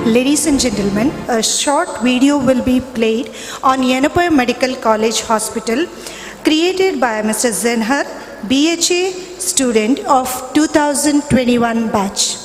Ladies and gentlemen, a short video will be played on Yenepoya Medical College Hospital, created by Mr. Zenhar, BHA student of 2021 batch.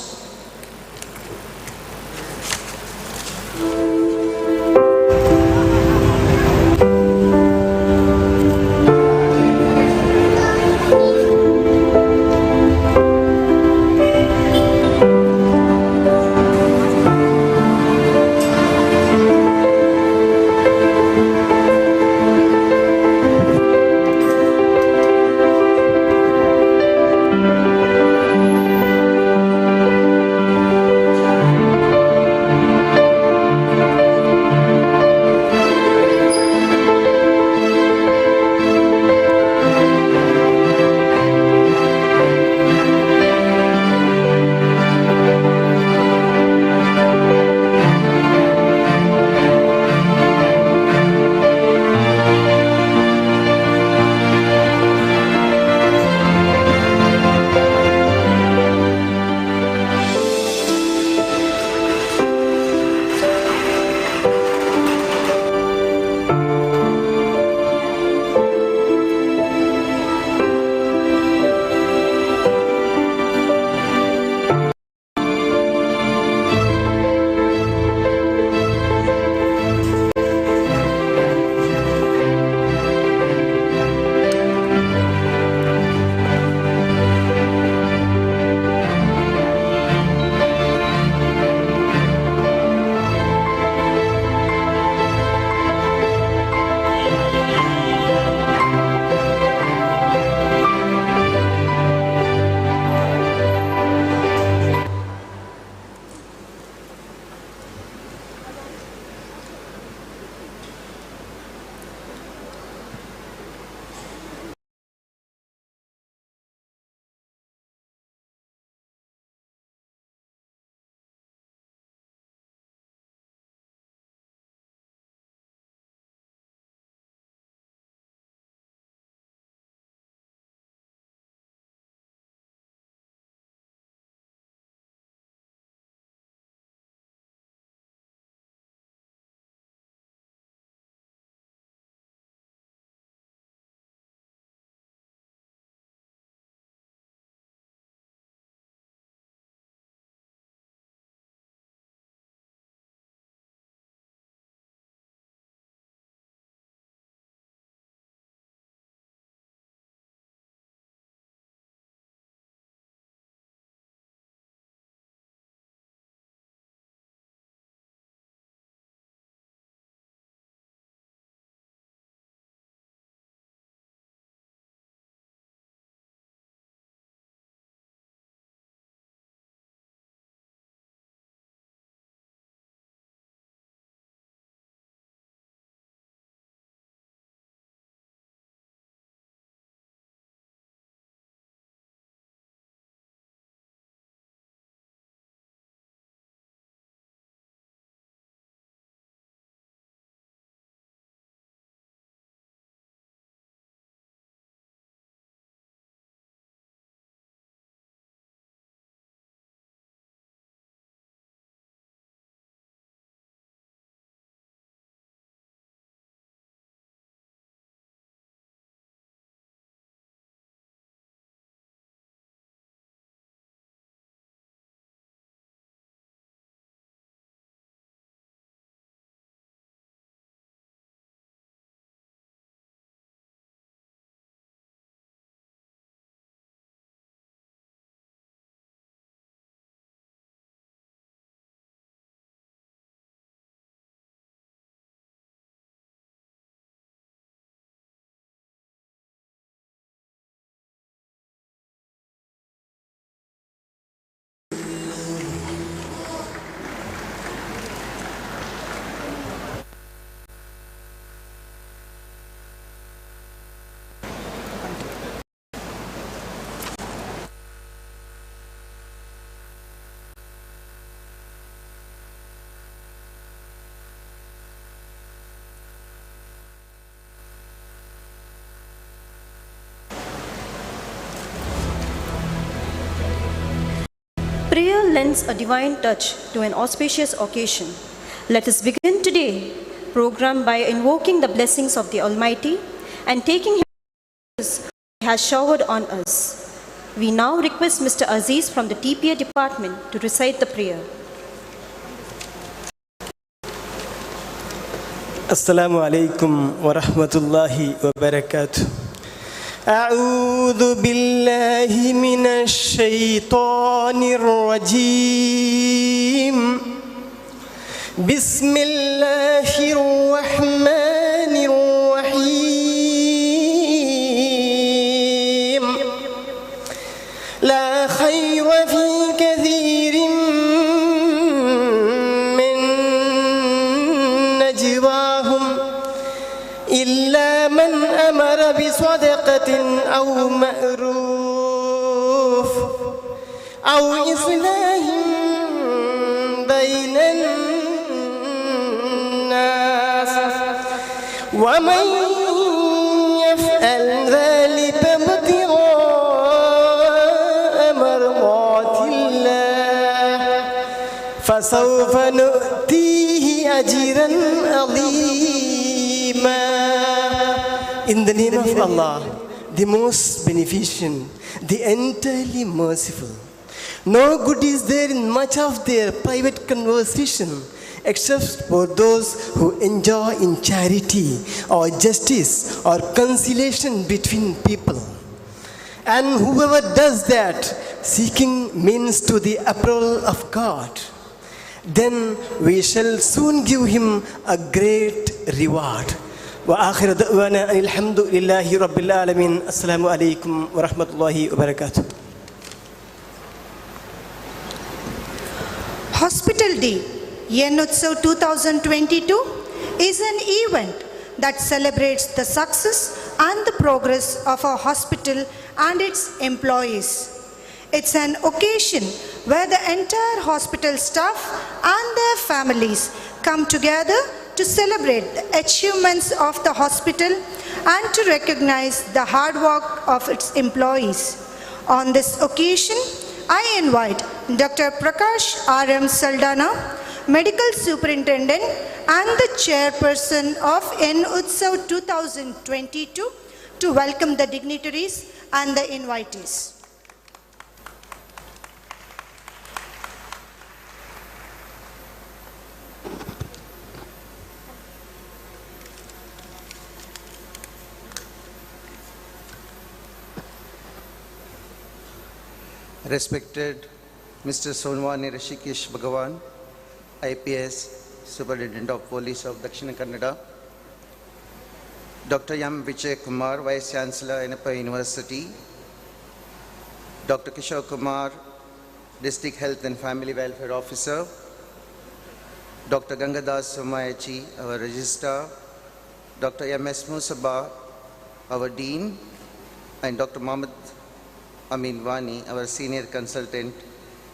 lends a divine touch to an auspicious occasion. Let us begin today program by invoking the blessings of the Almighty and taking His He has showered on us. We now request Mr. Aziz from the TPA department to recite the prayer. Assalamu alaikum wa rahmatullahi wa barakatuh. أعوذ بالله من الشيطان الرجيم. بسم الله الرحمن الرحيم. لا خير في كثير من نجواهم إلا من أمر بصدقة أو معروف أو إصلاح بين الناس ومن يفعل ذلك ابتغاء مرضات الله فسوف نؤتيه أجرا عظيما. In the name of Allah, the most beneficent, the entirely merciful. No good is there in much of their private conversation, except for those who enjoy in charity or justice or conciliation between people. And whoever does that, seeking means to the approval of God, then we shall soon give him a great reward. وآخر دعوانا أن الحمد لله رب العالمين. السلام عليكم ورحمة الله وبركاته. Hospital Day, Yenotsav 2022 is an event that celebrates the success and the progress of our hospital and its employees. It's an occasion where the entire hospital staff and their families come together to celebrate the achievements of the hospital and to recognize the hard work of its employees. On this occasion, I invite Dr. Prakash R.M. Saldana, Medical Superintendent and the Chairperson of Yenotsav 2022 to welcome the dignitaries and the invitees. Respected Mr. Sonwani Rishikesh Bhagawan, IPS, Superintendent of Police of Dakshina Kannada, Dr. M. Vijay Kumar, Vice Chancellor, Yenepoya University, Dr. Kishore Kumar, District Health and Family Welfare Officer, Dr. Gangadas Somayachi, our Registrar, Dr. M.S. Musaba, our Dean, and Dr. Mohammed Amin Wani, our Senior Consultant,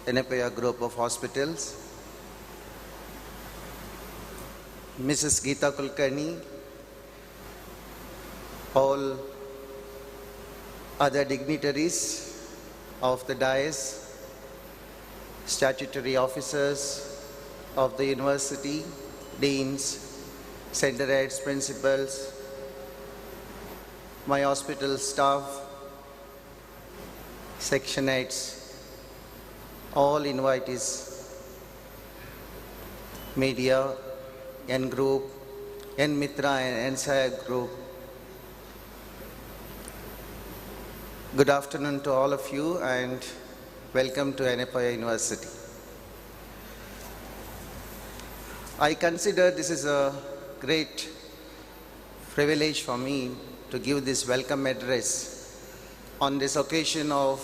Yenepoya Group of Hospitals, Mrs. Geeta Kulkarni, all other dignitaries of the dais, statutory officers of the university, deans, center heads, principals, my hospital staff, section heads, all invitees, media, N group, N Mitra and NSAID group. Good afternoon to all of you and welcome to Yenepoya University. I consider this is a great privilege for me to give this welcome address on this occasion of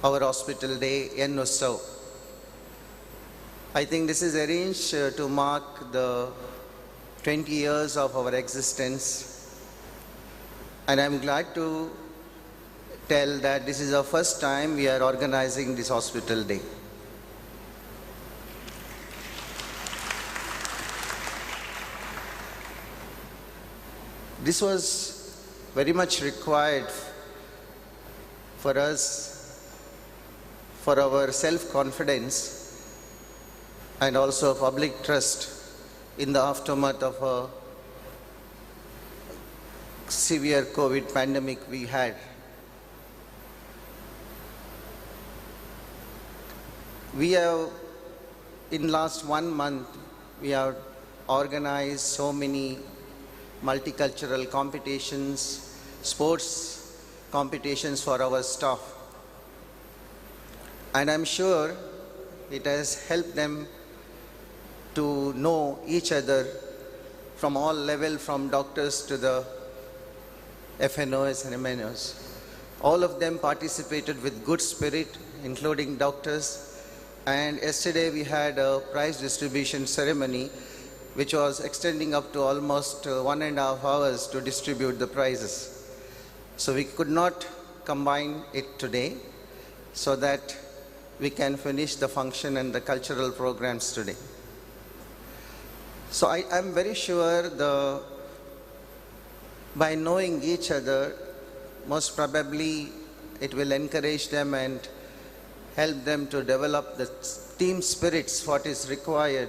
our hospital day, Yenotsav. I think this is arranged to mark the 20 years of our existence, and I'm glad to tell that this is the first time we are organizing this hospital day. This was very much required for us for our self-confidence and also public trust in the aftermath of a severe COVID pandemic we had. We have, in last 1 month, we have organized so many multicultural competitions, sports competitions for our staff. And I'm sure it has helped them to know each other from all levels, from doctors to the FNOs and MNOs. All of them participated with good spirit, including doctors. And yesterday we had a prize distribution ceremony which was extending up to almost 1.5 hours to distribute the prizes. So we could not combine it today so that we can finish the function and the cultural programs today. So I'm very sure by knowing each other, most probably it will encourage them and help them to develop the team spirits, what is required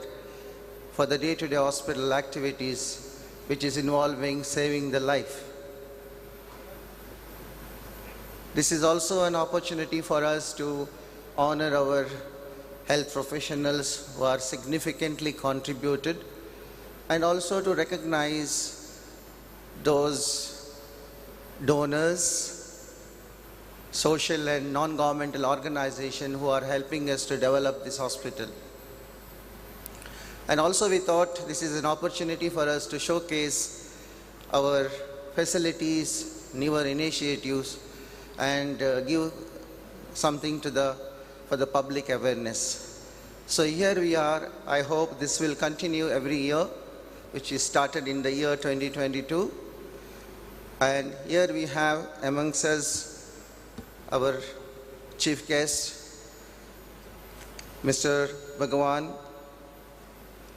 for the day-to-day hospital activities, which is involving saving the life. This is also an opportunity for us to honor our health professionals who are significantly contributed, and also to recognize those donors, social and non-governmental organizations who are helping us to develop this hospital. And also we thought this is an opportunity for us to showcase our facilities, newer initiatives, and give something for the public awareness. So here we are. I hope this will continue every year, which is started in the year 2022. And here we have amongst us our chief guest, Mr. Bhagawan,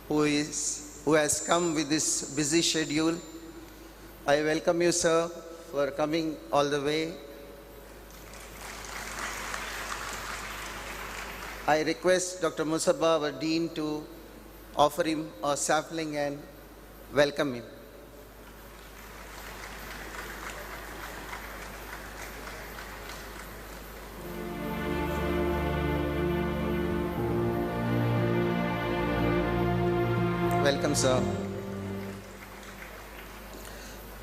who has come with this busy schedule. I welcome you, sir, for coming all the way. I request Dr. Musabba, our Dean, to offer him a sapling and welcome him. Welcome, sir.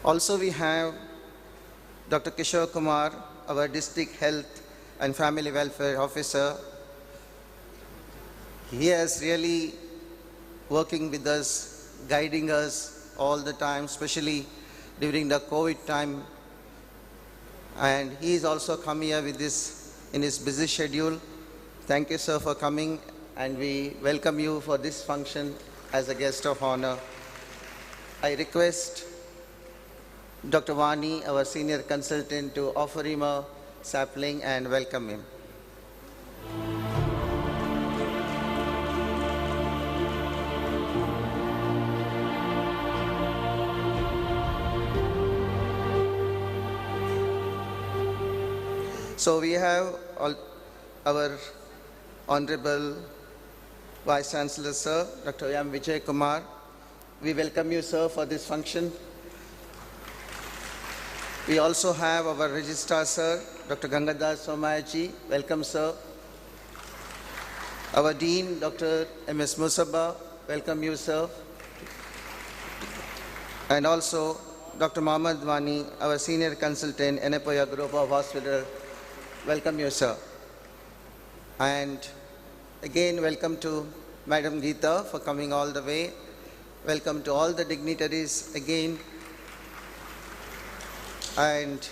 Also, we have Dr. Kishore Kumar, our District Health and Family Welfare Officer. He is really working with us, guiding us all the time, especially during the COVID time. And he is also come here with this in his busy schedule. Thank you, sir, for coming, and we welcome you for this function as a guest of honor. I request Dr. Vani, our senior consultant, to offer him a sapling and welcome him. So we have our Honorable Vice Chancellor, sir, Dr. M. Vijay Kumar. We welcome you, sir, for this function. We also have our Registrar, sir, Dr. Gangadhar Somayaji. Welcome, sir. Our Dean, Dr. M.S. Musabba. Welcome you, sir. And also Dr. Mohammad Wani, our Senior Consultant, Yenepoya Group of Hospital. Welcome you, sir. And again, welcome to Madam Geeta for coming all the way. Welcome to all the dignitaries again. And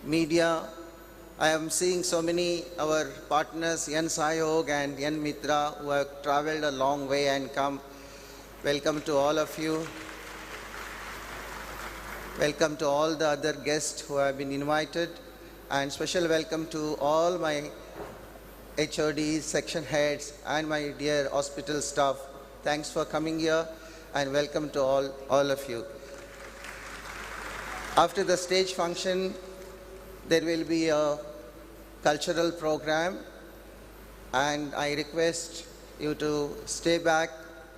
media, I am seeing so many our partners, Yan Sahayog and Yan Mitra, who have traveled a long way and come. Welcome to all of you. Welcome to all the other guests who have been invited. And special welcome to all my HODs, section heads, and my dear hospital staff. Thanks for coming here, and welcome to all of you. After the stage function, there will be a cultural program and I request you to stay back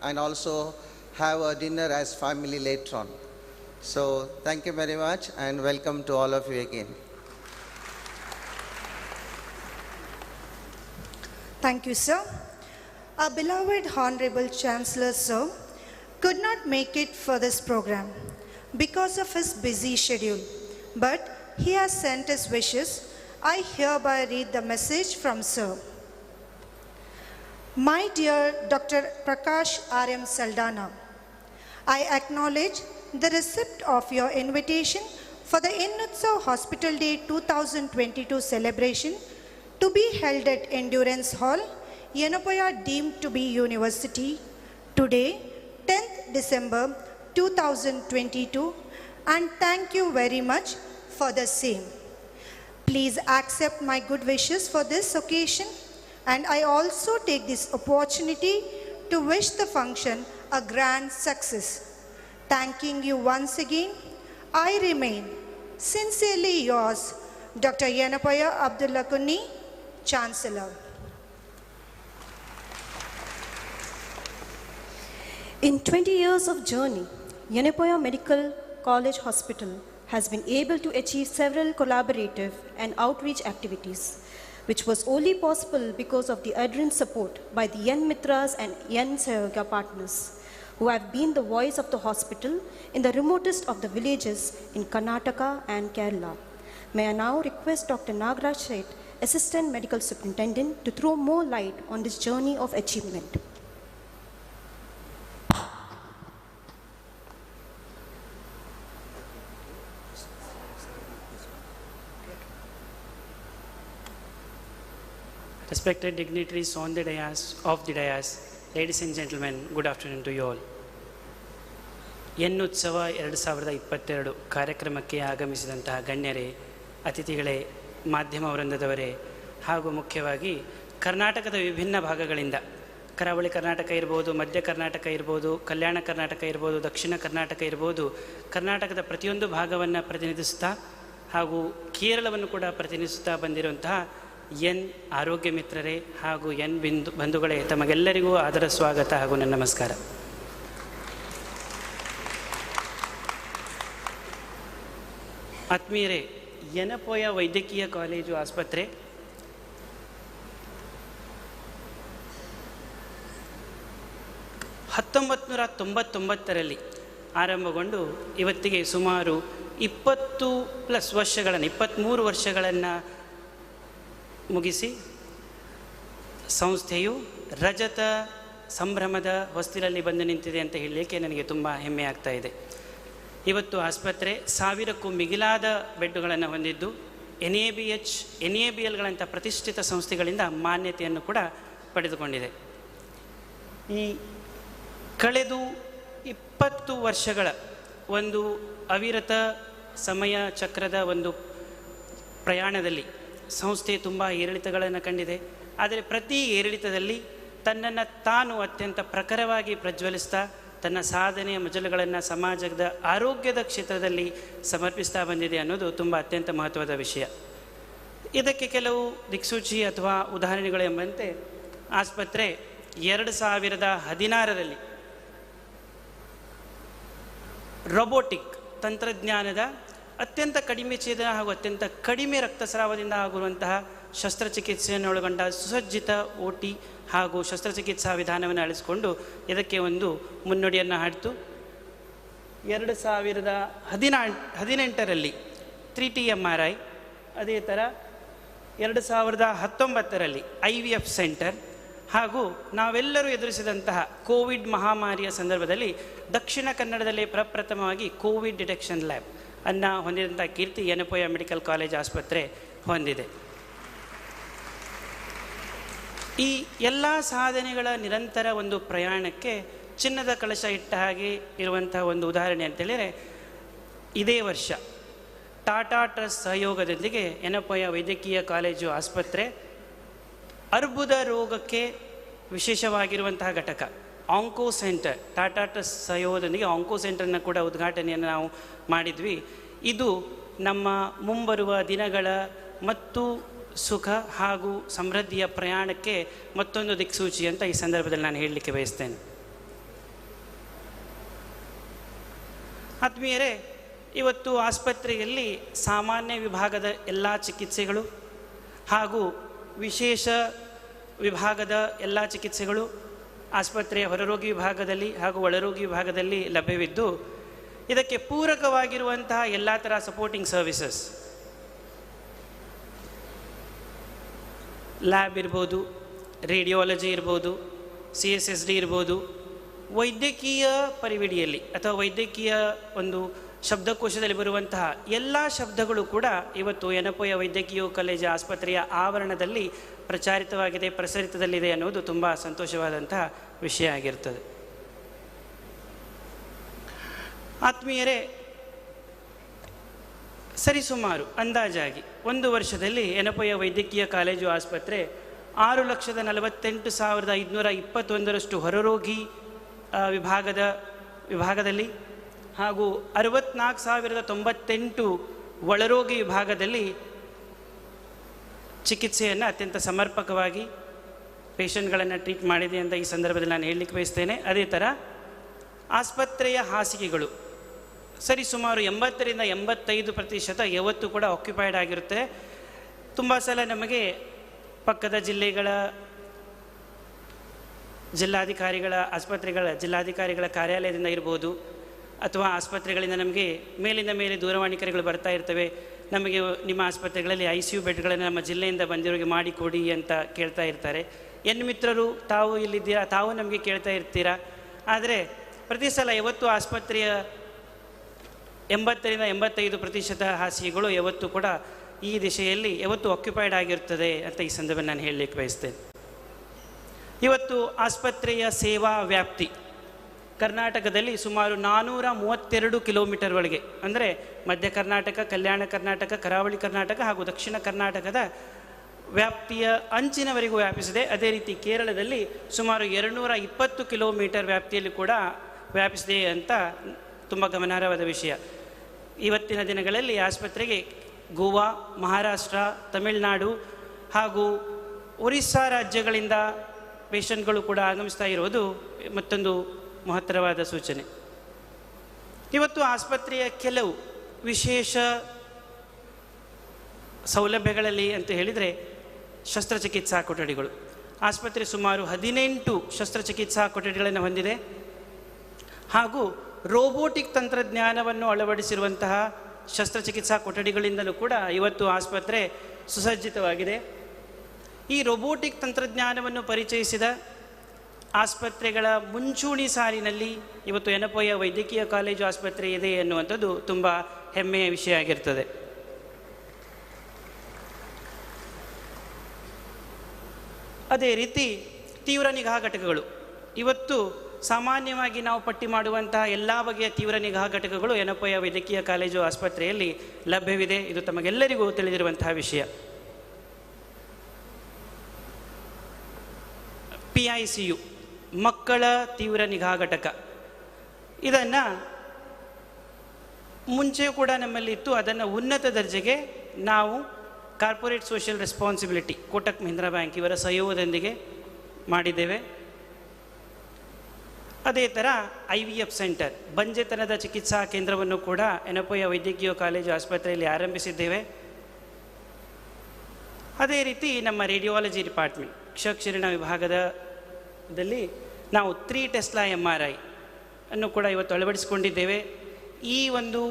and also have a dinner as family later on. So thank you very much and welcome to all of you again. Thank you, sir. Our beloved Honorable Chancellor, sir, could not make it for this program because of his busy schedule, but he has sent his wishes. I hereby read the message from sir. My dear Dr. Prakash R.M. Saldana, I acknowledge the receipt of your invitation for the Innutsav Hospital Day 2022 celebration to be held at Endurance Hall, Yenepoya deemed to be University, today, 10th December 2022, and thank you very much for the same. Please accept my good wishes for this occasion, and I also take this opportunity to wish the function a grand success. Thanking you once again, I remain sincerely yours, Dr. Yenepoya Abdullah Kunni, Chancellor. In 20 years of journey, Yenepoya Medical College Hospital has been able to achieve several collaborative and outreach activities, which was only possible because of the ardent support by the Yen Mitras and Yen Sayoga partners, who have been the voice of the hospital in the remotest of the villages in Karnataka and Kerala. May I now request Dr. Nagaraj Sheth, Assistant Medical Superintendent, to throw more light on this journey of achievement. Respected dignitaries on the dais, ladies and gentlemen, good afternoon to you all. ಎನ್ನುತ್ಸವ 2022 ಕಾರ್ಯಕ್ರಮಕ್ಕೆ ಆಗಮಿಸಿದಂತಹ ಗಣ್ಯರೇ, ಅತಿಥಿಗಳೇ, ಮಾಧ್ಯಮ ವೃಂದದವರೇ ಹಾಗೂ ಮುಖ್ಯವಾಗಿ ಕರ್ನಾಟಕದ ವಿಭಿನ್ನ ಭಾಗಗಳಿಂದ, ಕರಾವಳಿ ಕರ್ನಾಟಕ ಇರ್ಬೋದು, ಮಧ್ಯ ಕರ್ನಾಟಕ ಇರ್ಬೋದು, ಕಲ್ಯಾಣ ಕರ್ನಾಟಕ ಇರ್ಬೋದು, ದಕ್ಷಿಣ ಕರ್ನಾಟಕ ಇರ್ಬೋದು, ಕರ್ನಾಟಕದ ಪ್ರತಿಯೊಂದು ಭಾಗವನ್ನು ಪ್ರತಿನಿಧಿಸುತ್ತಾ ಹಾಗೂ ಕೇರಳವನ್ನು ಕೂಡ ಪ್ರತಿನಿಧಿಸುತ್ತಾ ಬಂದಿರುವಂತಹ ಎನ್ ಆರೋಗ್ಯ ಮಿತ್ರರೇ ಹಾಗೂ ಎನ್ ಬಂಧುಗಳೇ, ತಮಗೆಲ್ಲರಿಗೂ ಆದರ ಸ್ವಾಗತ ಹಾಗೂ ನನ್ನ ನಮಸ್ಕಾರ. ಆತ್ಮೀಯರೇ, ಯೆನೆಪೋಯ ವೈದ್ಯಕೀಯ ಕಾಲೇಜು ಆಸ್ಪತ್ರೆ ರಲ್ಲಿ ಆರಂಭಗೊಂಡು ಇವತ್ತಿಗೆ ಸುಮಾರು 23 ವರ್ಷಗಳನ್ನು ಮುಗಿಸಿ ಸಂಸ್ಥೆಯು ರಜತ ಸಂಭ್ರಮದ ಹೊಸ್ತಿಲಲ್ಲಿ ಬಂದು ನಿಂತಿದೆ ಅಂತ ಹೇಳಲಿಕ್ಕೆ ನನಗೆ ತುಂಬ ಹೆಮ್ಮೆ ಆಗ್ತಾ ಇದೆ. ಇವತ್ತು ಆಸ್ಪತ್ರೆ 1000ಕ್ಕೂ ಮಿಗಿಲಾದ ಬೆಡ್ಡುಗಳನ್ನು ಹೊಂದಿದ್ದು NABLಗಳಂಥ ಪ್ರತಿಷ್ಠಿತ ಸಂಸ್ಥೆಗಳಿಂದ ಮಾನ್ಯತೆಯನ್ನು ಕೂಡ ಪಡೆದುಕೊಂಡಿದೆ. ಈ ಕಳೆದು 20 ವರ್ಷಗಳ ಒಂದು ಅವಿರತ ಸಮಯ ಚಕ್ರದ ಒಂದು ಪ್ರಯಾಣದಲ್ಲಿ ಸಂಸ್ಥೆ ತುಂಬ ಏರಿಳಿತಗಳನ್ನು ಕಂಡಿದೆ. ಆದರೆ ಪ್ರತಿ ಏರಿಳಿತದಲ್ಲಿ ತನ್ನನ್ನು ತಾನು ಅತ್ಯಂತ ಪ್ರಖರವಾಗಿ ಪ್ರಜ್ವಲಿಸ್ತಾ ತನ್ನ ಸಾಧನೆಯ ಮಜಲುಗಳನ್ನು ಸಮಾಜದ ಆರೋಗ್ಯದ ಕ್ಷೇತ್ರದಲ್ಲಿ ಸಮರ್ಪಿಸ್ತಾ ಬಂದಿದೆ ಅನ್ನೋದು ತುಂಬ ಅತ್ಯಂತ ಮಹತ್ವದ ವಿಷಯ. ಇದಕ್ಕೆ ಕೆಲವು ದಿಕ್ಸೂಚಿ ಅಥವಾ ಉದಾಹರಣೆಗಳು ಎಂಬಂತೆ ಆಸ್ಪತ್ರೆ 2016ರಲ್ಲಿ ರೋಬೋಟಿಕ್ ತಂತ್ರಜ್ಞಾನದ ಅತ್ಯಂತ ಕಡಿಮೆ ಛೇದನ ಹಾಗೂ ಅತ್ಯಂತ ಕಡಿಮೆ ರಕ್ತಸ್ರಾವದಿಂದ ಆಗುವಂತಹ ಶಸ್ತ್ರಚಿಕಿತ್ಸೆಯನ್ನು ಒಳಗೊಂಡ ಸುಸಜ್ಜಿತ OT ಹಾಗೂ ಶಸ್ತ್ರಚಿಕಿತ್ಸಾ ವಿಧಾನವನ್ನು ಅಳಿಸಿಕೊಂಡು ಇದಕ್ಕೆ ಒಂದು ಮುನ್ನುಡಿಯನ್ನು ಹಾಡಿತು. 2018ರಲ್ಲಿ 3T MRI, ಅದೇ ಥರ 2019ರಲ್ಲಿ IVF ಸೆಂಟರ್ ಹಾಗೂ ನಾವೆಲ್ಲರೂ ಎದುರಿಸಿದಂತಹ ಕೋವಿಡ್ ಮಹಾಮಾರಿಯ ಸಂದರ್ಭದಲ್ಲಿ ದಕ್ಷಿಣ ಕನ್ನಡದಲ್ಲಿ ಪ್ರಪ್ರಥಮವಾಗಿ ಕೋವಿಡ್ ಡಿಟೆಕ್ಷನ್ ಲ್ಯಾಬ್ ಅನ್ನು ಹೊಂದಿದಂಥ ಕೀರ್ತಿ ಯೆನೆಪೋಯ ಮೆಡಿಕಲ್ ಕಾಲೇಜ್ ಆಸ್ಪತ್ರೆ ಹೊಂದಿದೆ. ಈ ಎಲ್ಲ ಸಾಧನೆಗಳ ನಿರಂತರ ಒಂದು ಪ್ರಯಾಣಕ್ಕೆ ಚಿನ್ನದ ಕಳಶ ಇಟ್ಟ ಹಾಗೆ ಇರುವಂಥ ಒಂದು ಉದಾಹರಣೆ ಅಂತೇಳಿದರೆ, ಇದೇ ವರ್ಷ ಟಾಟಾ ಟ್ರಸ್ಟ್ ಸಹಯೋಗದೊಂದಿಗೆ ಯೆನೆಪೋಯ ವೈದ್ಯಕೀಯ ಕಾಲೇಜು ಆಸ್ಪತ್ರೆ ಅರ್ಬುದ ರೋಗಕ್ಕೆ ವಿಶೇಷವಾಗಿರುವಂತಹ ಘಟಕ ಆಂಕೋ ಸೆಂಟರ್, ಟಾಟಾ ಟ್ರಸ್ಟ್ ಸಹಯೋಗದೊಂದಿಗೆ ಆಂಕೋ ಸೆಂಟರ್ನ ಕೂಡ ಉದ್ಘಾಟನೆಯನ್ನು ನಾವು ಮಾಡಿದ್ವಿ. ಇದು ನಮ್ಮ ಮುಂಬರುವ ದಿನಗಳ ಮತ್ತು ಸುಖ ಹಾಗೂ ಸಮೃದ್ಧಿಯ ಪ್ರಯಾಣಕ್ಕೆ ಮತ್ತೊಂದು ದಿಕ್ಸೂಚಿ ಅಂತ ಈ ಸಂದರ್ಭದಲ್ಲಿ ನಾನು ಹೇಳಲಿಕ್ಕೆ ಬಯಸ್ತೇನೆ. ಆತ್ಮೀಯರೇ, ಇವತ್ತು ಆಸ್ಪತ್ರೆಯಲ್ಲಿ ಸಾಮಾನ್ಯ ವಿಭಾಗದ ಎಲ್ಲ ಚಿಕಿತ್ಸೆಗಳು ಹಾಗೂ ವಿಶೇಷ ವಿಭಾಗದ ಎಲ್ಲ ಚಿಕಿತ್ಸೆಗಳು ಆಸ್ಪತ್ರೆಯ ಹೊರರೋಗಿ ವಿಭಾಗದಲ್ಲಿ ಹಾಗೂ ಒಳರೋಗಿ ವಿಭಾಗದಲ್ಲಿ ಲಭ್ಯವಿದ್ದು, ಇದಕ್ಕೆ ಪೂರಕವಾಗಿರುವಂತಹ ಎಲ್ಲ ಥರ ಸಪೋರ್ಟಿಂಗ್ ಸರ್ವಿಸಸ್, ಲ್ಯಾಬ್ ಇರ್ಬೋದು, ರೇಡಿಯಾಲಜಿ ಇರ್ಬೋದು, CSSD ಇರ್ಬೋದು, ವೈದ್ಯಕೀಯ ಪರಿವಿಡಿಯಲ್ಲಿ ಅಥವಾ ವೈದ್ಯಕೀಯ ಒಂದು ಶಬ್ದಕೋಶದಲ್ಲಿ ಬರುವಂತಹ ಎಲ್ಲ ಶಬ್ದಗಳು ಕೂಡ ಇವತ್ತು ಯೆನೆಪೋಯ ವೈದ್ಯಕೀಯ ಕಾಲೇಜು ಆಸ್ಪತ್ರೆಯ ಆವರಣದಲ್ಲಿ ಪ್ರಚಾರಿತವಾಗಿದೆ, ಪ್ರಸರಿತದಲ್ಲಿದೆ ಅನ್ನೋದು ತುಂಬ ಸಂತೋಷವಾದಂತಹ ವಿಷಯ ಆಗಿರ್ತದೆ. ಆತ್ಮೀಯರೇ, ಸರಿಸುಮಾರು ಅಂದಾಜಾಗಿ ಒಂದು ವರ್ಷದಲ್ಲಿ ಯೆನೆಪೋಯ ವೈದ್ಯಕೀಯ ಕಾಲೇಜು ಆಸ್ಪತ್ರೆ 6,48,521 ಹೊರರೋಗಿ ವಿಭಾಗದಲ್ಲಿ ಹಾಗೂ 64,098 ಒಳರೋಗಿ ವಿಭಾಗದಲ್ಲಿ ಚಿಕಿತ್ಸೆಯನ್ನು ಅತ್ಯಂತ ಸಮರ್ಪಕವಾಗಿ ಪೇಷಂಟ್ಗಳನ್ನು ಟ್ರೀಟ್ ಮಾಡಿದೆ ಅಂತ ಈ ಸಂದರ್ಭದಲ್ಲಿ ನಾನು ಹೇಳಲಿಕ್ಕೆ ಬಯಸ್ತೇನೆ. ಅದೇ ಥರ ಆಸ್ಪತ್ರೆಯ ಹಾಸಿಗೆಗಳು ಸರಿಸುಮಾರು 80-85% ಯಾವತ್ತೂ ಕೂಡ ಆಕ್ಯುಪೈಡ್ ಆಗಿರುತ್ತೆ. ತುಂಬ ಸಲ ನಮಗೆ ಪಕ್ಕದ ಜಿಲ್ಲೆಗಳ ಜಿಲ್ಲಾಧಿಕಾರಿಗಳ ಕಾರ್ಯಾಲಯದಿಂದ ಇರ್ಬೋದು ಅಥವಾ ಆಸ್ಪತ್ರೆಗಳಿಂದ ನಮಗೆ ಮೇಲಿಂದ ಮೇಲೆ ದೂರವಾಣಿ ಕರೆಗಳು ಬರ್ತಾ ಇರ್ತವೆ. ನಮಗೆ ನಿಮ್ಮ ಆಸ್ಪತ್ರೆಗಳಲ್ಲಿ ICU ಬೆಡ್ಗಳನ್ನು ನಮ್ಮ ಜಿಲ್ಲೆಯಿಂದ ಬಂದಿರೋರಿಗೆ ಮಾಡಿಕೊಡಿ ಅಂತ ಕೇಳ್ತಾ ಇರ್ತಾರೆ. ಮಿತ್ರರು ತಾವು ಇಲ್ಲಿದ್ದೀರಾ, ತಾವು ನಮಗೆ ಕೇಳ್ತಾ ಇರ್ತೀರಾ. ಆದರೆ ಪ್ರತಿ ಸಲ ಯಾವತ್ತೂ ಆಸ್ಪತ್ರೆಯ 80-85% ಹಾಸಿಗೆಗಳು ಯಾವತ್ತೂ ಕೂಡ ಈ ದಿಶೆಯಲ್ಲಿ ಯಾವತ್ತೂ ಆಕ್ಯುಪೈಡ್ ಆಗಿರ್ತದೆ ಅಂತ ಈ ಸಂದರ್ಭದಲ್ಲಿ ನಾನು ಹೇಳಲಿಕ್ಕೆ ಬಯಸ್ತೇನೆ. ಇವತ್ತು ಆಸ್ಪತ್ರೆಯ ಸೇವಾ ವ್ಯಾಪ್ತಿ ಕರ್ನಾಟಕದಲ್ಲಿ ಸುಮಾರು 432 ಕಿಲೋಮೀಟರ್ ಒಳಗೆ, ಅಂದರೆ ಮಧ್ಯ ಕರ್ನಾಟಕ, ಕಲ್ಯಾಣ ಕರ್ನಾಟಕ, ಕರಾವಳಿ ಕರ್ನಾಟಕ ಹಾಗೂ ದಕ್ಷಿಣ ಕರ್ನಾಟಕದ ವ್ಯಾಪ್ತಿಯ ಅಂಚಿನವರೆಗೂ ವ್ಯಾಪಿಸಿದೆ. ಅದೇ ರೀತಿ ಕೇರಳದಲ್ಲಿ ಸುಮಾರು 220 ಕಿಲೋಮೀಟರ್ ವ್ಯಾಪ್ತಿಯಲ್ಲಿ ಕೂಡ ವ್ಯಾಪಿಸಿದೆ ಅಂತ ತುಂಬ ಗಮನಾರ್ಹವಾದ ವಿಷಯ. ಇವತ್ತಿನ ದಿನಗಳಲ್ಲಿ ಆಸ್ಪತ್ರೆಗೆ ಗೋವಾ, ಮಹಾರಾಷ್ಟ್ರ, ತಮಿಳುನಾಡು ಹಾಗೂ ಒರಿಸ್ಸಾ ರಾಜ್ಯಗಳಿಂದ ಪೇಷಂಟ್ಗಳು ಕೂಡ ಆಗಮಿಸ್ತಾ ಇರೋದು ಮತ್ತೊಂದು ಮಹತ್ತರವಾದ ಸೂಚನೆ. ಇವತ್ತು ಆಸ್ಪತ್ರೆಯ ಕೆಲವು ವಿಶೇಷ ಸೌಲಭ್ಯಗಳಲ್ಲಿ ಅಂತ ಹೇಳಿದರೆ ಶಸ್ತ್ರಚಿಕಿತ್ಸಾ ಕೊಠಡಿಗಳು. ಆಸ್ಪತ್ರೆ ಸುಮಾರು 18 ಶಸ್ತ್ರಚಿಕಿತ್ಸಾ ಕೊಠಡಿಗಳನ್ನು ಹೊಂದಿದೆ ಹಾಗೂ ರೋಬೋಟಿಕ್ ತಂತ್ರಜ್ಞಾನವನ್ನು ಅಳವಡಿಸಿರುವಂತಹ ಶಸ್ತ್ರಚಿಕಿತ್ಸಾ ಕೊಠಡಿಗಳಿಂದಲೂ ಕೂಡ ಇವತ್ತು ಆಸ್ಪತ್ರೆ ಸುಸಜ್ಜಿತವಾಗಿದೆ. ಈ ರೋಬೋಟಿಕ್ ತಂತ್ರಜ್ಞಾನವನ್ನು ಪರಿಚಯಿಸಿದ ಆಸ್ಪತ್ರೆಗಳ ಮುಂಚೂಣಿ ಸಾಲಿನಲ್ಲಿ ಇವತ್ತು ಯೆನೆಪೋಯ ವೈದ್ಯಕೀಯ ಕಾಲೇಜು ಆಸ್ಪತ್ರೆ ಇದೆ ಎನ್ನುವಂಥದ್ದು ತುಂಬ ಹೆಮ್ಮೆಯ ವಿಷಯ ಆಗಿರ್ತದೆ. ಅದೇ ರೀತಿ ತೀವ್ರ ನಿಗಾ ಘಟಕಗಳು, ಇವತ್ತು ಸಾಮಾನ್ಯವಾಗಿ ನಾವು ಪಟ್ಟಿ ಮಾಡುವಂತಹ ಎಲ್ಲ ಬಗೆಯ ತೀವ್ರ ನಿಗಾ ಘಟಕಗಳು ಯೆನೆಪೋಯ ವೈದ್ಯಕೀಯ ಕಾಲೇಜು ಆಸ್ಪತ್ರೆಯಲ್ಲಿ ಲಭ್ಯವಿದೆ. ಇದು ತಮಗೆಲ್ಲರಿಗೂ ತಿಳಿದಿರುವಂತಹ ವಿಷಯ. PICU ಮಕ್ಕಳ ತೀವ್ರ ನಿಗಾ ಘಟಕ, ಇದನ್ನು ಮುಂಚೆ ಕೂಡ ನಮ್ಮಲ್ಲಿ ಇತ್ತು. ಅದನ್ನು ಉನ್ನತ ದರ್ಜೆಗೆ ನಾವು corporate social responsibility, Kotak Mahindra bank ಇವರ ಸಹಯೋಗದೊಂದಿಗೆ ಮಾಡಿದ್ದೇವೆ. ಅದೇ ಥರ IVF ಸೆಂಟರ್, ಬಂಜೆತನದ ಚಿಕಿತ್ಸಾ ಕೇಂದ್ರವನ್ನು ಕೂಡ ಯೆನೆಪೋಯ ವೈದ್ಯಕೀಯ ಕಾಲೇಜು ಆಸ್ಪತ್ರೆಯಲ್ಲಿ ಆರಂಭಿಸಿದ್ದೇವೆ. ಅದೇ ರೀತಿ ನಮ್ಮ ರೇಡಿಯಾಲಜಿ ಡಿಪಾರ್ಟ್ಮೆಂಟ್, ಕ್ಷಕಿರಣ ವಿಭಾಗದಲ್ಲಿ ನಾವು 3 ಟೆಸ್ಲಾ MRI ಅನ್ನು ಕೂಡ ಇವತ್ತು ಅಳವಡಿಸಿಕೊಂಡಿದ್ದೇವೆ. ಈ ಒಂದು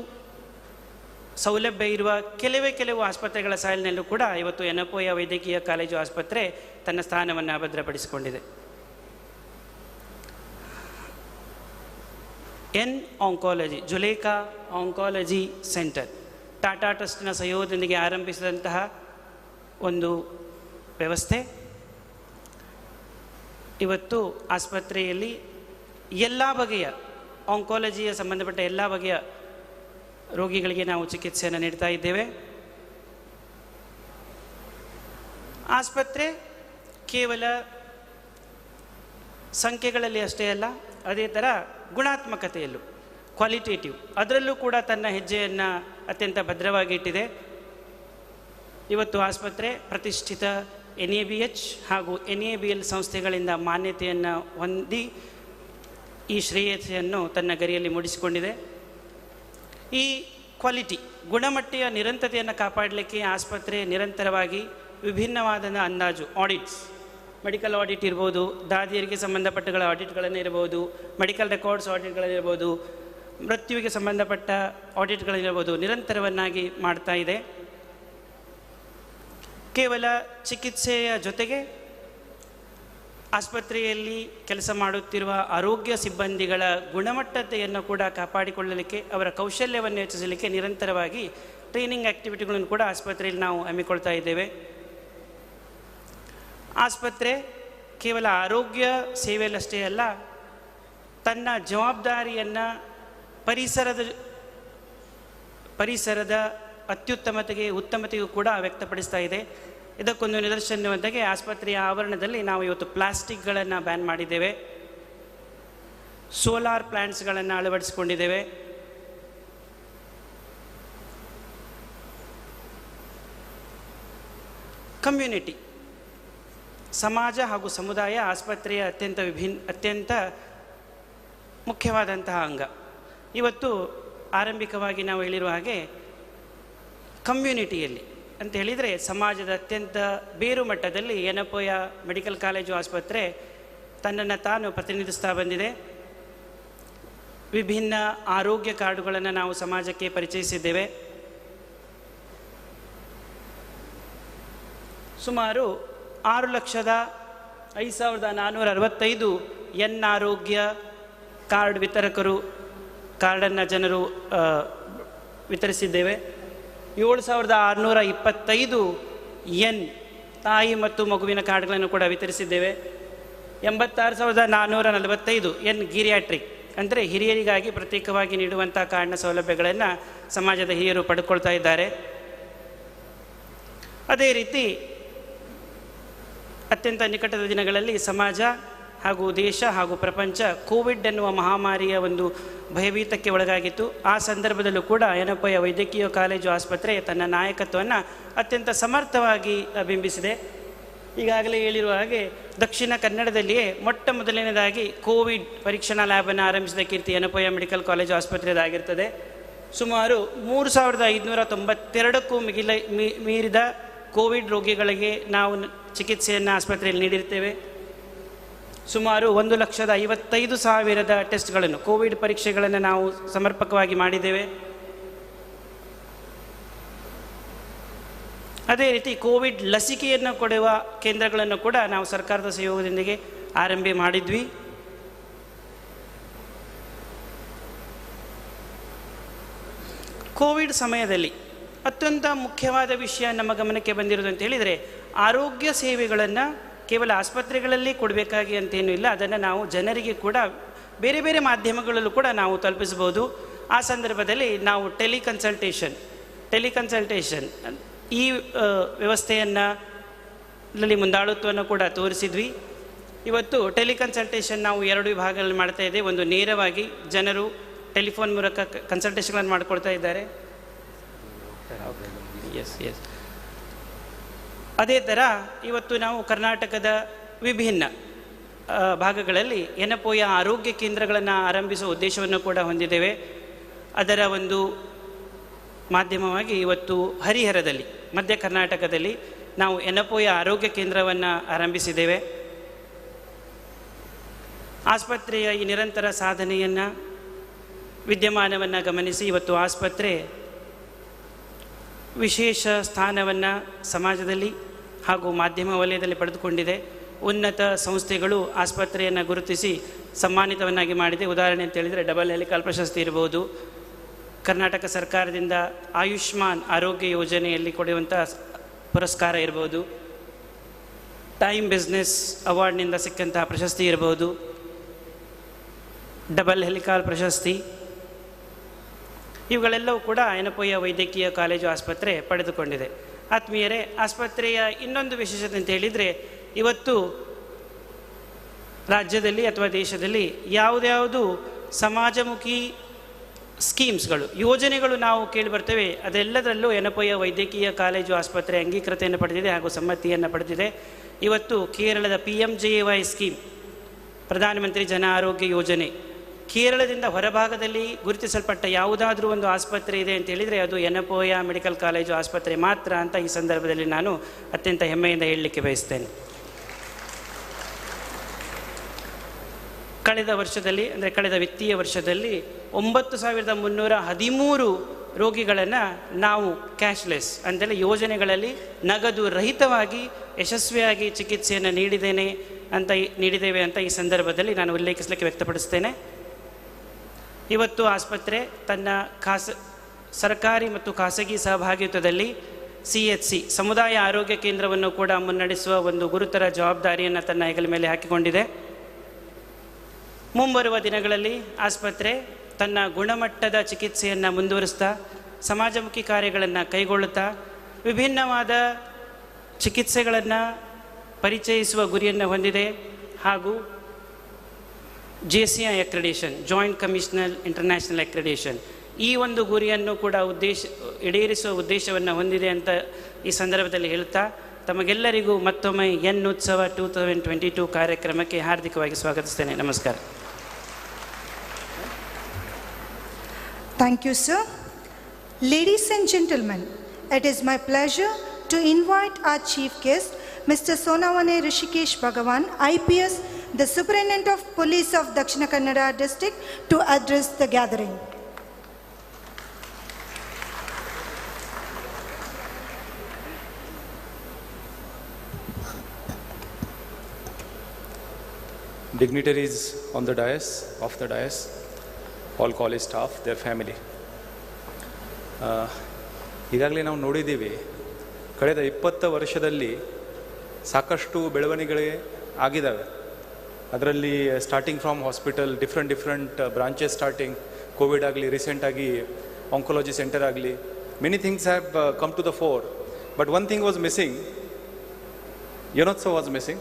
ಸೌಲಭ್ಯ ಇರುವ ಕೆಲವು ಆಸ್ಪತ್ರೆಗಳ ಸಾಲಿನಲ್ಲೂ ಕೂಡ ಇವತ್ತು ಯೆನೆಪೋಯ ವೈದ್ಯಕೀಯ ಕಾಲೇಜು ಆಸ್ಪತ್ರೆ ತನ್ನ ಸ್ಥಾನವನ್ನು ಭದ್ರಪಡಿಸಿಕೊಂಡಿದೆ. Oncology, Zulekha oncology centre Tata ಟ್ರಸ್ಟಿನ ಸಹಯೋಗದೊಂದಿಗೆ ಆರಂಭಿಸಿದಂತಹ ಒಂದು ವ್ಯವಸ್ಥೆ. ಇವತ್ತು ಆಸ್ಪತ್ರೆಯಲ್ಲಿ ಎಲ್ಲ ಬಗೆಯ ಆಂಕಾಲಜಿಯ ಸಂಬಂಧಪಟ್ಟ ಎಲ್ಲ ಬಗೆಯ ರೋಗಿಗಳಿಗೆ ನಾವು ಚಿಕಿತ್ಸೆಯನ್ನು ನೀಡ್ತಾ ಇದ್ದೇವೆ. ಆಸ್ಪತ್ರೆ ಕೇವಲ ಸಂಖ್ಯೆಗಳಲ್ಲಿ ಅಷ್ಟೇ ಅಲ್ಲ, ಅದೇ ಥರ ಗುಣಾತ್ಮಕತೆಯಲ್ಲೂ, ಕ್ವಾಲಿಟೇಟಿವ್, ಅದರಲ್ಲೂ ಕೂಡ ತನ್ನ ಹೆಜ್ಜೆಯನ್ನು ಅತ್ಯಂತ ಭದ್ರವಾಗಿ ಇಟ್ಟಿದೆ. ಇವತ್ತು ಆಸ್ಪತ್ರೆ ಪ್ರತಿಷ್ಠಿತ NABH ಹಾಗೂ NABL ಸಂಸ್ಥೆಗಳಿಂದ ಮಾನ್ಯತೆಯನ್ನು ಹೊಂದಿ ಈ ಶ್ರೇಯಸ್ಸನ್ನು ತನ್ನ ಗರಿಯಲ್ಲಿ ಮೂಡಿಸಿಕೊಂಡಿದೆ. ಈ ಕ್ವಾಲಿಟಿ ಗುಣಮಟ್ಟದ ನಿರಂತರತೆಯನ್ನು ಕಾಪಾಡಲಿಕ್ಕೆ ಆಸ್ಪತ್ರೆ ನಿರಂತರವಾಗಿ ವಿಭಿನ್ನವಾದ ಅಂದಾಜು ಆಡಿಟ್ಸ್, ಮೆಡಿಕಲ್ ಆಡಿಟ್ ಇರ್ಬೋದು, ದಾದಿಯರಿಗೆ ಸಂಬಂಧಪಟ್ಟಗಳ ಆಡಿಟ್ಗಳನ್ನು ಇರ್ಬೋದು, ಮೆಡಿಕಲ್ ರೆಕಾರ್ಡ್ಸ್ ಆಡಿಟ್ಗಳಿರ್ಬೋದು, ಮೃತ್ಯುವಿಗೆ ಸಂಬಂಧಪಟ್ಟ ಆಡಿಟ್ಗಳಿರ್ಬೋದು, ನಿರಂತರವನ್ನಾಗಿ ಮಾಡ್ತಾ ಇದೆ. ಕೇವಲ ಚಿಕಿತ್ಸೆಯ ಜೊತೆಗೆ ಆಸ್ಪತ್ರೆಯಲ್ಲಿ ಕೆಲಸ ಮಾಡುತ್ತಿರುವ ಆರೋಗ್ಯ ಸಿಬ್ಬಂದಿಗಳ ಗುಣಮಟ್ಟತೆಯನ್ನು ಕೂಡ ಕಾಪಾಡಿಕೊಳ್ಳಲಿಕ್ಕೆ, ಅವರ ಕೌಶಲ್ಯವನ್ನು ಹೆಚ್ಚಿಸಲಿಕ್ಕೆ ನಿರಂತರವಾಗಿ ಟ್ರೈನಿಂಗ್ ಆ್ಯಕ್ಟಿವಿಟಿಗಳನ್ನು ಕೂಡ ಆಸ್ಪತ್ರೆಯಲ್ಲಿ ನಾವು ಹಮ್ಮಿಕೊಳ್ತಾ ಇದ್ದೇವೆ. ಆಸ್ಪತ್ರೆ ಕೇವಲ ಆರೋಗ್ಯ ಸೇವೆಯಲ್ಲಷ್ಟೇ ಅಲ್ಲ, ತನ್ನ ಜವಾಬ್ದಾರಿಯನ್ನು ಪರಿಸರದ ಅತ್ಯುತ್ತಮತೆಗೆ ಉತ್ತಮತೆಗೂ ಕೂಡ ವ್ಯಕ್ತಪಡಿಸ್ತಾ ಇದೆ. ಇದಕ್ಕೊಂದು ನಿದರ್ಶನವಂತೆಗೆ ಆಸ್ಪತ್ರೆಯ ಆವರಣದಲ್ಲಿ ನಾವು ಇವತ್ತು ಪ್ಲಾಸ್ಟಿಕ್ಗಳನ್ನು ಬ್ಯಾನ್ ಮಾಡಿದ್ದೇವೆ, ಸೋಲಾರ್ ಪ್ಲ್ಯಾಂಟ್ಸ್ಗಳನ್ನು ಅಳವಡಿಸಿಕೊಂಡಿದ್ದೇವೆ. ಕಮ್ಯುನಿಟಿ, ಸಮಾಜ ಹಾಗೂ ಸಮುದಾಯ ಆಸ್ಪತ್ರೆಯ ಅತ್ಯಂತ ಮುಖ್ಯವಾದಂತಹ ಅಂಗ. ಇವತ್ತು ಆರಂಭಿಕವಾಗಿ ನಾವು ಹೇಳಿರುವ ಹಾಗೆ ಕಮ್ಯುನಿಟಿಯಲ್ಲಿ ಅಂತ ಹೇಳಿದರೆ ಸಮಾಜದ ಅತ್ಯಂತ ಬೇರು ಮಟ್ಟದಲ್ಲಿ ಯೆನೆಪೋಯ ಮೆಡಿಕಲ್ ಕಾಲೇಜು ಆಸ್ಪತ್ರೆ ತನ್ನನ್ನು ತಾನು ಪ್ರತಿನಿಧಿಸ್ತಾ ಬಂದಿದೆ. ವಿಭಿನ್ನ ಆರೋಗ್ಯ ಕಾರ್ಡುಗಳನ್ನು ನಾವು ಸಮಾಜಕ್ಕೆ ಪರಿಚಯಿಸಿದ್ದೇವೆ. ಸುಮಾರು 6,05,465 ಆರೋಗ್ಯ ಕಾರ್ಡ್ ವಿತರಕರು ಕಾರ್ಡನ್ನು ಜನರು ವಿತರಿಸಿದ್ದೇವೆ. 7,625 ತಾಯಿ ಮತ್ತು ಮಗುವಿನ ಕಾರ್ಡ್ಗಳನ್ನು ಕೂಡ ವಿತರಿಸಿದ್ದೇವೆ. 86,445 ಗಿರಿಯಾಟ್ರಿಕ್ ಅಂದರೆ ಹಿರಿಯರಿಗಾಗಿ ಪ್ರತ್ಯೇಕವಾಗಿ ನೀಡುವಂಥ ಕಾರ್ಡ್ನ ಸೌಲಭ್ಯಗಳನ್ನು ಸಮಾಜದ ಹಿರಿಯರು ಪಡೆದುಕೊಳ್ತಾ ಇದ್ದಾರೆ. ಅದೇ ರೀತಿ ಅತ್ಯಂತ ನಿಕಟದ ದಿನಗಳಲ್ಲಿ ಸಮಾಜ ಹಾಗೂ ದೇಶ ಹಾಗೂ ಪ್ರಪಂಚ ಕೋವಿಡ್ ಎನ್ನುವ ಮಹಾಮಾರಿಯ ಒಂದು ಭಯಭೀತಕ್ಕೆ ಒಳಗಾಗಿತ್ತು. ಆ ಸಂದರ್ಭದಲ್ಲೂ ಕೂಡ ಯೆನೆಪೋಯ ವೈದ್ಯಕೀಯ ಕಾಲೇಜು ಆಸ್ಪತ್ರೆ ತನ್ನ ನಾಯಕತ್ವವನ್ನು ಅತ್ಯಂತ ಸಮರ್ಥವಾಗಿ ಬಿಂಬಿಸಿದೆ. ಈಗಾಗಲೇ ಹೇಳಿರುವ ಹಾಗೆ ದಕ್ಷಿಣ ಕನ್ನಡದಲ್ಲಿಯೇ ಮೊಟ್ಟ ಮೊದಲನೇದಾಗಿ ಕೋವಿಡ್ ಪರೀಕ್ಷಣಾ ಲ್ಯಾಬನ್ನು ಆರಂಭಿಸಿದ ಕೀರ್ತಿ ಯೆನೆಪೋಯ ಮೆಡಿಕಲ್ ಕಾಲೇಜು ಆಸ್ಪತ್ರೆಯದಾಗಿರ್ತದೆ. ಸುಮಾರು 3,592ಕ್ಕೂ ಮೀರಿದ ಕೋವಿಡ್ ರೋಗಿಗಳಿಗೆ ನಾವು ಚಿಕಿತ್ಸೆಯನ್ನು ಆಸ್ಪತ್ರೆಯಲ್ಲಿ ನೀಡಿರ್ತೇವೆ. ಸುಮಾರು 1,55,000 ಟೆಸ್ಟ್ಗಳನ್ನು, ಕೋವಿಡ್ ಪರೀಕ್ಷೆಗಳನ್ನು ನಾವು ಸಮರ್ಪಕವಾಗಿ ಮಾಡಿದ್ದೇವೆ. ಅದೇ ರೀತಿ ಕೋವಿಡ್ ಲಸಿಕೆಯನ್ನು ಕೊಡುವ ಕೇಂದ್ರಗಳನ್ನು ಕೂಡ ನಾವು ಸರ್ಕಾರದ ಸಹಯೋಗದೊಂದಿಗೆ ಆರಂಭ ಮಾಡಿದ್ವಿ. ಕೋವಿಡ್ ಸಮಯದಲ್ಲಿ ಅತ್ಯಂತ ಮುಖ್ಯವಾದ ವಿಷಯ ನಮ್ಮ ಗಮನಕ್ಕೆ ಬಂದಿರೋದು ಅಂತ ಹೇಳಿದರೆ, ಆರೋಗ್ಯ ಸೇವೆಗಳನ್ನು ಕೇವಲ ಆಸ್ಪತ್ರೆಗಳಲ್ಲಿ ಕೊಡಬೇಕಾಗಿ ಅಂತೇನೂ ಇಲ್ಲ, ಅದನ್ನು ನಾವು ಜನರಿಗೆ ಕೂಡ ಬೇರೆ ಬೇರೆ ಮಾಧ್ಯಮಗಳಲ್ಲೂ ಕೂಡ ನಾವು ತಲುಪಿಸ್ಬೋದು. ಆ ಸಂದರ್ಭದಲ್ಲಿ ನಾವು ಟೆಲಿಕನ್ಸಲ್ಟೇಷನ್ ಈ ವ್ಯವಸ್ಥೆಯಲ್ಲಿ ಮುಂದಾಳುತ್ವವನ್ನು ಕೂಡ ತೋರಿಸಿದ್ವಿ. ಇವತ್ತು ಟೆಲಿಕನ್ಸಲ್ಟೇಷನ್ ನಾವು 2 ವಿಭಾಗಗಳಲ್ಲಿ ಮಾಡ್ತಾ ಇದ್ದೇವೆ. ಒಂದು, ನೇರವಾಗಿ ಜನರು ಟೆಲಿಫೋನ್ ಮೂಲಕ ಕನ್ಸಲ್ಟೇಷನ್ಗಳನ್ನು ಮಾಡಿಕೊಳ್ತಾ ಇದ್ದಾರೆ. ಎಸ್ ಅದೇ ಥರ ಇವತ್ತು ನಾವು ಕರ್ನಾಟಕದ ವಿಭಿನ್ನ ಭಾಗಗಳಲ್ಲಿ ಯೆನೆಪೋಯ ಆರೋಗ್ಯ ಕೇಂದ್ರಗಳನ್ನು ಆರಂಭಿಸುವ ಉದ್ದೇಶವನ್ನು ಕೂಡ ಹೊಂದಿದ್ದೇವೆ. ಅದರ ಒಂದು ಮಾಧ್ಯಮವಾಗಿ ಇವತ್ತು ಹರಿಹರದಲ್ಲಿ, ಮಧ್ಯ ಕರ್ನಾಟಕದಲ್ಲಿ ನಾವು ಯೆನೆಪೋಯ ಆರೋಗ್ಯ ಕೇಂದ್ರವನ್ನು ಆರಂಭಿಸಿದ್ದೇವೆ. ಆಸ್ಪತ್ರೆಯ ಈ ನಿರಂತರ ಸಾಧನೆಯನ್ನು, ವಿದ್ಯಮಾನವನ್ನು ಗಮನಿಸಿ ಇವತ್ತು ಆಸ್ಪತ್ರೆ ವಿಶೇಷ ಸ್ಥಾನವನ್ನು ಸಮಾಜದಲ್ಲಿ ಹಾಗೂ ಮಾಧ್ಯಮ ವಲಯದಲ್ಲಿ ಪಡೆದುಕೊಂಡಿದೆ. ಉನ್ನತ ಸಂಸ್ಥೆಗಳು ಆಸ್ಪತ್ರೆಯನ್ನು ಗುರುತಿಸಿ ಸನ್ಮಾನಿತವನ್ನಾಗಿ ಮಾಡಿದೆ. ಉದಾಹರಣೆ ಅಂತ ಹೇಳಿದರೆ ಡಬಲ್ ಹೆಲಿಕಾಲ್ ಪ್ರಶಸ್ತಿ ಇರ್ಬೋದು, ಕರ್ನಾಟಕ ಸರ್ಕಾರದಿಂದ ಆಯುಷ್ಮಾನ್ ಆರೋಗ್ಯ ಯೋಜನೆಯಲ್ಲಿ ಕೊಡುವಂಥ ಪುರಸ್ಕಾರ ಇರ್ಬೋದು, ಟೈಮ್ ಬಿಸ್ನೆಸ್ ಅವಾರ್ಡ್ನಿಂದ ಸಿಕ್ಕಂತಹ ಪ್ರಶಸ್ತಿ ಇರ್ಬೋದು, ಡಬಲ್ ಹೆಲಿಕಾಲ್ ಪ್ರಶಸ್ತಿ, ಇವುಗಳೆಲ್ಲವೂ ಕೂಡ ಯೆನೆಪೋಯ ವೈದ್ಯಕೀಯ ಕಾಲೇಜು ಆಸ್ಪತ್ರೆ ಪಡೆದುಕೊಂಡಿದೆ. ಆತ್ಮೀಯರೇ, ಆಸ್ಪತ್ರೆಯ ಇನ್ನೊಂದು ವಿಶೇಷತೆ ಅಂತ ಹೇಳಿದರೆ, ಇವತ್ತು ರಾಜ್ಯದಲ್ಲಿ ಅಥವಾ ದೇಶದಲ್ಲಿ ಯಾವುದ್ಯಾವುದು ಸಮಾಜಮುಖಿ ಸ್ಕೀಮ್ಸ್ಗಳು, ಯೋಜನೆಗಳು ನಾವು ಕೇಳಿಬರ್ತೇವೆ. ಅದೆಲ್ಲದರಲ್ಲೂ ಯೆನೆಪೋಯ ವೈದ್ಯಕೀಯ ಕಾಲೇಜು ಆಸ್ಪತ್ರೆ ಅಂಗೀಕೃತೆಯನ್ನು ಪಡೆದಿದೆ ಹಾಗೂ ಸಮ್ಮತಿಯನ್ನು ಪಡೆದಿದೆ. ಇವತ್ತು ಕೇರಳದ PMJAY ಸ್ಕೀಮ್, ಪ್ರಧಾನಮಂತ್ರಿ ಜನ ಆರೋಗ್ಯ ಯೋಜನೆ, ಕೇರಳದಿಂದ ಹೊರಭಾಗದಲ್ಲಿ ಗುರುತಿಸಲ್ಪಟ್ಟ ಯಾವುದಾದ್ರೂ ಒಂದು ಆಸ್ಪತ್ರೆ ಇದೆ ಅಂತ ಹೇಳಿದರೆ ಅದು ಯೆನೆಪೋಯ ಮೆಡಿಕಲ್ ಕಾಲೇಜು ಆಸ್ಪತ್ರೆ ಮಾತ್ರ ಅಂತ ಈ ಸಂದರ್ಭದಲ್ಲಿ ನಾನು ಅತ್ಯಂತ ಹೆಮ್ಮೆಯಿಂದ ಹೇಳಲಿಕ್ಕೆ ಬಯಸ್ತೇನೆ. ಕಳೆದ ವರ್ಷದಲ್ಲಿ, ಅಂದರೆ ಕಳೆದ ವಿತ್ತೀಯ ವರ್ಷದಲ್ಲಿ 9,313 ರೋಗಿಗಳನ್ನು ನಾವು ಕ್ಯಾಶ್ಲೆಸ್ ಅಂತೇಳಿ ಯೋಜನೆಗಳಲ್ಲಿ ನಗದು ರಹಿತವಾಗಿ ಯಶಸ್ವಿಯಾಗಿ ಚಿಕಿತ್ಸೆಯನ್ನು ನೀಡಿದ್ದೇವೆ ಅಂತ ಈ ಸಂದರ್ಭದಲ್ಲಿ ನಾನು ಉಲ್ಲೇಖಿಸಲಿಕ್ಕೆ ವ್ಯಕ್ತಪಡಿಸ್ತೇನೆ. ಇವತ್ತು ಆಸ್ಪತ್ರೆ ತನ್ನ ಸರ್ಕಾರಿ ಮತ್ತು ಖಾಸಗಿ ಸಹಭಾಗಿತ್ವದಲ್ಲಿ CHC ಸಮುದಾಯ ಆರೋಗ್ಯ ಕೇಂದ್ರವನ್ನು ಕೂಡ ಮುನ್ನಡೆಸುವ ಒಂದು ಗುರುತರ ಜವಾಬ್ದಾರಿಯನ್ನು ತನ್ನ ಹೆಗಲ ಮೇಲೆ ಹಾಕಿಕೊಂಡಿದೆ. ಮುಂಬರುವ ದಿನಗಳಲ್ಲಿ ಆಸ್ಪತ್ರೆ ತನ್ನ ಗುಣಮಟ್ಟದ ಚಿಕಿತ್ಸೆಯನ್ನು ಮುಂದುವರಿಸ್ತಾ ಸಮಾಜಮುಖಿ ಕಾರ್ಯಗಳನ್ನು ಕೈಗೊಳ್ಳುತ್ತಾ ವಿಭಿನ್ನವಾದ ಚಿಕಿತ್ಸೆಗಳನ್ನು ಪರಿಚಯಿಸುವ ಗುರಿಯನ್ನು ಹೊಂದಿದೆ. ಹಾಗೂ JCI accreditation, joint commissioner international accreditation, ಈ ಒಂದು ಗುರಿಯನ್ನು ಕೂಡ ಈಡೇರಿಸುವ ಉದ್ದೇಶವನ್ನು ಹೊಂದಿದೆ ಅಂತ ಈ ಸಂದರ್ಭದಲ್ಲಿ ಹೇಳ್ತಾ ತಮಗೆಲ್ಲರಿಗೂ ಮತ್ತೊಮ್ಮೆ ಉತ್ಸವ 2022 ಕಾರ್ಯಕ್ರಮಕ್ಕೆ ಹಾರ್ದಿಕವಾಗಿ ಸ್ವಾಗತಿಸ್ತೇನೆ. ನಮಸ್ಕಾರ. Thank you, sir. Ladies and gentlemen, it is my pleasure to invite our chief guest, Mr. Sonavane Rishikesh Bhagavan, IPS, the Superintendent of Police of Dakshina Kannada District, to address the gathering. Dignitaries on the dais, off the dais, all college staff, their family. ಈಗಾಗಲೇ ನಾವು ನೋಡಿದ್ದೀವಿ, ಕಳೆದ 20 ವರ್ಷದಲ್ಲಿ ಸಾಕಷ್ಟು ಬೆಳವಣಿಗೆ ಆಗಿದ್ದಾವೆ. ಅದರಲ್ಲಿ starting from hospital, different branches starting, covid ಆಗಲಿ, ರೀಸೆಂಟಾಗಿ ಆಂಕೊಲಾಜಿ ಸೆಂಟರ್ ಆಗಲಿ, many things have come to the fore. But one thing was missing, Yenepoya was missing.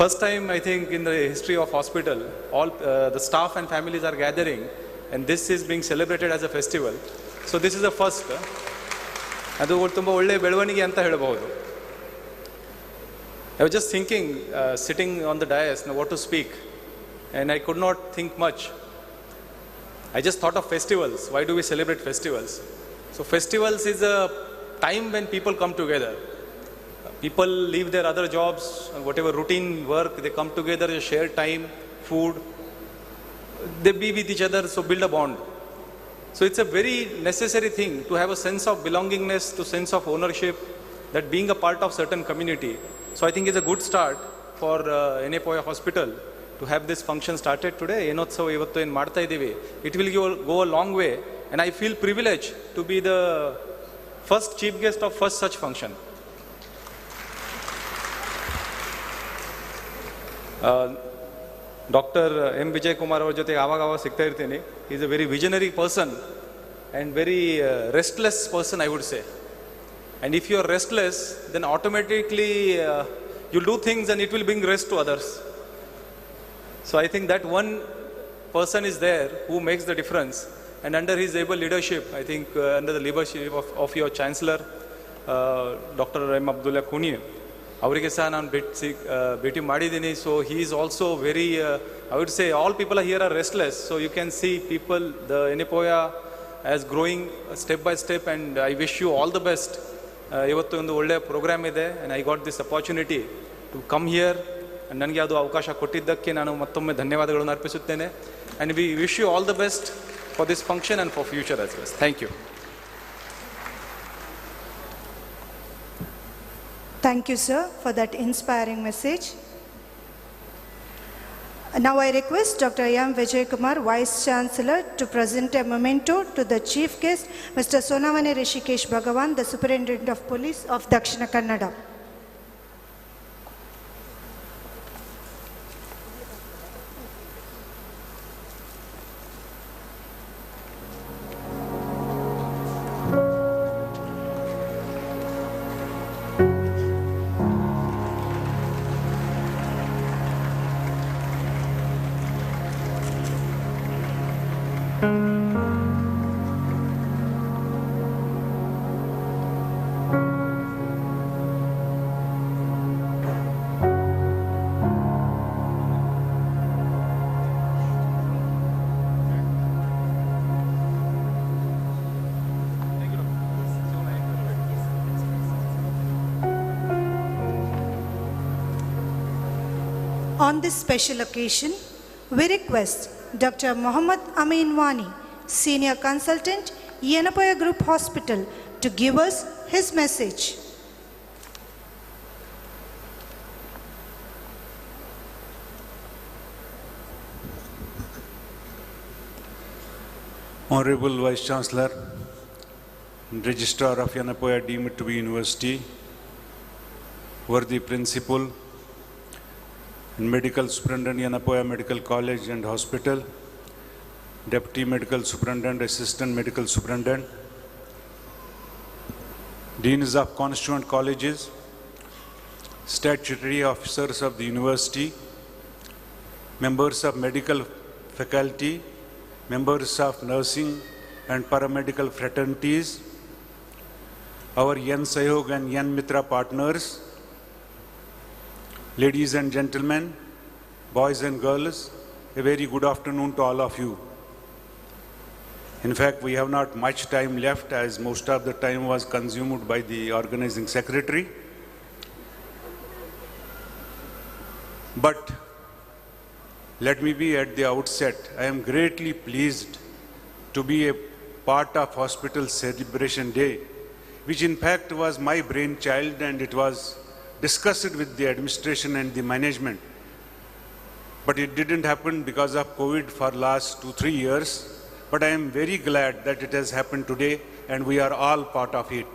First time, I think, in the history of hospital, all the staff and families are gathering, and this is being celebrated as a festival. So this is the first. ಅದು ತುಂಬ ಒಳ್ಳೆ ಬೆಳವಣಿಗೆ ಅಂತ ಹೇಳಬಹುದು. I was just thinking, sitting on the dais, what to speak, and I could not think much. I just thought of festivals. Why do we celebrate festivals? So festivals is a time when people come together. People leave their other jobs, whatever routine work, they come together, they share time, food, they be with each other, so build a bond. So it's a very necessary thing to have a sense of belongingness, to sense of ownership, that being a part of certain community. So I think it's a good start for Yenepoya Hospital to have this function started today. Yenepoya ivattu ಏನು ಮಾಡ್ತಾ ಇದ್ದೀವಿ, it will go a long way, and I feel privileged to be the first chief guest of first such function. Doctor M. Vijay Kumar ಅವ್ರ ಜೊತೆಗೆ ಆವಾಗ ಸಿಗ್ತಾ ಇರ್ತೀನಿ. Is a very visionary person and very restless person, I would say. And if you are restless, then automatically you'll do things and it will bring rest to others. So I think that one person is there who makes the difference, and under his able leadership, I think under the leadership of your Chancellor, Dr. M. Abdullah Kuni, ಅವರಿಗೆ ಸಹ ನಾನು ಭೇಟಿ ಮಾಡಿದ್ದೀನಿ. So he is also very, I would say all people here are restless. So you can see people, the Yenepoya is growing step by step, and I wish you all the best. ಇವತ್ತು ಒಂದು ಒಳ್ಳೆಯ programme ಇದೆ, and I got this opportunity to come here. ನನಗೆ ಅದು ಅವಕಾಶ ಕೊಟ್ಟಿದ್ದಕ್ಕೆ ನಾನು ಮತ್ತೊಮ್ಮೆ ಧನ್ಯವಾದಗಳನ್ನು ಅರ್ಪಿಸುತ್ತೇನೆ. And we wish you all the best for this function and for future as well. Thank you. Thank you, sir, for that inspiring message. Now I request Dr. M. Vijay Kumar, Vice Chancellor, to present a memento to the Chief Guest, Mr. Sonavane Rishikesh Bhagavan, the Superintendent of Police of Dakshina Kannada. On this special occasion, we request Dr. Muhammad Amin Wani, Senior Consultant, Yenepoya Group Hospital, to give us his message. Honorable Vice Chancellor, Registrar of Yenepoya deemed to be University, worthy Principal, and Medical Superintendent Yenepoya Medical College and Hospital, Deputy Medical Superintendent, Assistant Medical Superintendent, Deans of Constituent Colleges, Statutory Officers of the University, members of Medical Faculty, members of nursing and paramedical fraternities, our Yen Sahयोग and Yen Mitra partners, ladies and gentlemen, boys and girls, a very good afternoon to all of you. In fact, we have not much time left as most of the time was consumed by the organizing secretary. But let me be at the outset, I am greatly pleased to be a part of Hospital Celebration Day, which in fact was my brainchild, and it was discussed with the administration and the management. But it didn't happen because of COVID for last 2-3 years. But I am very glad that it has happened today and we are all part of it.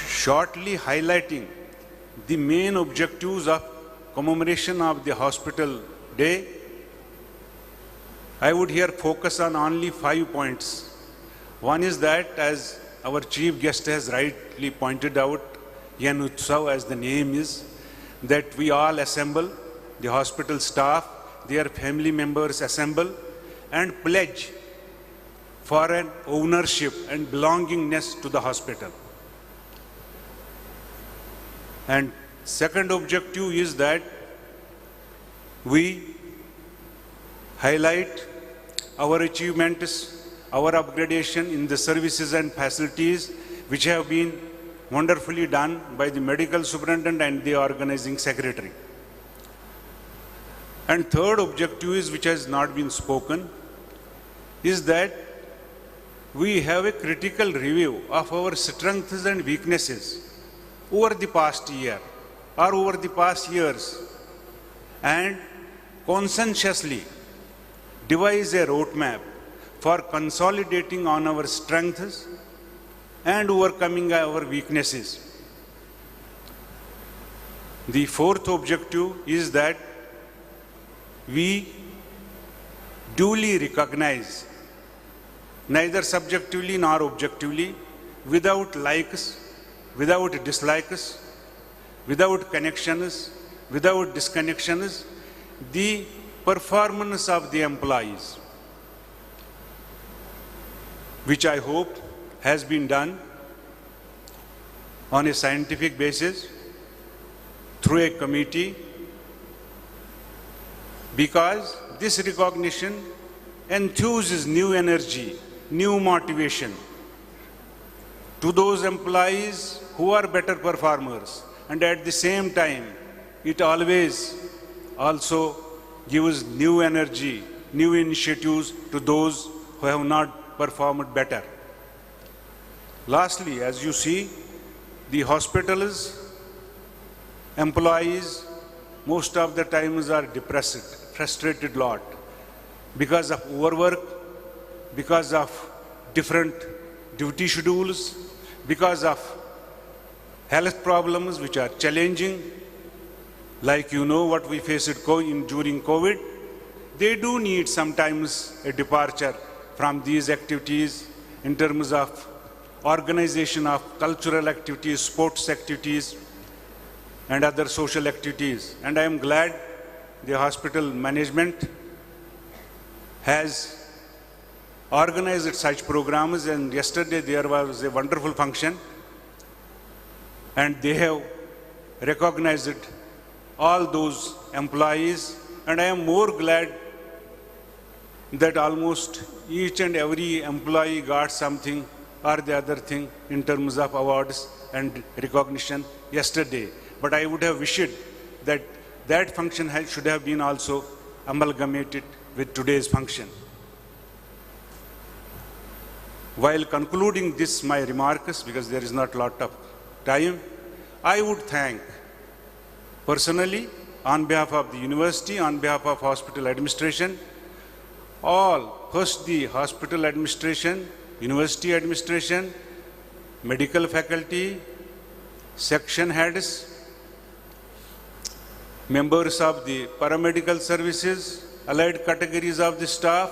Shortly highlighting the main objectives of commemoration of the Hospital Day, I would here focus on only 5 points. One is that, as our chief guest has rightly pointed out, Yen Utsav, as the name is, that we all assemble, the hospital staff, their family members assemble and pledge for an ownership and belongingness to the hospital. And second objective is that we highlight our achievements, our upgradation in the services and facilities which have been wonderfully done by the medical superintendent and the organizing secretary. And third objective is, which has not been spoken, is that we have a critical review of our strengths and weaknesses over the past year or over the past years, and conscientiously devise a roadmap for consolidating on our strengths and overcoming our weaknesses. The fourth objective is that we duly recognize, neither subjectively nor objectively, without likes, without dislikes, without connections, without disconnections, the performance of the employees, which I hope has been done on a scientific basis through a committee, because this recognition enthuses new energy, new motivation to those employees who are better performers, and at the same time it always also gives new energy, new initiatives to those who have not performed better. Lastly, as you see, the hospitals employees most of the times are depressed, frustrated lot because of overwork, because of different duty schedules, because of health problems which are challenging, like you know what we faced during COVID. They do need sometimes a departure from these activities in terms of organization of cultural activities, sports activities, and other social activities. And I am glad the hospital management has organized such programs, and yesterday there was a wonderful function and they have recognized all those employees, and I am more glad that almost each and every employee got something or the other thing in terms of awards and recognition yesterday, but I would have wished that that function should have been also amalgamated with today's function. While concluding this, my remarks, because there is not a lot of time, I would thank personally, on behalf of the university, on behalf of hospital administration, first the hospital administration, university administration, medical faculty, section heads, members of the paramedical services, allied categories of the staff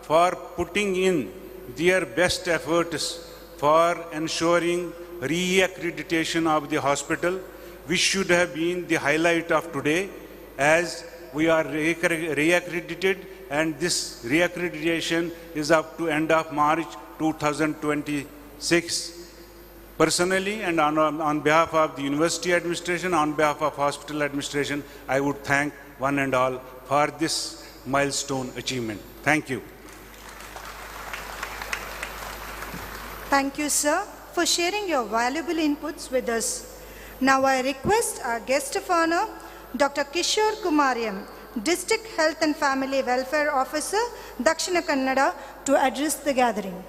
for putting in their best efforts for ensuring re-accreditation of the hospital, which should have been the highlight of today, as we are re-accredited, and this re-accreditation is up to end of March 2026. Personally and on behalf of the university administration, on behalf of hospital administration, I would thank one and all for this milestone achievement. Thank you. Thank you, sir, for sharing your valuable inputs with us. Now I request our guest of honor, Dr. Kishore Kumariam, District Health and Family Welfare Officer, Dakshina Kannada, to address the gathering.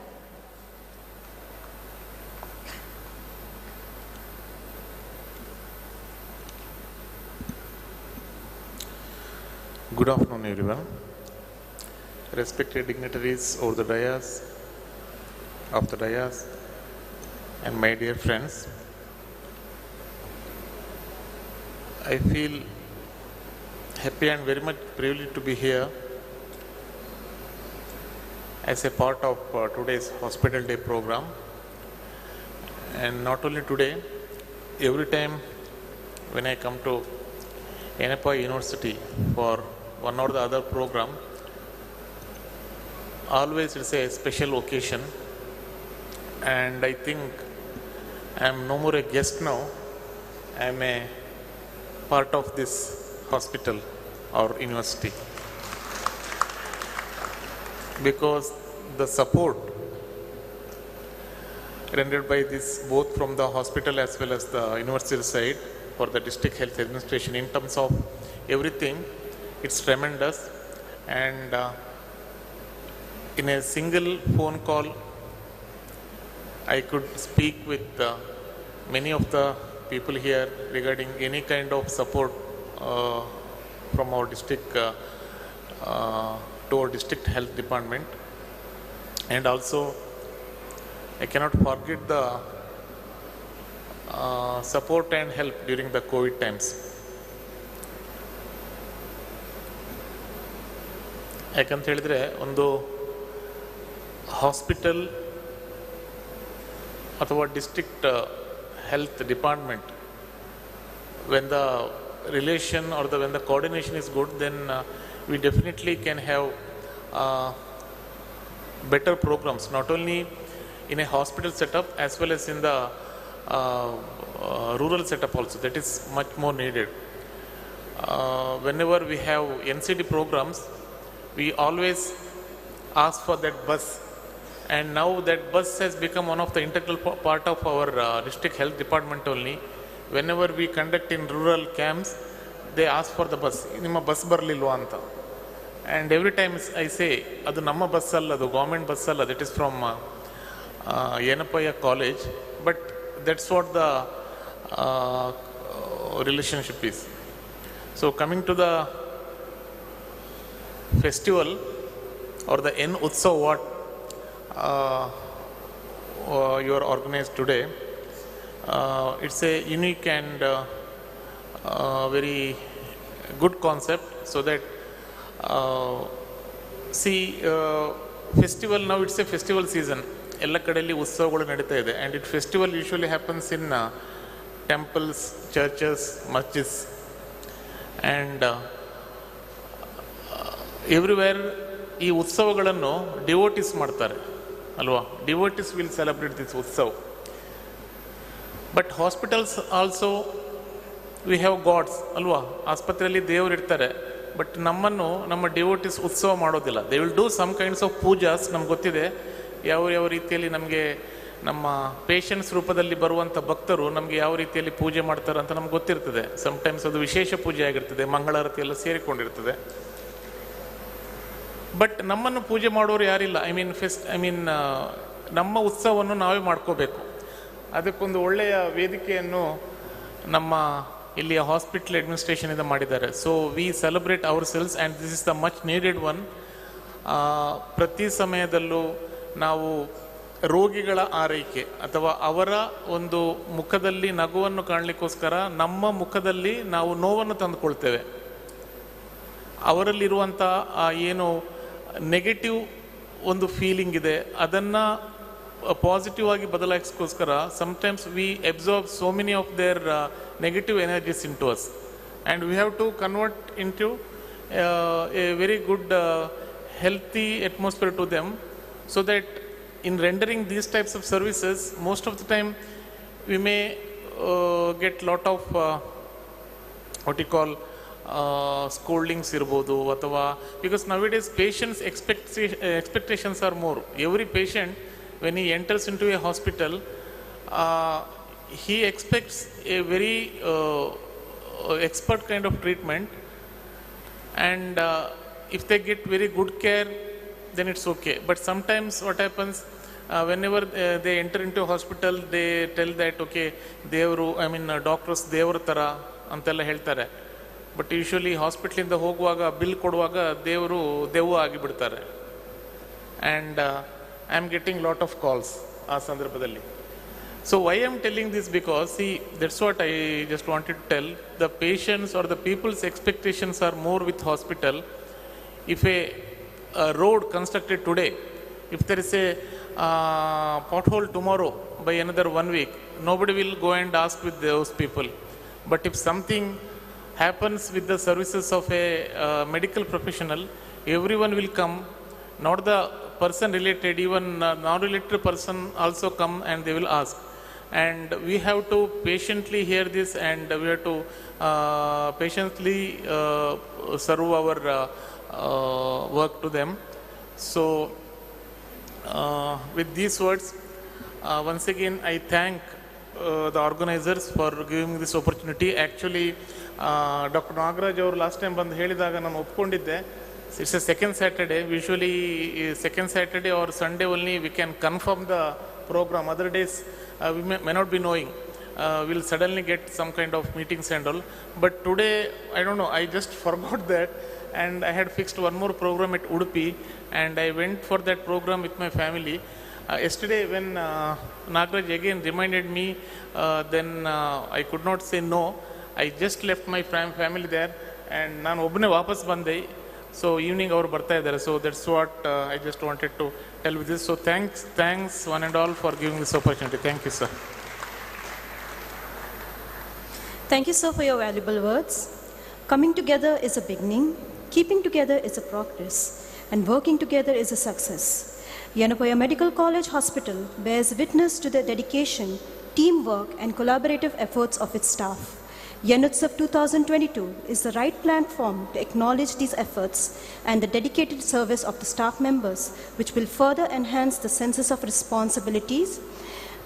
Good afternoon, everyone. Respected dignitaries of the dais, and my dear friends, I feel happy and very much privileged to be here as a part of today's Hospital Day program. And not only today, every time when I come to Yenepoya University for one or the other program, always it's a special occasion, and I think I am no more a guest now, I am a part of this hospital or university, because the support rendered by this both from the hospital as well as the university side for the district health administration in terms of everything, it's tremendous. And in a single phone call, I could speak with many of the people here regarding any kind of support from our district to our district health department. And also, I cannot forget the support and help during the COVID times. ಯಾಕಂತ ಹೇಳಿದರೆ ಒಂದು hospital ಅಥವಾ district health department, when the relation or when the coordination is good, then we definitely can have better programs, not only in a hospital setup as well as in the rural setup also. That is much more needed. Whenever we have NCD programs, we always ask for that bus, and now that bus has become one of the integral part of our district health department only. Whenever we conduct in rural camps, they ask for the bus. Nimma bus barlilva anta. And every time I say, adu namma bus alla, adu government bus alla, that is from Yenepoya college, but that's what the relationship is. So coming to the festival or the N Utsav what you are organized today, it's a unique and very good concept, so that festival, now it's a festival season, ella kadeli utsavagalu nadita ide, and it festival usually happens in temples, churches, masjids, and everywhere ಈ ಉತ್ಸವಗಳನ್ನು devotees ಮಾಡ್ತಾರೆ ಅಲ್ವಾ. Devotees will celebrate this utsav. But hospitals also we have gods ಅಲ್ವಾ. ಆಸ್ಪತ್ರೆಯಲ್ಲಿ ದೇವರು ಇರ್ತಾರೆ, but ನಮ್ಮನ್ನು ನಮ್ಮ ಡಿವೋಟಿಸ್ ಉತ್ಸವ ಮಾಡೋದಿಲ್ಲ. They will do some kinds of pujas. ನಮ್ಗೆ ಗೊತ್ತಿದೆ ಯಾವ ರೀತಿಯಲ್ಲಿ ನಮಗೆ ನಮ್ಮ ಪೇಷಂಟ್ಸ್ ರೂಪದಲ್ಲಿ ಬರುವಂಥ ಭಕ್ತರು ನಮಗೆ ಯಾವ ರೀತಿಯಲ್ಲಿ ಪೂಜೆ ಮಾಡ್ತಾರೆ ಅಂತ ನಮ್ಗೆ ಗೊತ್ತಿರ್ತದೆ. ಸಮ್ಟೈಮ್ಸ್ ಅದು ವಿಶೇಷ ಪೂಜೆ ಆಗಿರ್ತದೆ, ಮಂಗಳಾರತಿ ಎಲ್ಲ ಸೇರಿಕೊಂಡಿರ್ತದೆ. ಬಟ್ ನಮ್ಮನ್ನು ಪೂಜೆ ಮಾಡೋರು ಯಾರಿಲ್ಲ. ಐ ಮೀನ್ ನಮ್ಮ ಉತ್ಸವವನ್ನು ನಾವೇ ಮಾಡ್ಕೋಬೇಕು. ಅದಕ್ಕೊಂದು ಒಳ್ಳೆಯ ವೇದಿಕೆಯನ್ನು ನಮ್ಮ ಇಲ್ಲಿಯ ಹಾಸ್ಪಿಟಲ್ ಅಡ್ಮಿನಿಸ್ಟ್ರೇಷನಿಂದ ಮಾಡಿದ್ದಾರೆ. So we celebrate ourselves and this is the much needed one. ಪ್ರತಿ ಸಮಯದಲ್ಲೂ ನಾವು ರೋಗಿಗಳ ಆರೈಕೆ ಅಥವಾ ಅವರ ಒಂದು ಮುಖದಲ್ಲಿ ನಗುವನ್ನು ಕಾಣಲಿಕ್ಕೋಸ್ಕರ ನಮ್ಮ ಮುಖದಲ್ಲಿ ನಾವು ನೋವನ್ನು ತಂದುಕೊಳ್ತೇವೆ. ಅವರಲ್ಲಿರುವಂಥ ಏನು ನೆಗೆಟಿವ್ ಒಂದು ಫೀಲಿಂಗ್ ಇದೆ ಅದನ್ನು ಪಾಸಿಟಿವ್ ಆಗಿ ಬದಲಾಯಿಸೋಸ್ಕರ sometimes we absorb so many of their negative energies into us and we have to convert into a very good healthy atmosphere to them, so that in rendering these types of services most of the time we may get lot of what you call scoldings irbodu athava, because nowadays patients expectations are more. Every patient when he enters into a hospital he expects a very expert kind of treatment, and if they get very good care then it's okay. But sometimes what happens, whenever they enter into a hospital they tell that okay devaru, doctors devara tara antella ಹೇಳ್ತಾರೆ. But usually ಹಾಸ್ಪಿಟ್ಲಿಂದ ಹೋಗುವಾಗ bill ಕೊಡುವಾಗ ದೇವರು ದೆವ್ವ ಆಗಿಬಿಡ್ತಾರೆ. And I am getting lot of calls ಆ ಸಂದರ್ಭದಲ್ಲಿ. So why I am telling this, because see, that's what I just wanted to tell. The patients or the people's expectations are more with hospital. If a road constructed today, if there is a pothole tomorrow, by another 1 week, nobody will go and ask with those people. But if something happens with the services of a medical professional, everyone will come, not the person related, even non-related person also come and they will ask. And we have to patiently hear this, and we have to patiently serve our work to them. So with these words, once again I thank the organizers for giving this opportunity. Actually Dr. Nagaraj ಅವರು last time ಬಂದು ಹೇಳಿದಾಗ ನಾನು ಒಪ್ಕೊಂಡಿದ್ದೆ. It's a second Saturday. Usually second Saturday or Sunday only we can confirm the program. Other days we may not be knowing. We'll suddenly get some kind of meetings and all. But today, I don't know, I just forgot that, and I had fixed one more program at Udupi, and I went for that program with my family. Yesterday when Nagaraj again reminded me, then I could not say no. I just left my family there, and ನಾನು ಒಬ್ಬನೇ ವಾಪಸ್ ಬಂದೆ. So evening ಅವರು ಬರ್ತಾ ಇದ್ದಾರೆ. So that's what I just wanted to tell with this. So thanks one and all for giving this opportunity. Thank you sir. Thank you, sir, for your valuable words. Coming together is a beginning, keeping together is a progress, and working together is a success. Yenepoya Medical College Hospital bears witness to the dedication, teamwork, and collaborative efforts of its staff. Yenutsav 2022 is the right platform to acknowledge these efforts and the dedicated service of the staff members, which will further enhance the senses of responsibilities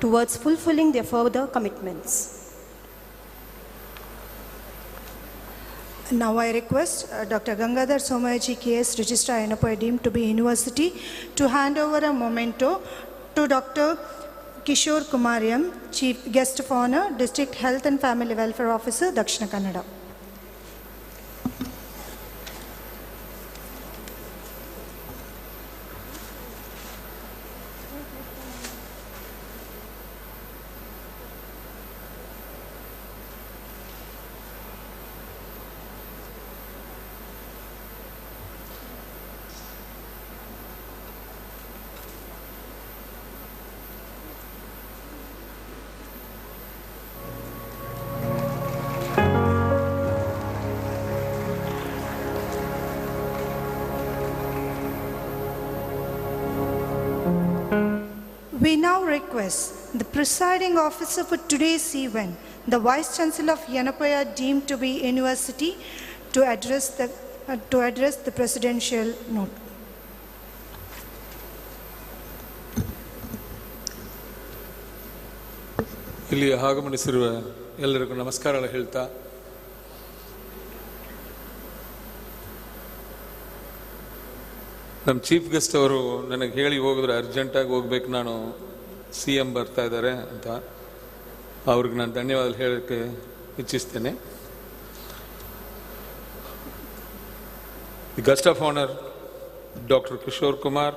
towards fulfilling their further commitments. Now I request Dr. Gangadhar Somayaji KS, Registrar Yenepoya deemed to be University, to hand over a memento to Dr. Kishore Kumaryam, Chief Guest of Honor, District Health and Family Welfare Officer, Dakshina Kannada. We now request the presiding officer for today's event, the Vice Chancellor of Yenepoya deemed to be University, to address the presidential note. ಇಲ್ಲಿ ಆಗಮನಿಸಿರುವ ಎಲ್ಲರಿಗೂ ನಮಸ್ಕಾರ ಹೇಳ್ತಾ, ನಮ್ಮ chief guest ಅವರು ನನಗೆ ಹೇಳಿ ಹೋಗಿದ್ರೆ ಅರ್ಜೆಂಟಾಗಿ ಹೋಗ್ಬೇಕು, ನಾನು CM ಬರ್ತಾ ಇದ್ದಾರೆ ಅಂತ. ಅವ್ರಿಗೆ ನಾನು ಧನ್ಯವಾದ ಹೇಳೋಕ್ಕೆ ಇಚ್ಛಿಸ್ತೇನೆ. The guest of honour Dr. Kishore Kumar,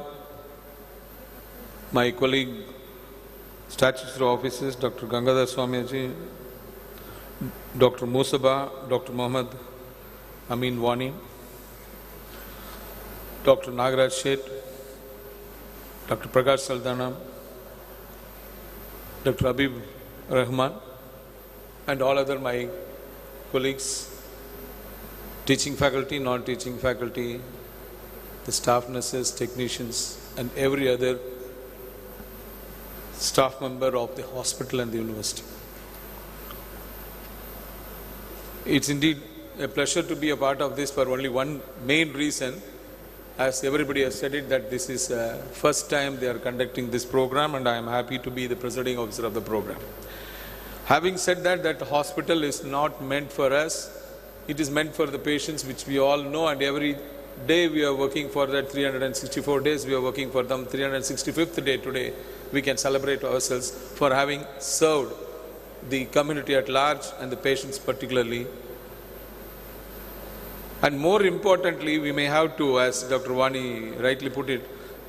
my colleague statutory officers Dr. Gangadhar Swamiji, Dr. Musaba, Dr. Mohammad Amin Wani, Dr. Nagaraj Sheth, Dr. Prakash Saldana, Dr. Habib Rahman, and all other my colleagues, teaching faculty, non-teaching faculty, the staff nurses, technicians, and every other staff member of the hospital and the university. It's indeed a pleasure to be a part of this for only one main reason. As everybody has said it, that this is first time they are conducting this program, and I am happy to be the presiding officer of the program. Having said that, that hospital is not meant for us. It is meant for the patients, which we all know, and every day we are working for that. 364 days we are working for them. 365th day today we can celebrate ourselves for having served the community at large and the patients particularly. And more importantly, we may have to, as Dr. Vani rightly put it,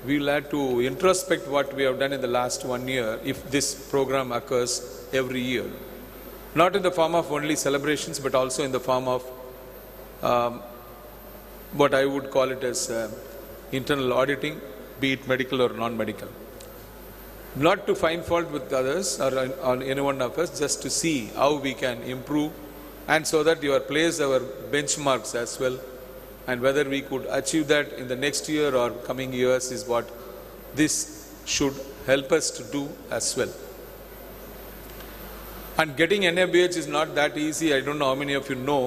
we will have to introspect what we have done in the last 1 year if this program occurs every year. Not in the form of only celebrations, but also in the form of what I would call it as internal auditing, be it medical or non-medical. Not to find fault with others or on any one of us, just to see how we can improve, and so that you are place our benchmarks as well, and whether we could achieve that in the next year or coming years is what this should help us to do as well. And getting NABH is not that easy. I don't know how many of you know.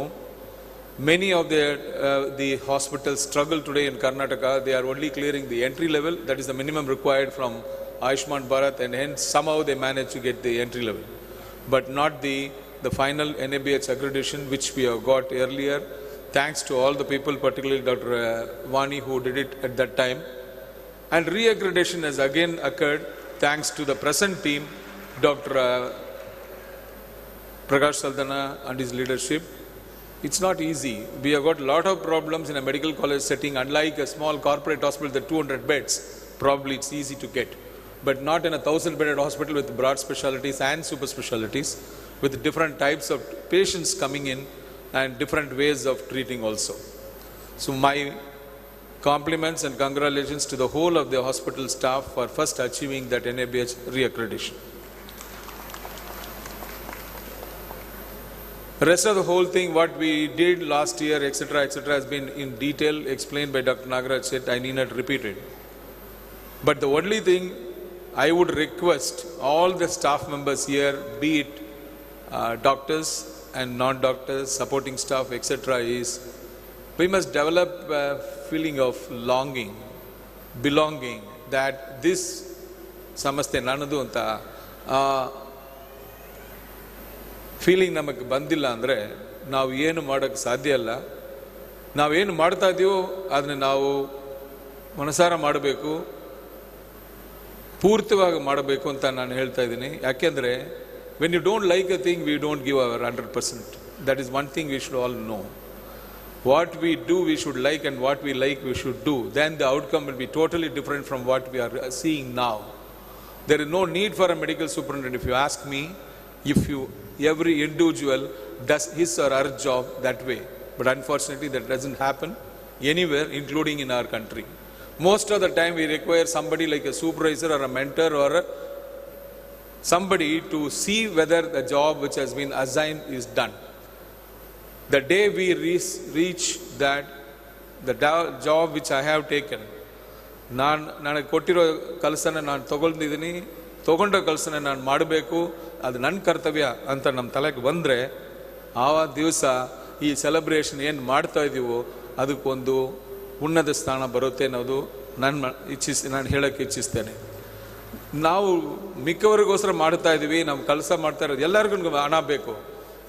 Many of the hospitals struggle today in Karnataka. They are only clearing the entry level, that is the minimum required from Ayushman Bharat, and hence somehow they manage to get the entry level, but not the final NABH accreditation, which we have got earlier, thanks to all the people, particularly Dr. Vani, who did it at that time. And re-accreditation has again occurred thanks to the present team, Dr. Prakash Saldana and his leadership. It's not easy. We have got a lot of problems in a medical college setting. Unlike a small corporate hospital with 200 beds, probably it's easy to get. But not in a 1,000-bedded hospital with broad specialties and super specialties, with different types of patients coming in and different ways of treating also. So my compliments and congratulations to the whole of the hospital staff for first achieving that NABH re-accreditation. The rest of the whole thing, what we did last year, etc., has been in detail explained by Dr. Nagaraj Sheth. I need not repeat it. But the only thing I would request all the staff members here, be it doctors and non-doctors, supporting staff, etc., is we must develop a feeling of longing, belonging, that this samaste nanadu anta feeling ನಮಗೆ ಬಂದಿಲ್ಲ ಅಂದರೆ ನಾವು ಏನು ಮಾಡೋಕ್ಕೆ ಸಾಧ್ಯ ಇಲ್ಲ. ನಾವೇನು ಮಾಡ್ತಾ ಇದ್ದೀವೋ ಅದನ್ನು ನಾವು ಮನಸಾರ ಮಾಡಬೇಕು, ಪೂರ್ತಿಯಾಗಿ ಮಾಡಬೇಕು ಅಂತ ನಾನು ಹೇಳ್ತಾ ಇದ್ದೀನಿ. ಯಾಕೆಂದರೆ when you don't like a thing, we don't give our 100%. That is one thing we should all know. What we do, we should like, and what we like, we should do. Then the outcome will be totally different from what we are seeing now. There is no need for a medical superintendent. If you ask me, every individual does his or her job that way. But unfortunately, that doesn't happen anywhere, including in our country. Most of the time, we require somebody like a supervisor or a mentor or somebody to see whether the job which has been assigned is done. The day we reach that, the job which I have taken, ನನಗೆ ಕೊಟ್ಟಿರೋ ಕೆಲಸನ ನಾನು ತಗೊಂಡಿದ್ದೀನಿ, ತೊಗೊಂಡೋ ಕೆಲಸನ ನಾನು ಮಾಡಬೇಕು, ಅದು ನನ್ನ ಕರ್ತವ್ಯ ಅಂತ ನಮ್ಮ ತಲೆಗೆ ಬಂದರೆ, ಆ ದಿವಸ ಈ ಸೆಲೆಬ್ರೇಷನ್ ಏನು ಮಾಡ್ತಾ ಇದ್ದೀವೋ ಅದಕ್ಕೊಂದು ಉನ್ನತ ಸ್ಥಾನ ಬರುತ್ತೆ ಅನ್ನೋದು ನಾನು ಹೇಳೋಕ್ಕೆ ಇಚ್ಛಿಸ್ತೇನೆ. ನಾವು ಮಿಕ್ಕವರಿಗೋಸ್ಕರ ಮಾಡ್ತಾ ಇದ್ದೀವಿ, ನಾವು ಕೆಲಸ ಮಾಡ್ತಾ ಇರೋದು ಎಲ್ಲರಿಗೂ ಹಣ ಬೇಕು.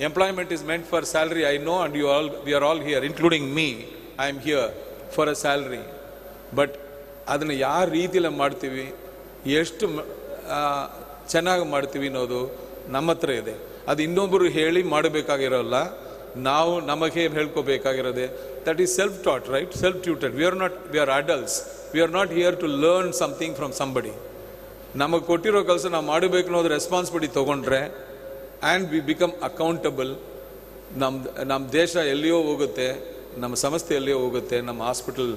Employment is meant for salary, I know, and we are all here including me, I am here for a salary. But ಅದನ್ನು ಯಾವ ರೀತಿಯಲ್ಲಿ ಮಾಡ್ತೀವಿ, ಎಷ್ಟು ಚೆನ್ನಾಗಿ ಮಾಡ್ತೀವಿ ಅನ್ನೋದು ನಮ್ಮ ಹತ್ರ ಇದೆ. ಅದು ಇನ್ನೊಬ್ಬರು ಹೇಳಿ ಮಾಡಬೇಕಾಗಿರೋಲ್ಲ, ನಾವು ನಮಗೆ ಹೇಳ್ಕೋಬೇಕಾಗಿರೋದೆ. That is self taught, right? Self ಟ್ಯೂಟೆಡ್. We are adults. We are not here to learn something from somebody. ನಮಗೆ ಕೊಟ್ಟಿರೋ ಕೆಲಸ ನಾವು ಮಾಡಬೇಕು ಅನ್ನೋದು ರೆಸ್ಪಾನ್ಸಿಬಿಲಿಟಿ ತೊಗೊಂಡ್ರೆ ಆ್ಯಂಡ್ ವಿ ಬಿಕಮ್ ಅಕೌಂಟಬಲ್. ನಮ್ಮ ದೇಶ ಎಲ್ಲಿಯೋ ಹೋಗುತ್ತೆ, ನಮ್ಮ ಸಂಸ್ಥೆ ಎಲ್ಲಿಯೋ ಹೋಗುತ್ತೆ, ನಮ್ಮ ಹಾಸ್ಪಿಟಲ್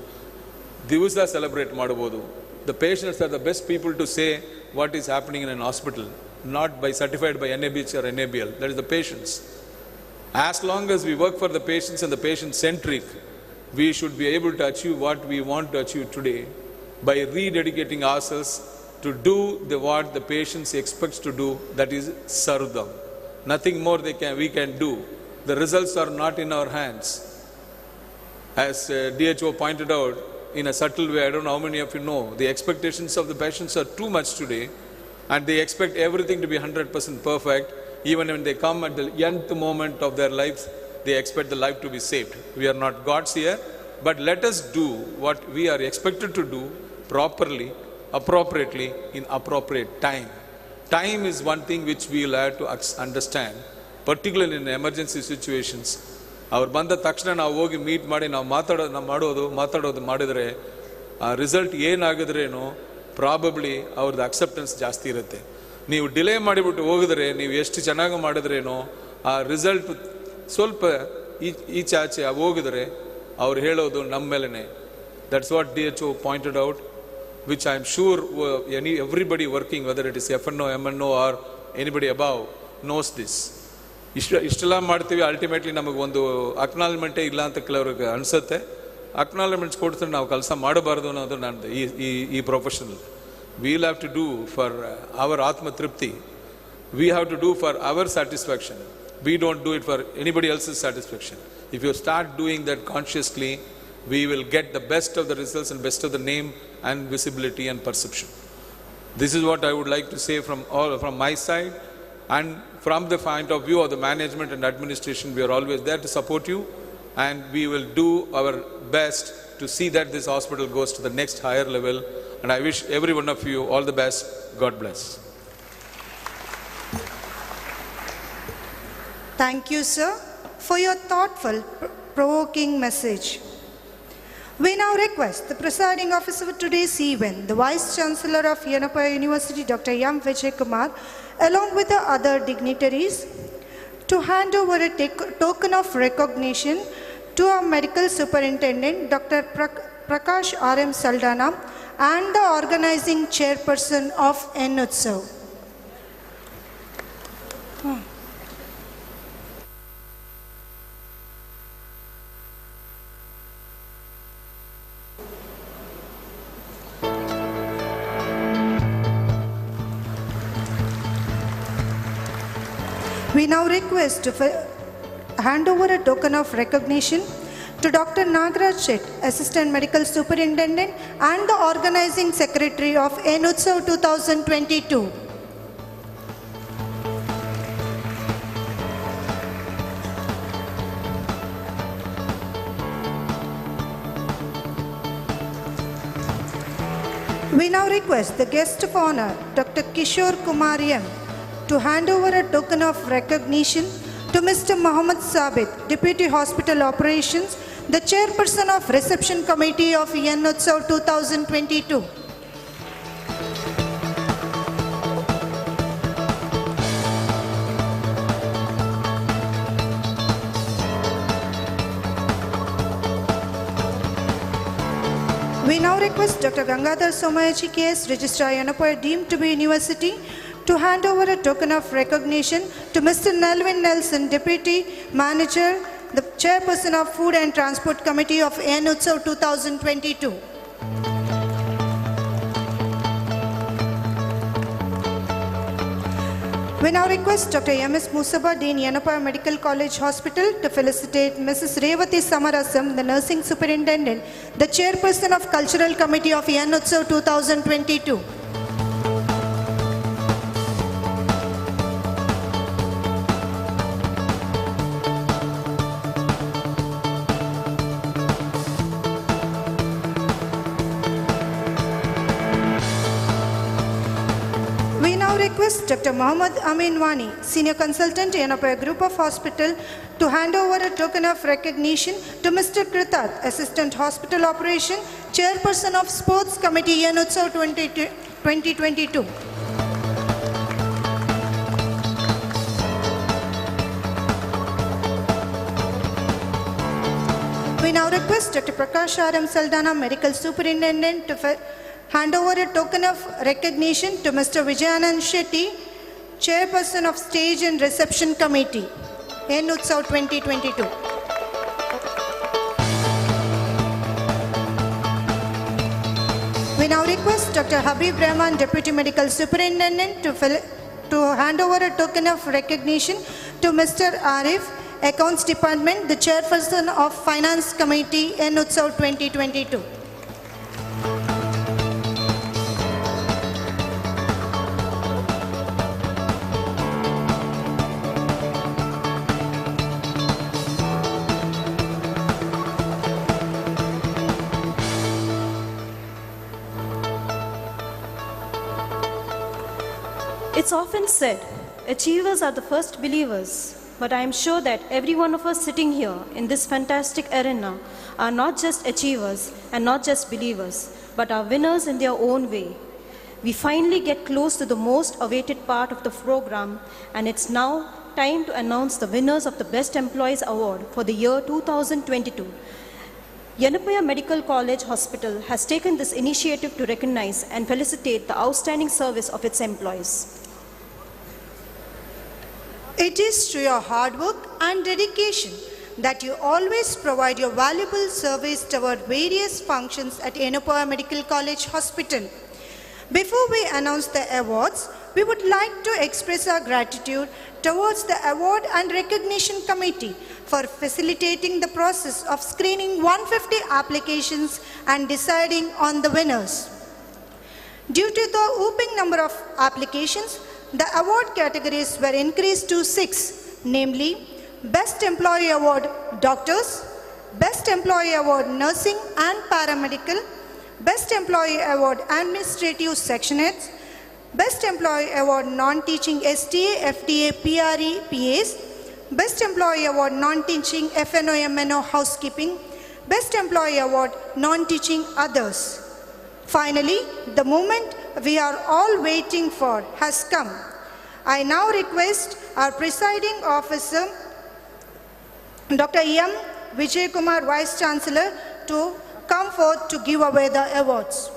ದಿವಸ ಸೆಲೆಬ್ರೇಟ್ ಮಾಡ್ಬೋದು. The patients are the best people to say what is happening in an hospital, not by certified by NABH or NABL. That is the patients. As long as we work for the patients and the patient-centric, we should be able to achieve what we want to achieve today by rededicating ourselves to do what the patients expect to do, that is serve them. Nothing more we can do. The results are not in our hands. As DHO pointed out in a subtle way, I don't know how many of you know, the expectations of the patients are too much today, and they expect everything to be 100% perfect. Even when they come at the nth moment of their lives, they expect the life to be saved. We are not gods here, but let us do what we are expected to do properly, appropriately, in appropriate time. Time is one thing which we will have to understand, particularly in emergency situations. ಅವ್ರು ಬಂದ ತಕ್ಷಣ ನಾವು ಹೋಗಿ meet ಮಾಡಿ ನಾವು ಮಾತಾಡೋದು ಮಾಡಿದರೆ ಆ ರಿಸಲ್ಟ್ ಏನಾಗಿದ್ರೇನೋ ಪ್ರಾಬಬ್ಲಿ ಅವ್ರದ್ದು ಅಕ್ಸೆಪ್ಟೆನ್ಸ್ ಜಾಸ್ತಿ ಇರುತ್ತೆ. ನೀವು ಡಿಲೇ ಮಾಡಿಬಿಟ್ಟು ಹೋಗಿದ್ರೆ, ನೀವು ಎಷ್ಟು ಚೆನ್ನಾಗಿ ಮಾಡಿದ್ರೇನೋ ಆ ರಿಸಲ್ಟ್ ಸ್ವಲ್ಪ ಈಚಾಚೆ ಹೋಗಿದ್ರೆ ಅವ್ರು ಹೇಳೋದು ನಮ್ಮ ಮೇಲೇ. That's what DHO pointed out, which I am sure everybody working, whether it is FNO, MNO or anybody above, knows this. ಇಷ್ಟೆಲ್ಲ ಮಾಡ್ತೀವಿ, ಅಲ್ಟಿಮೇಟ್ಲಿ ನಮಗೊಂದು ಅಕ್ನಾಲಜ್ಮೆಂಟೇ ಇಲ್ಲ ಅಂತ ಕೆಲವ್ರಿಗೆ ಅನಿಸುತ್ತೆ. ಅಕ್ನಾಲಜ್ಮೆಂಟ್ಸ್ ಕೊಡ್ತಾರೆ ನಾವು ಕೆಲಸ ಮಾಡಬಾರ್ದು ಅನ್ನೋದು ನಂದು ಈ professional. Will have to do for our ಆತ್ಮ ತೃಪ್ತಿ. We have to do for our satisfaction. We don't do it for anybody else's satisfaction. If you start doing that consciously, we will get the best of the results and best of the name and visibility and perception. This is what I would like to say from my side, and from the point of view of the management and administration, we are always there to support you, and we will do our best to see that this hospital goes to the next higher level, and I wish every one of you all the best. God bless. Thank you, sir, for your thoughtful, provoking message. We now request the presiding officer for today's event, the Vice Chancellor of Yenepoya University, Dr. M. Vijay Kumar, along with the other dignitaries, to hand over a token of recognition to our Medical Superintendent, Dr. Prakash R.M. Saldana, and the organizing chairperson of NUTSAV. We now request to hand over a token of recognition to Dr. Nagaraj Shet, Assistant Medical Superintendent and the Organizing Secretary of NUTSAV 2022. We now request the guest of honor, Dr. Kishore Kumar M., to hand over a token of recognition to Mr. Mohammed Sabit, Deputy Hospital Operations, the Chairperson of Reception Committee of NUTSAV 2022. We now request Dr. Gangadhar Somayaji KS, Registrar Yenepoya deemed to be University, to hand over a token of recognition to Mr. Nelvin Nelson, Deputy Manager, the Chairperson of Food and Transport Committee of NUTSAV 2022. We now request Dr. M.S. Musaba, Dean Yenepoya Medical College Hospital, to felicitate Mrs. Revati Samarasam, the Nursing Superintendent, the Chairperson of Cultural Committee of NUTSAV 2022. request Dr. Mohammad Amin Wani, Senior Consultant, Yenepoya Group of Hospital, to hand over a token of recognition to Mr. Kritat, Assistant Hospital Operation, Chairperson of Sports Committee, Yenutsav 2022. We now request Dr. Prakash Aram Saldana, Medical Superintendent, to hand over a token of recognition to Mr. Vijayanand Shetty, Chairperson of Stage and Reception Committee, Yenutsav 2022. We now request Dr. Habib Rahman, Deputy Medical Superintendent, to hand over a token of recognition to Mr. Arif, Accounts Department, the Chairperson of Finance Committee, Yenutsav 2022. It's often said, achievers are the first believers. But I am sure that every one of us sitting here in this fantastic arena are not just achievers and not just believers, but are winners in their own way. We finally get close to the most awaited part of the program, and it's now time to announce the winners of the Best Employees Award for the year 2022. Yenepoya Medical College Hospital has taken this initiative to recognize and felicitate the outstanding service of its employees. It is through your hard work and dedication that you always provide your valuable service toward various functions at Yenepoya Medical College Hospital. Before we announce the awards, we would like to express our gratitude towards the Award and Recognition Committee for facilitating the process of screening 150 applications and deciding on the winners. Due to the whopping number of applications, the award categories were increased to 6, namely Best Employee Award Doctors, Best Employee Award Nursing and Paramedical, Best Employee Award Administrative Section Heads, Best Employee Award Non-Teaching STA, FTA, PRE, PAs, Best Employee Award Non-Teaching FNO, MNO Housekeeping, Best Employee Award Non-Teaching Others. Finally, the moment we are all waiting for has come. I now request our presiding officer, Dr. M. Vijay Kumar, Vice Chancellor, to come forth to give away the awards.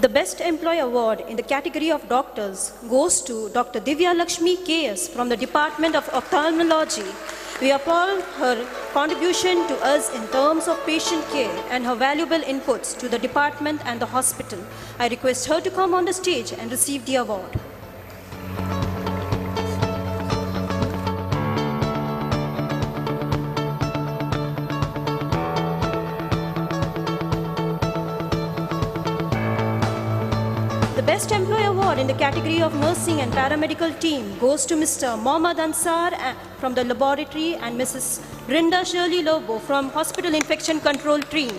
The Best Employee Award in the category of doctors goes to Dr. Divya Lakshmi K.S. from the Department of Ophthalmology. We applaud her contribution to us in terms of patient care and her valuable inputs to the department and the hospital. I request her to come on the stage and receive the award. The Best Employee Award in the category of Nursing and Paramedical Team goes to Mr. Mohammad Ansar from the laboratory and Mrs. Brinda Shirley Lobo from Hospital Infection Control Team.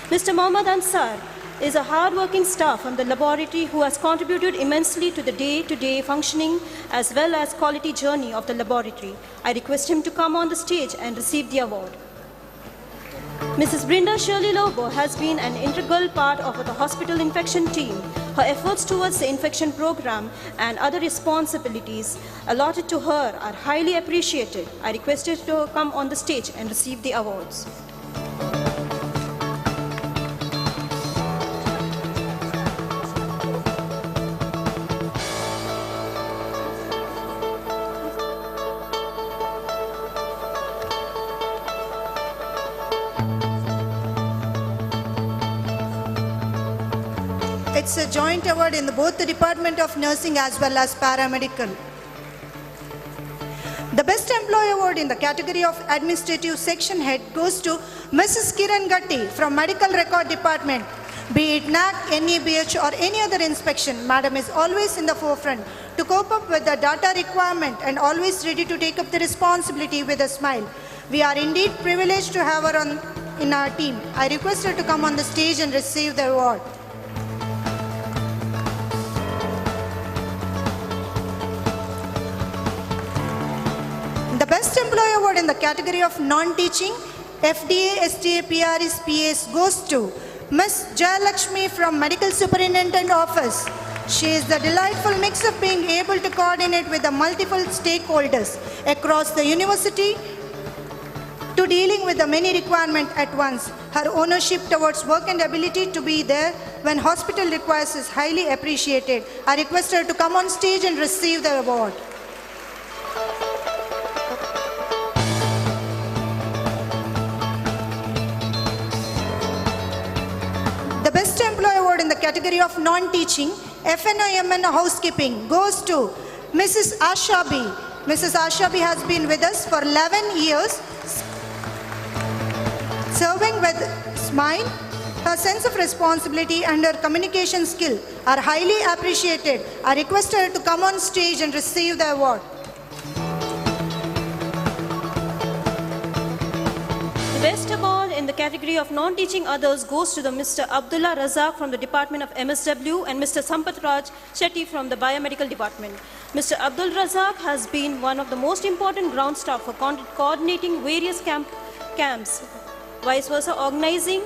Mr. Mohammad Ansar is a hard-working staff from the laboratory who has contributed immensely to the day-to-day functioning as well as quality journey of the laboratory. I request him to come on the stage and receive the award. Mrs. Brinda Shirley Lobo has been an integral part of the hospital infection team. Her efforts towards the infection program and other responsibilities allotted to her are highly appreciated. I request her to come on the stage and receive the awards. It's a joint award in both the Department of Nursing as well as Paramedical. The Best Employee Award in the category of Administrative Section Head goes to Mrs. Kiran Gatti from Medical Record Department. Be it NAC, NEBH or any other inspection, Madam is always in the forefront to cope up with the data requirement and always ready to take up the responsibility with a smile. We are indeed privileged to have her in our team. I request her to come on the stage and receive the award. Employee Award in the category of non-teaching, FDA, STA, PRs, PAs goes to Ms. Jayalakshmi from Medical Superintendent Office. She is the delightful mix of being able to coordinate with the multiple stakeholders across the university to dealing with the many requirements at once. Her ownership towards work and ability to be there when hospital requires is highly appreciated. I request her to come on stage and receive the award. The Best Employee Award in the category of non-teaching, FNO housekeeping goes to Mrs. Asha B. Mrs. Asha B has been with us for 11 years, serving with smile. Her sense of responsibility and her communication skill are highly appreciated. I request her to come on stage and receive the award. The Best Award in the category of non-teaching others goes to the Mr. Abdullah Razak from the Department of MSW and Mr. Sampath Raj Shetty from the Biomedical Department. Mr. Abdul Razak has been one of the most important ground staff for coordinating various camps, vice versa organizing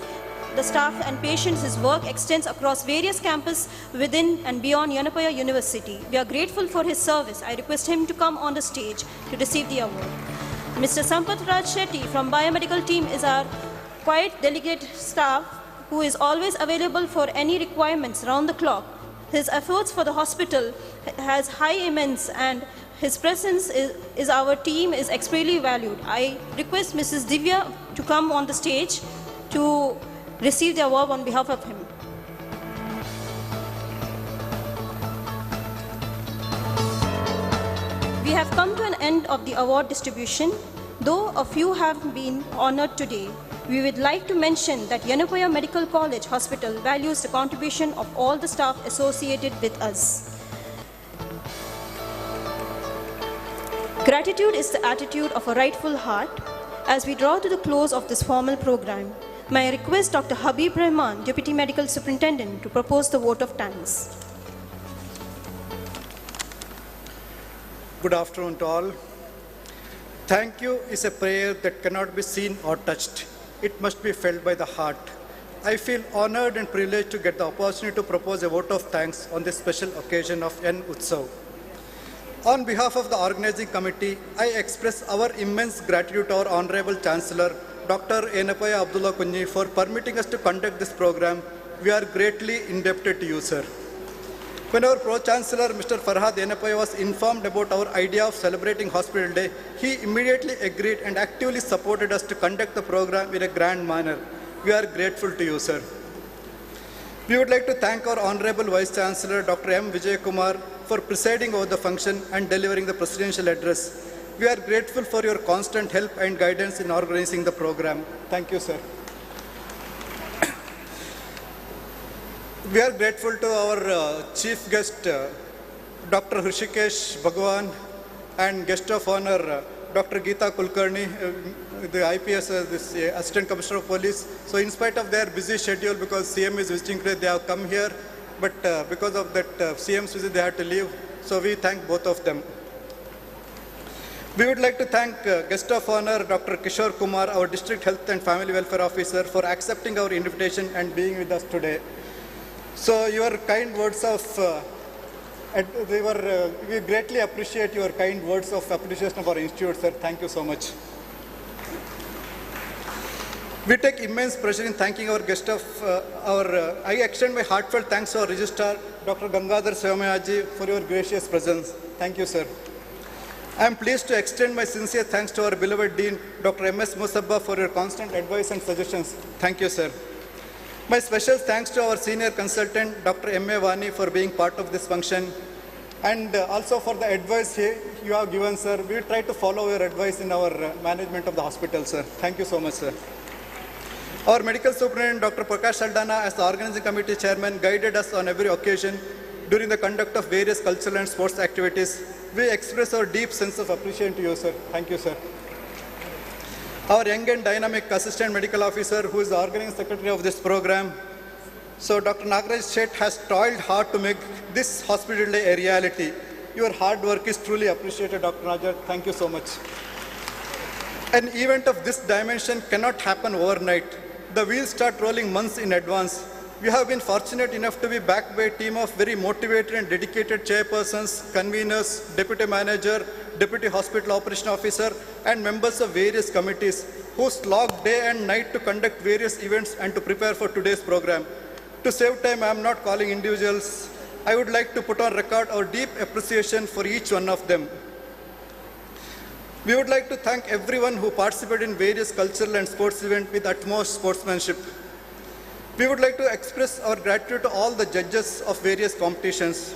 the staff and patients. His work extends across various campuses within and beyond Yenepoya University. We are grateful for his service. I request him to come on the stage to receive the award. Mr. Sampath Raj Shetty from Biomedical team is our quite delegate staff who is always available for any requirements round the clock. His efforts for the hospital has high immense and his presence is our team is extremely valued. I request Mrs. Divya to come on the stage to receive the award on behalf of him. We have come to an end of the award distribution. Though a few have been honored today, we would like to mention that Yenepoya Medical College Hospital values the contribution of all the staff associated with us. Gratitude is the attitude of a rightful heart. As we draw to the close of this formal program, may I request Dr. Habib Rahman, Deputy Medical Superintendent, to propose the vote of thanks. Good afternoon to all. Thank you is a prayer that cannot be seen or touched. It must be felt by the heart. I feel honored and privileged to get the opportunity to propose a vote of thanks on this special occasion of N Utsav. On behalf of the organizing committee, I express our immense gratitude to our Honorable Chancellor, Dr. Yenepoya Abdullah Kunji, for permitting us to conduct this program. We are greatly indebted to you, sir. When our Pro-Chancellor, Mr. Farhad Yenepoya, was informed about our idea of celebrating Hospital Day, he immediately agreed and actively supported us to conduct the program in a grand manner. We are grateful to you, sir. We would like to thank our Honorable Vice Chancellor, Dr. M. Vijay Kumar, for presiding over the function and delivering the presidential address. We are grateful for your constant help and guidance in organizing the program. Thank you, sir. We are grateful to our chief guest, Dr. Hrishikesh Bhagwan, and guest of honor, Dr. Geeta Kulkarni, the IPS, this Assistant Commissioner of Police. So in spite of their busy schedule, because CM is visiting today, they have come here. But because of that CM's visit, they had to leave. So we thank both of them. We would like to thank guest of honor, Dr. Kishore Kumar, our District Health and Family Welfare Officer, for accepting our invitation and being with us today. So your kind words of, we greatly appreciate your kind words of appreciation of our institute, sir. Thank you so much. We take immense pleasure in thanking our guest of I extend my heartfelt thanks to our registrar, Dr. Gangadhar Sevamayaji, for your gracious presence. Thank you, sir. I am pleased to extend my sincere thanks to our beloved Dean, Dr. M.S. Musabba, for your constant advice and suggestions. Thank you, sir. My special thanks to our senior consultant, Dr. M.A. Vani, for being part of this function, and also for the advice you have given, sir. We will try to follow your advice in our management of the hospital, sir. Thank you so much, sir. Our medical superintendent, Dr. Prakash Saldana, as the organizing committee chairman, guided us on every occasion during the conduct of various cultural and sports activities. We express our deep sense of appreciation to you, sir. Thank you, sir. Our young and dynamic assistant medical officer, who is the organizing secretary of this program. So Dr. Nagaraj Shet has toiled hard to make this hospital day a reality. Your hard work is truly appreciated, Dr. Nagar. Thank you so much. An event of this dimension cannot happen overnight. The wheels start rolling months in advance. We have been fortunate enough to be backed by a team of very motivated and dedicated chairpersons, conveners, deputy manager, deputy hospital operation officer, and members of various committees who slog day and night to conduct various events and to prepare for today's program. To save time, I am not calling individuals. I would like to put on record our deep appreciation for each one of them. We would like to thank everyone who participated in various cultural and sports events with utmost sportsmanship. We would like to express our gratitude to all the judges of various competitions.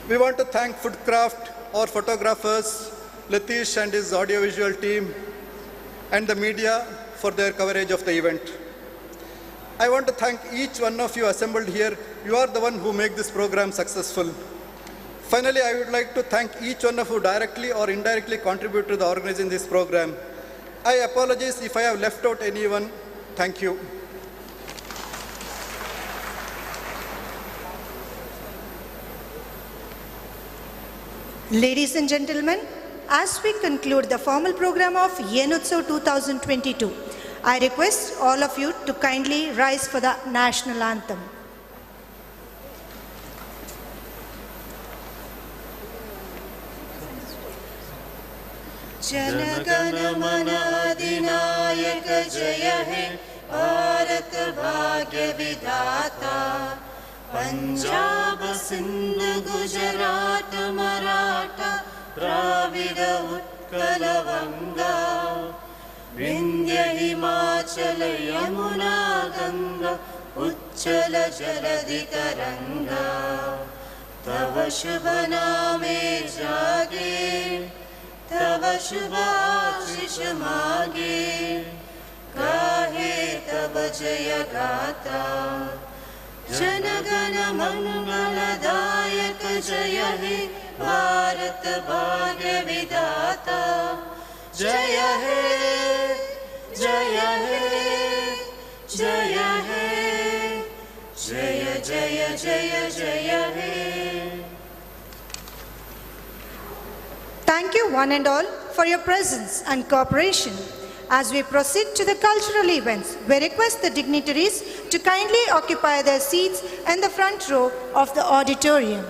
We want to thank Foodcraft, our photographers, Latish and his audiovisual team, and the media for their coverage of the event. I want to thank each one of you assembled here. You are the one who make this program successful. Finally, I would like to thank each one of you directly or indirectly contribute to the organizing this program. I apologize if I have left out anyone. Thank you. Ladies and gentlemen, as we conclude the formal program of Yenotsav 2022, I request all of you to kindly rise for the national anthem. जनगण मन अधिनायक जय हे भारत भाग्य विधाता पंजाब सिंध गुजरात मराठा द्राविड उत्कल गंगा विंध्य हिमाचल यमुना गंगा उच्चल जलधि तरंगा तव शुभ नामे जागे तव शुभ आशीष मागे गाहे तव जय गाता जनगण मंगलदायक जय हे भारत भाग्य विधाता जय हे जय हे जय हे जय जय जय जय हे. Thank you one and all for your presence and cooperation. As we proceed to the cultural events, we request the dignitaries to kindly occupy their seats in the front row of the auditorium.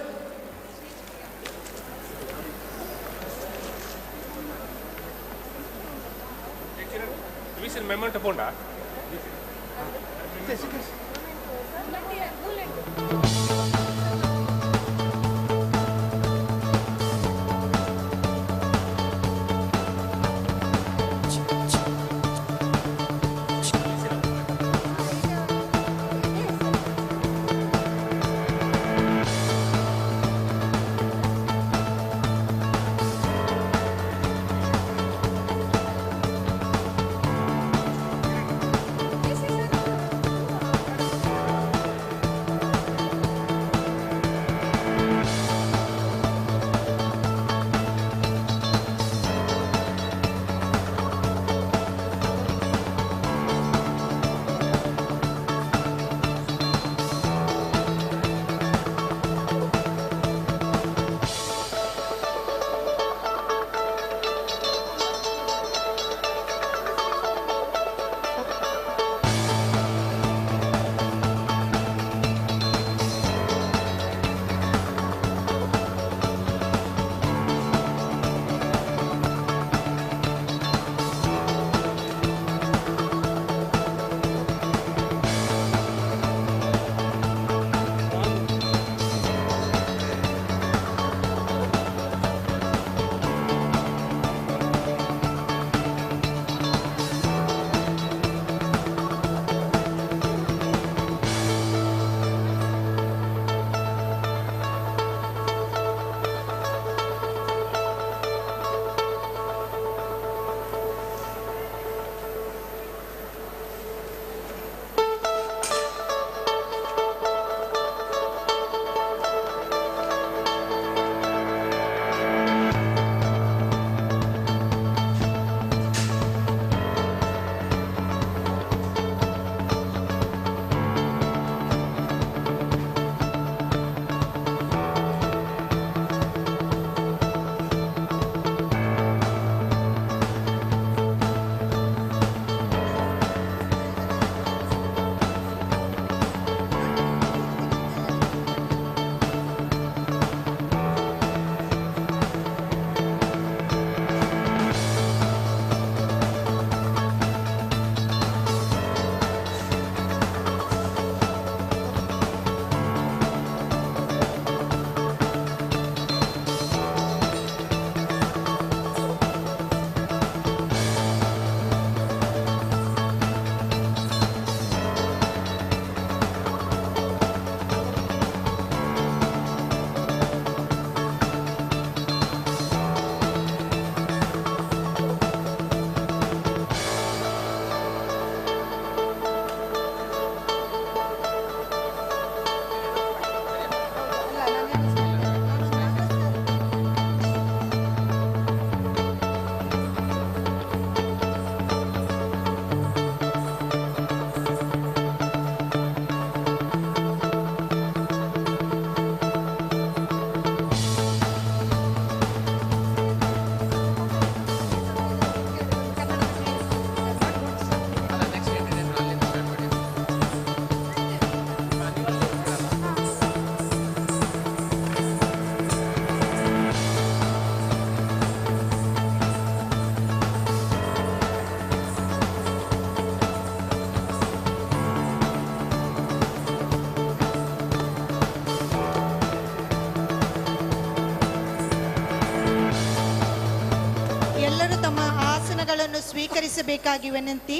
ಆಸನಗಳನ್ನು ಸ್ವೀಕರಿಸಬೇಕಾಗಿ ವಿನಂತಿ.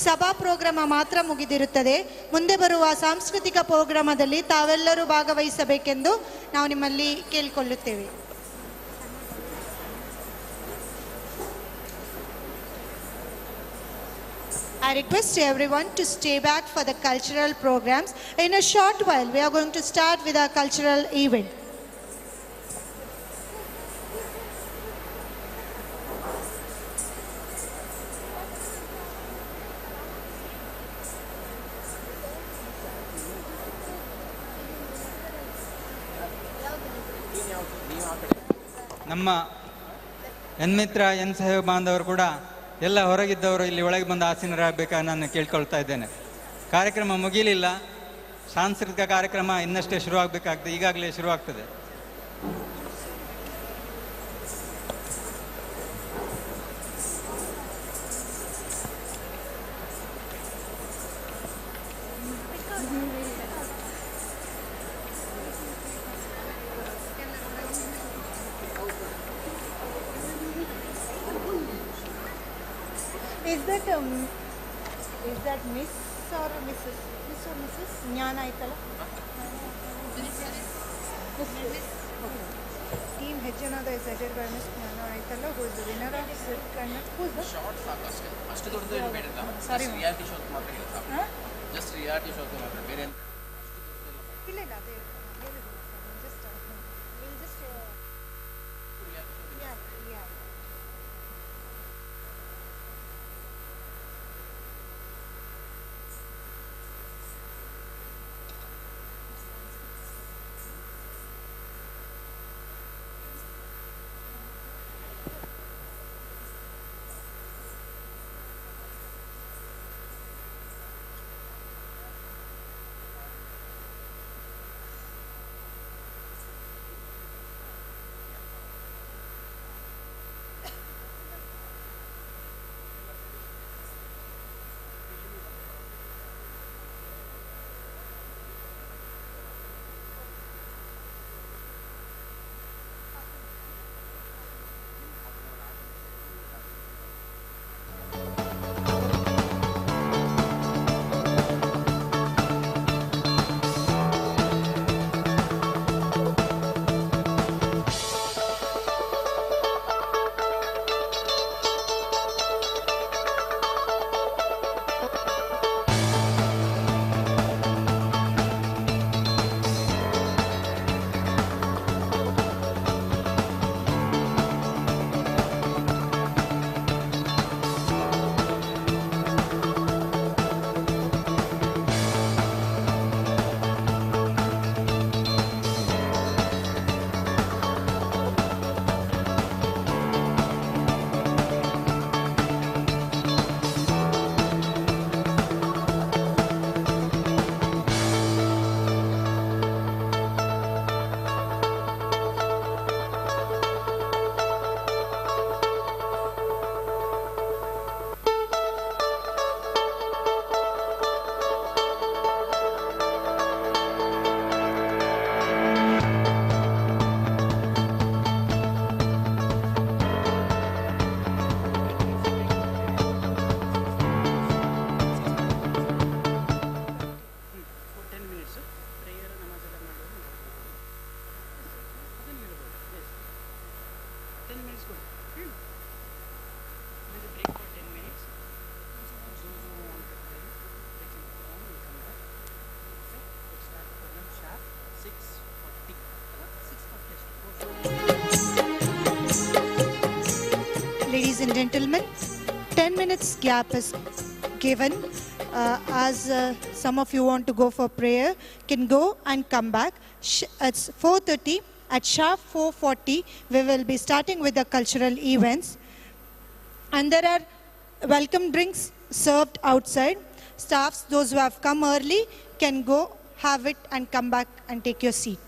ಸಭಾ ಪ್ರೋಗ್ರಾಮ ಮಾತ್ರ ಮುಗಿದಿರುತ್ತದೆ. ಮುಂದೆ ಬರುವ ಸಾಂಸ್ಕೃತಿಕ ಪ್ರೋಗ್ರಾಮದಲ್ಲಿ ತಾವೆಲ್ಲರೂ ಭಾಗವಹಿಸಬೇಕೆಂದು ನಾವು ನಿಮ್ಮಲ್ಲಿ ಕೇಳಿಕೊಳ್ಳುತ್ತೇವೆ. I request everyone to stay back for the cultural programs. In a short while, we are going to start with our cultural event. ನಮ್ಮ ಮಿತ್ರ ಸಹಯೋಗ ಬಾಂಧವರು ಕೂಡ ಎಲ್ಲ ಹೊರಗಿದ್ದವರು ಇಲ್ಲಿ ಒಳಗೆ ಬಂದು ಆಸೀನರಾಗಬೇಕಾಗಿ ನಾನು ಕೇಳ್ಕೊಳ್ತಾ ಇದ್ದೇನೆ. ಕಾರ್ಯಕ್ರಮ ಮುಗಿಲಿಲ್ಲ, ಸಾಂಸ್ಕೃತಿಕ ಕಾರ್ಯಕ್ರಮ ಇನ್ನಷ್ಟೇ ಶುರುವಾಗಬೇಕಾಗ್ತದೆ, ಈಗಾಗಲೇ ಶುರುವಾಗ್ತದೆ. Is that Miss or Mrs? Miss or Mrs? Jnana Aitala? Miss. Okay. Team Hejjanada is headed by Miss Jnana Aitala, who is the winner of Silk and who is the? Short fast. Ashtu dodu invite illa. Sorry. Just reality show ku matra helta. Just reality show ku matra. Bere illa illa. Just we'll just yeah. Ladies and gentlemen, 10 minutes gap is given. As some of you want to go for prayer, can go and come back. It's 4:30. At sharp 4:40, we will be starting with the cultural events. And there are welcome drinks served outside. Staffs, those who have come early, can go have it and come back and take your seat.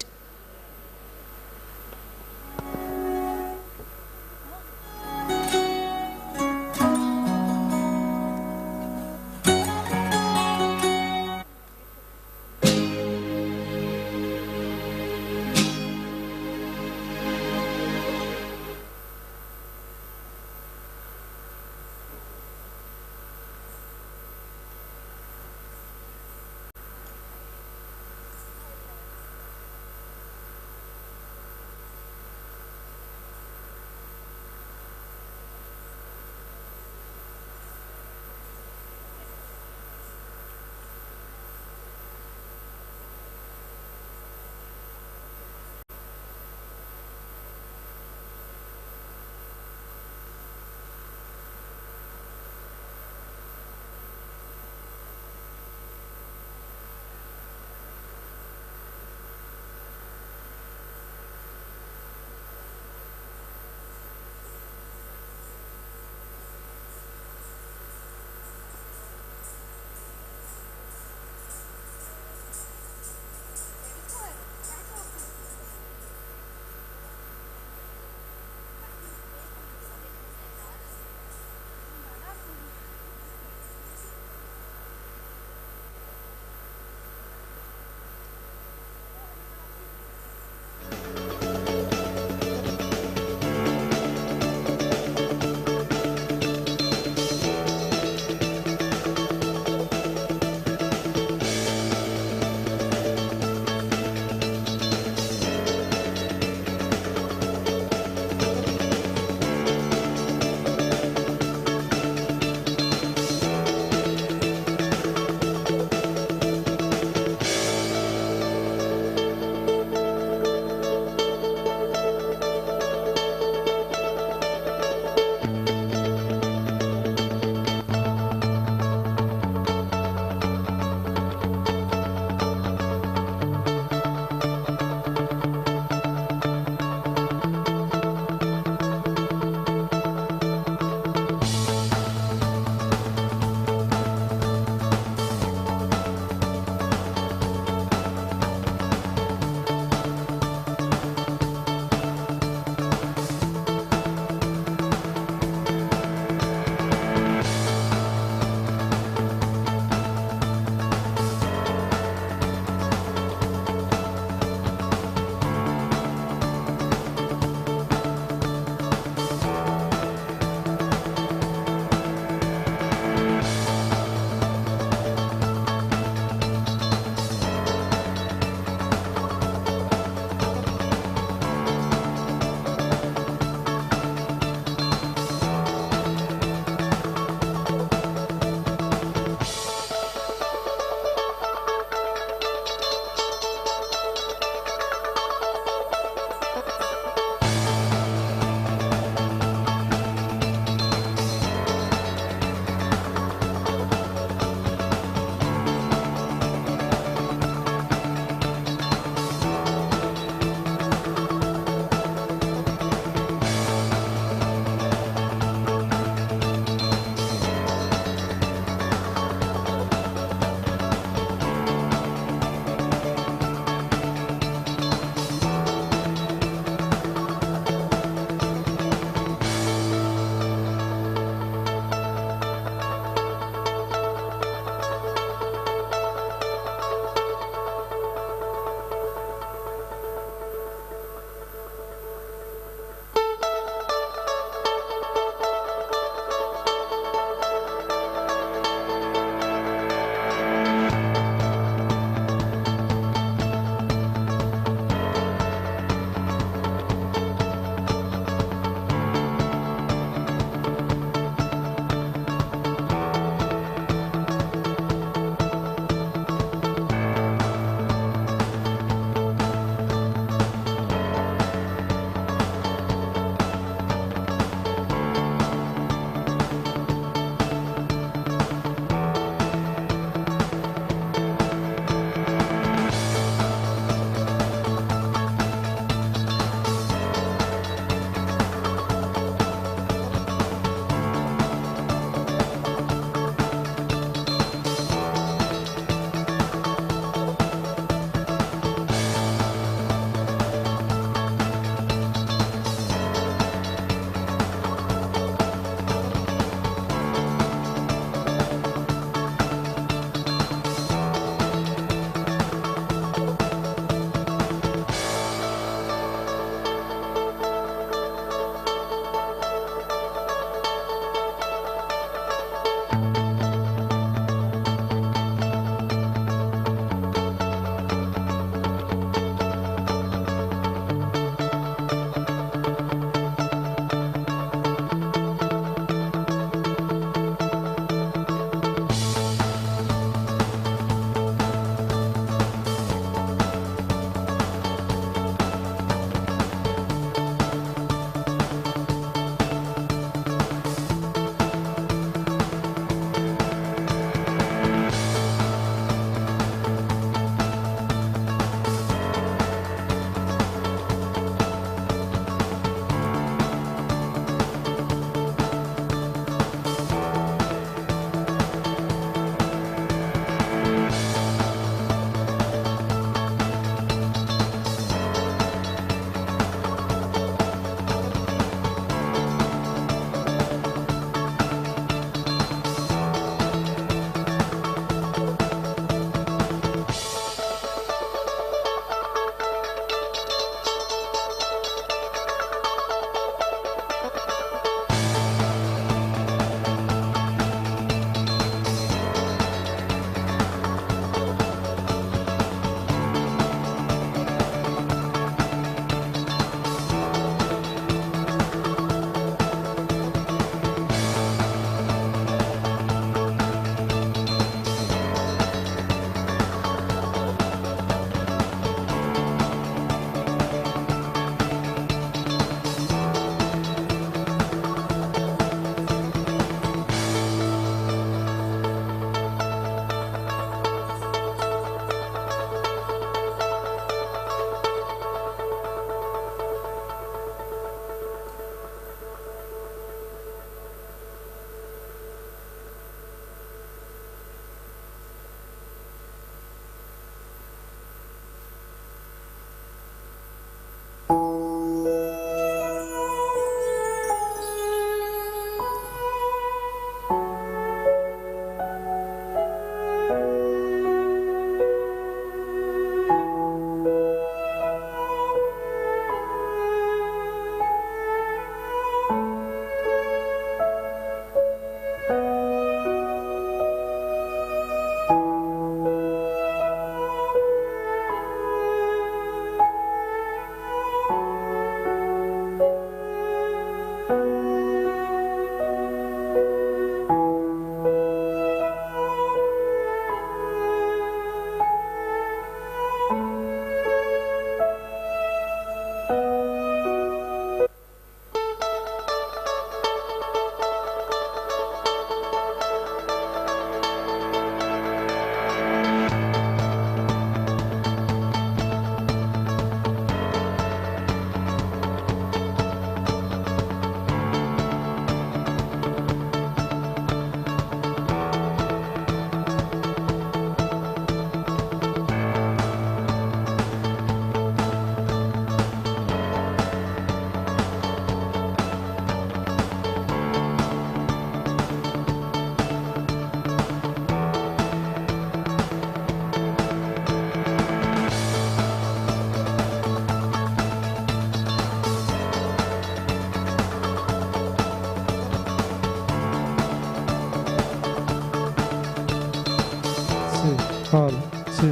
1, 2,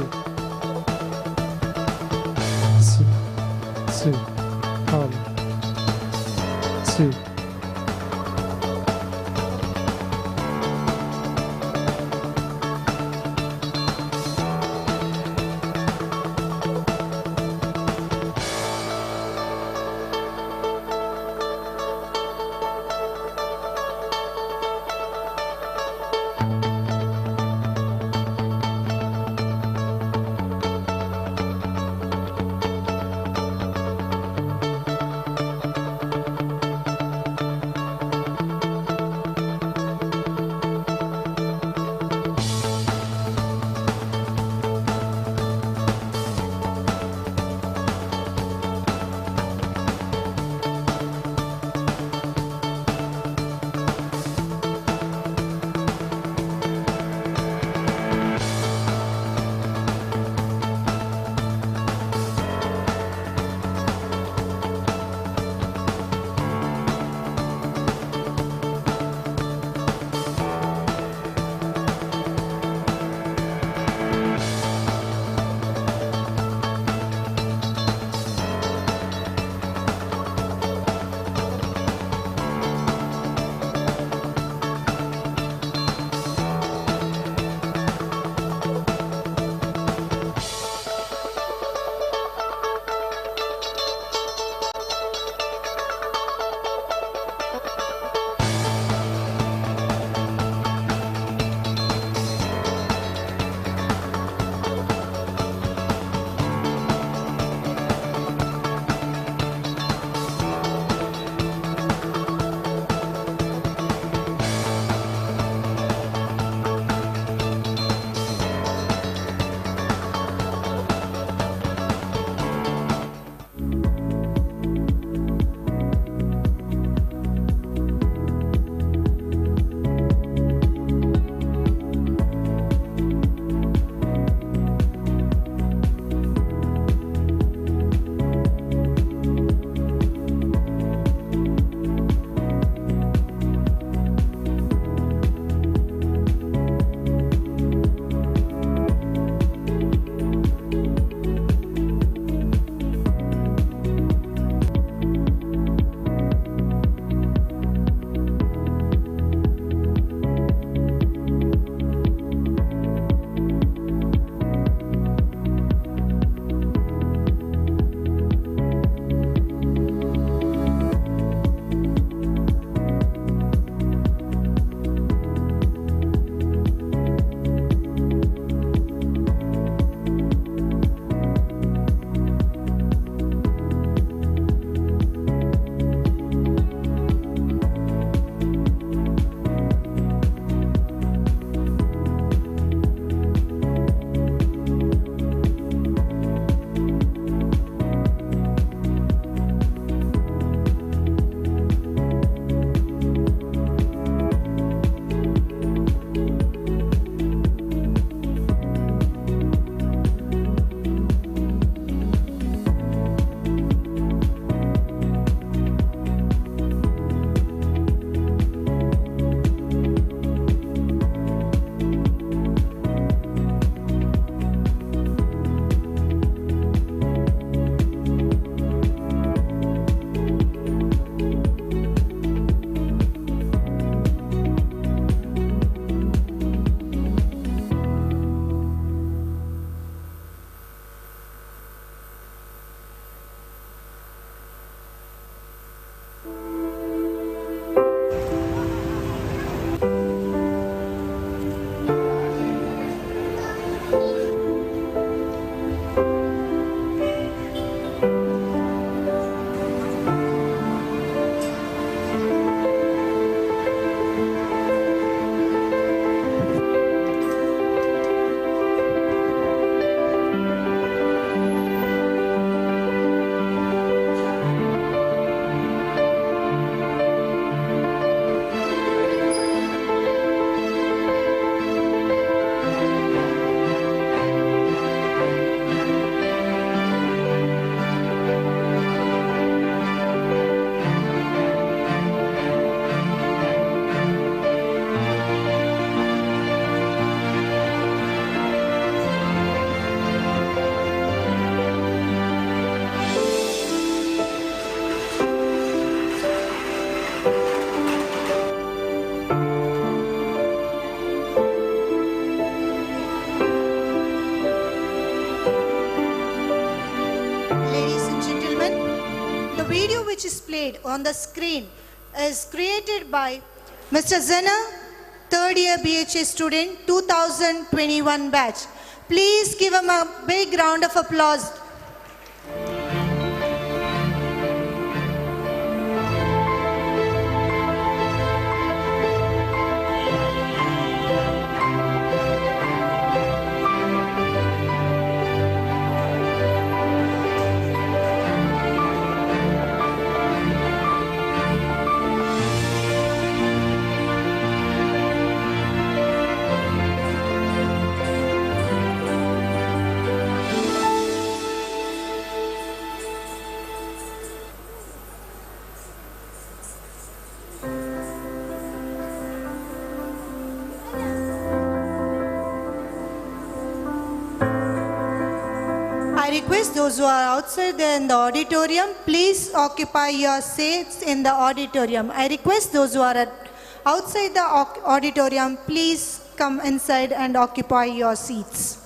2, 1, 2. displayed on the screen is created by Mr. Zenner, third year BHA student, 2021 batch. Please give him a big round of applause. I request those who are outside there in the auditorium, please occupy your seats in the auditorium. I request those who are outside the auditorium, please come inside and occupy your seats.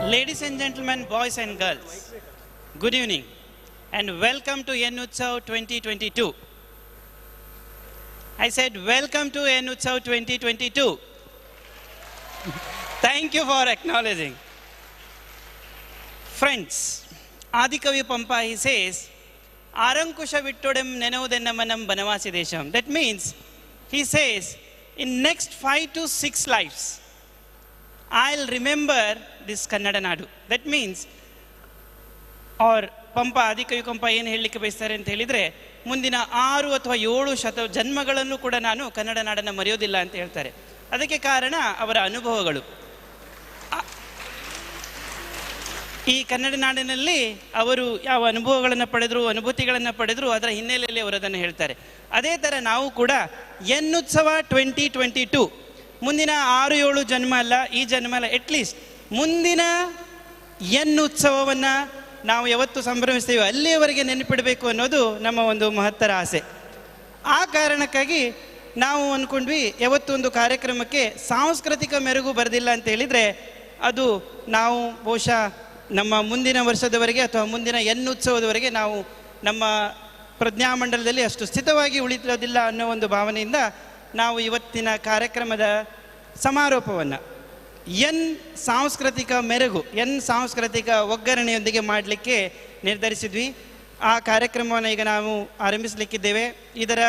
Ladies and gentlemen, boys and girls, good evening. and welcome to Yenutsav 2022. I said welcome to Yenutsav 2022. Thank you for acknowledging. Friends, Adikavi Pampa, he says, Arankusha Vittodem Nenudennamanam Banavasi Desham. That means, he says, in next 5 to 6 lives, I'll remember this Kannada Nadu. That means, or Pampa ಆದಿಕವಿ Pampa ಏನು ಹೇಳಲಿಕ್ಕೆ ಬಯಸ್ತಾರೆ ಅಂತ ಹೇಳಿದರೆ, ಮುಂದಿನ 6 ಅಥವಾ 7 ಜನ್ಮಗಳನ್ನು ಕೂಡ ನಾನು ಕನ್ನಡ ನಾಡನ್ನು ಮರೆಯೋದಿಲ್ಲ ಅಂತ ಹೇಳ್ತಾರೆ. ಅದಕ್ಕೆ ಕಾರಣ ಅವರ ಅನುಭವಗಳು. ಈ ಕನ್ನಡ ನಾಡಿನಲ್ಲಿ ಅವರು ಯಾವ ಅನುಭವಗಳನ್ನು ಪಡೆದರು, ಅನುಭೂತಿಗಳನ್ನು ಪಡೆದರು, ಅದರ ಹಿನ್ನೆಲೆಯಲ್ಲಿ ಅವರು ಅದನ್ನು ಹೇಳ್ತಾರೆ. ಅದೇ ಥರ ನಾವು ಕೂಡ ಎನ್ನುತ್ಸವ 2022 ಮುಂದಿನ 6-7 ಜನ್ಮ ಅಲ್ಲ, ಈ ಜನ್ಮ ಅಲ್ಲ, ಅಟ್ಲೀಸ್ಟ್ ಮುಂದಿನ ಎನ್ನುತ್ಸವವನ್ನು ನಾವು ಯಾವತ್ತು ಸಂಭ್ರಮಿಸ್ತೀವೋ ಅಲ್ಲಿಯವರೆಗೆ ನೆನಪಿಡಬೇಕು ಅನ್ನೋದು ನಮ್ಮ ಒಂದು ಮಹತ್ತರ ಆಸೆ. ಆ ಕಾರಣಕ್ಕಾಗಿ ನಾವು ಅಂದ್ಕೊಂಡ್ವಿ, ಯಾವತ್ತು ಒಂದು ಕಾರ್ಯಕ್ರಮಕ್ಕೆ ಸಾಂಸ್ಕೃತಿಕ ಮೆರುಗು ಬರೆದಿಲ್ಲ ಅಂತ ಹೇಳಿದರೆ ಅದು ನಾವು ಬಹುಶಃ ನಮ್ಮ ಮುಂದಿನ ವರ್ಷದವರೆಗೆ ಅಥವಾ ಮುಂದಿನ ಎನ್ನುತ್ಸವದವರೆಗೆ ನಾವು ನಮ್ಮ ಪ್ರಜ್ಞಾಮಂಡಲದಲ್ಲಿ ಅಷ್ಟು ಸ್ಥಿತವಾಗಿ ಉಳಿಯೋದಿಲ್ಲ ಅನ್ನೋ ಒಂದು ಭಾವನೆಯಿಂದ ನಾವು ಇವತ್ತಿನ ಕಾರ್ಯಕ್ರಮದ ಸಮಾರೋಪವನ್ನು ಸಾಂಸ್ಕೃತಿಕ ಮೆರುಗು, ಸಾಂಸ್ಕೃತಿಕ ಒಗ್ಗರಣೆಯೊಂದಿಗೆ ಮಾಡಲಿಕ್ಕೆ ನಿರ್ಧರಿಸಿದ್ವಿ. ಆ ಕಾರ್ಯಕ್ರಮವನ್ನು ಈಗ ನಾವು ಆರಂಭಿಸಲಿಕ್ಕಿದ್ದೇವೆ. ಇದರ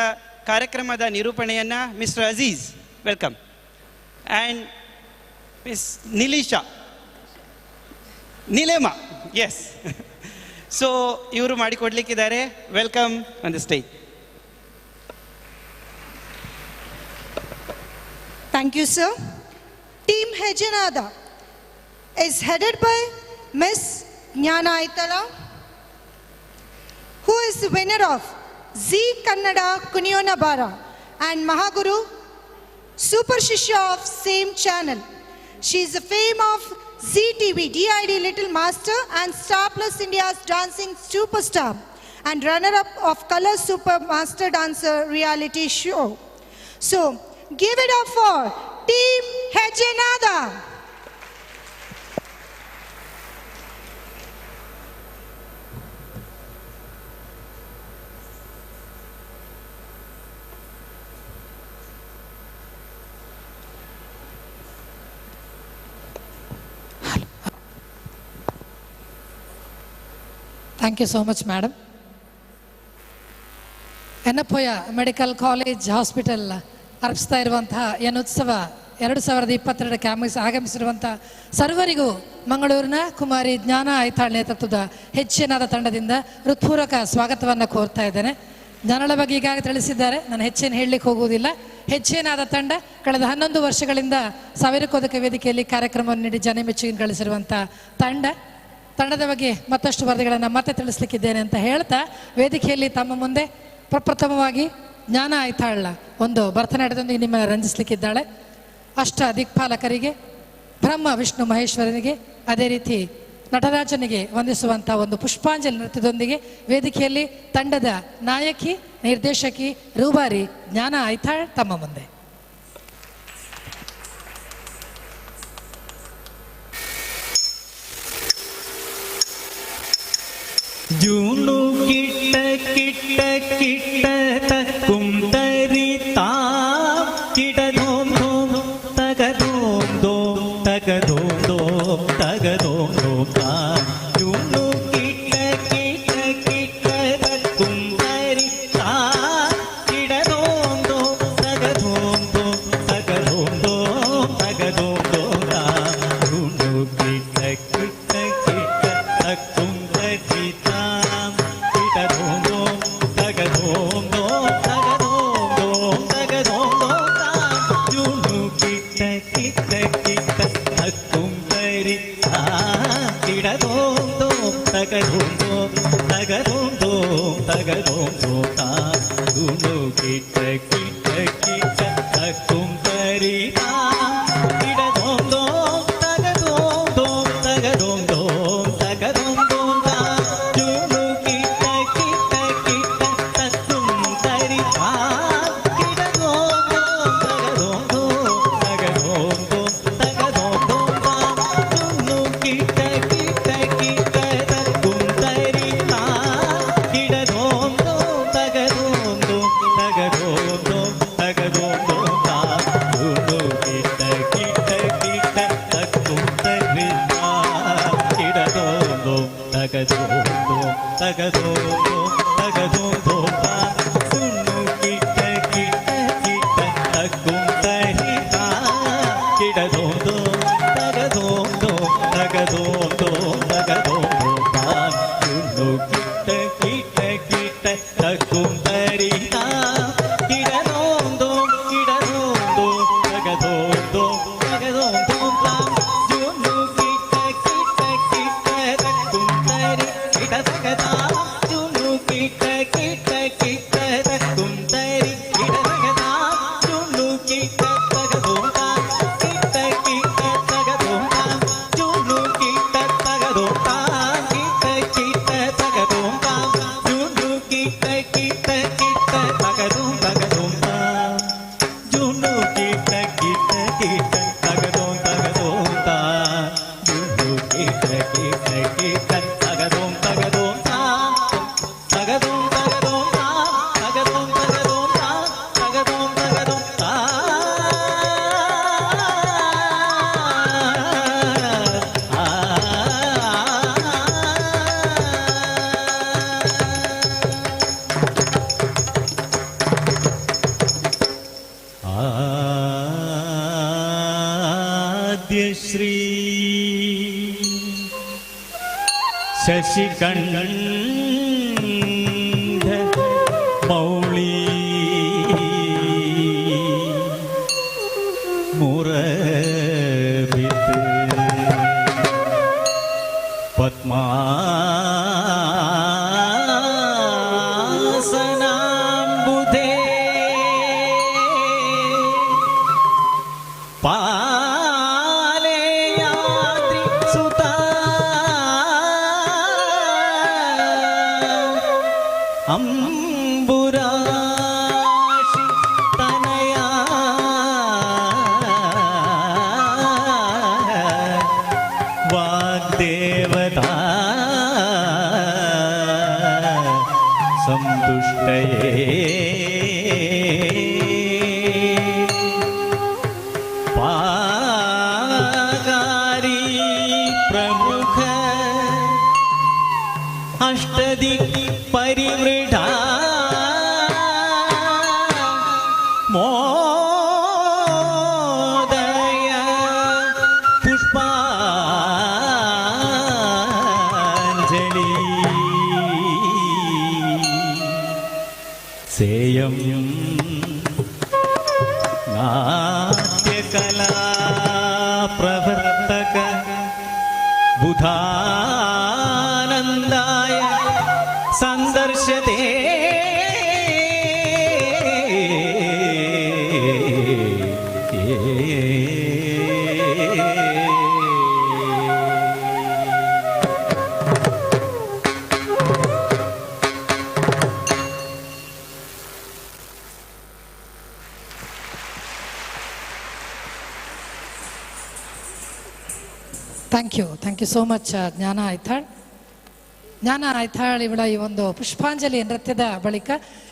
ಕಾರ್ಯಕ್ರಮದ ನಿರೂಪಣೆಯನ್ನು mister Aziz, welcome, and miss Nilema, yes, so ಇವರು ಮಾಡಿಕೊಡ್ಲಿಕ್ಕಿದ್ದಾರೆ. Welcome on the stage. Thank you, sir. Team Hejanada is headed by Miss Jnana Aitala, who is the winner of Zee Kannada Kuniyona Bara and Mahaguru Super Shishya of same channel. She is the fame of Zee TV, DID Little Master and Star Plus India's Dancing Superstar and runner-up of Color Super Master Dancer reality show. So, give it up for Team Hejanada. Thank you so much, madam. Yenepoya Medical College Hospital ಅರ್ಪಿಸ್ತಾ ಇರುವಂತಹ ಎನ್ನುತ್ಸವ 2022ಕ್ಕೆ ಆಗಮಿಸಿರುವಂಥ ಸರ್ವರಿಗೂ ಮಂಗಳೂರಿನ ಕುಮಾರಿ ಜ್ಞಾನ ಐತಾಳ್ ನೇತೃತ್ವದ ಹೆಚ್ಚಿನಾದ ತಂಡದಿಂದ ಹೃತ್ಪೂರ್ವಕ ಸ್ವಾಗತವನ್ನು ಕೋರ್ತಾ ಇದ್ದೇನೆ. ಜ್ಞಾನಳ ಬಗ್ಗೆ ಈಗಾಗಲೇ ತಿಳಿಸಿದ್ದಾರೆ, ನಾನು ಹೆಚ್ಚೇನು ಹೇಳಲಿಕ್ಕೆ ಹೋಗುವುದಿಲ್ಲ. ಹೆಚ್ಚೇನಾದ ತಂಡ ಕಳೆದ 11 ವರ್ಷಗಳಿಂದ ಸಾವಿರಕ್ಕೋದಕ ವೇದಿಕೆಯಲ್ಲಿ ಕಾರ್ಯಕ್ರಮವನ್ನು ನೀಡಿ ಜನ ಮೆಚ್ಚುಗೆ ಗಳಿಸಿರುವಂಥ ತಂಡದ ಬಗ್ಗೆ ಮತ್ತಷ್ಟು ವರದಿಗಳನ್ನು ಮತ್ತೆ ತಿಳಿಸ್ಲಿಕ್ಕಿದ್ದೇನೆ ಅಂತ ಹೇಳ್ತಾ, ವೇದಿಕೆಯಲ್ಲಿ ತಮ್ಮ ಮುಂದೆ ಪ್ರಪ್ರಥಮವಾಗಿ ಜ್ಞಾನ ಐತಾಳ ಒಂದು ಭರತನಾಟ್ಯದೊಂದಿಗೆ ನಿಮ್ಮನ್ನು ರಂಜಿಸಲಿಕ್ಕಿದ್ದಾಳೆ. ಅಷ್ಟ ದಿಕ್ಪಾಲಕರಿಗೆ, ಬ್ರಹ್ಮ ವಿಷ್ಣು ಮಹೇಶ್ವರನಿಗೆ, ಅದೇ ರೀತಿ ನಟರಾಜನಿಗೆ ವಂದಿಸುವಂಥ ಒಂದು ಪುಷ್ಪಾಂಜಲಿ ನೃತ್ಯದೊಂದಿಗೆ ವೇದಿಕೆಯಲ್ಲಿ ತಂಡದ ನಾಯಕಿ, ನಿರ್ದೇಶಕಿ, ರೂವಾರಿ ಜ್ಞಾನ ಐತಾಳ್ ತಮ್ಮ ಮುಂದೆ. ಜೂನು ಕಿಟ್ಟ ಕಿಟ್ಟ ಕಿಟ್ಟ ಕುಂತರಿತಾ ಕಿಡದೋಂ ದೋಂ ತಗದೋಂ ದೋಂ ತಗದೋಂ ದೋಂ ತಗದೋಂ ದೋಂ ತಾ ಜೂನು ಕಿಟ್ಟ ಕಿಟ್ಟ ಕಿಟ್ಟ ಕುಂತರಿತಾ ಕಿಡದೋಂ ದೋಂ ತಗದೋಂ ದೋಂ ತಗದೋಂ ದೋಂ ತಗದೋಂ ದೋಂ ತಾ ಜೂನು ಕಿಟ್ಟ ಕಿಟ್ಟ ಕಿಟ್ಟ ಕುಂತರಿತಾ ಕಿಡದೋಂ ದೋಂ ತಗದೋಂ ದೋಂ ആദ്യശ്രീ ശശികണ്ഠ മൗളി മുറബിത്ത് പത്മാസനാംബുധേ പാലയാദ്രി സുതാ അംബുരാശി തനയാ വാഗ്ദേവതാ സന്തുഷ്ടയേ പാകാരി പ്രമുഖ അഷ്ടദി പരിവൃഢ മോദയ പുഷ്പാഞ്ജലി സേയം നാട്യകലാ പ്രവർത്തക ബുധാനന്ദായ സന്ദർശതേ ಥ್ಯಾಂಕ್ ಯು ಸೋ ಮಚ್ ಜ್ಞಾನ ಐತಾಳ್. ಜ್ಞಾನ ಐತಾಳ್ ಇವಳ ಈ ಒಂದು ಪುಷ್ಪಾಂಜಲಿ ನೃತ್ಯದ ಬಳಿಕ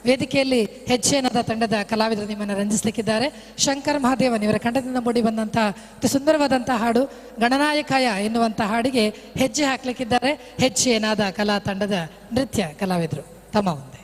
ವೇದಿಕೆಯಲ್ಲಿ ಹೆಜ್ಜೆನದ ತಂಡದ ಕಲಾವಿದರು ನಿಮ್ಮನ್ನು ರಂಜಿಸಲಿಕ್ಕಿದ್ದಾರೆ. ಶಂಕರ್ ಮಹಾದೇವನ್ ಇವರ ಕಂಠದಿಂದ ಮೂಡಿ ಬಂದಂತಹ ಸುಂದರವಾದಂತಹ ಹಾಡು ಗಣನಾಯಕಾಯ ಎನ್ನುವಂಥ ಹಾಡಿಗೆ ಹೆಜ್ಜೆ ಹಾಕ್ಲಿಕ್ಕಿದ್ದಾರೆ ಹೆಜ್ಜೆನಾದ ಕಲಾ ತಂಡದ ನೃತ್ಯ ಕಲಾವಿದರು. ತಮ್ಮ ಮುಂದೆ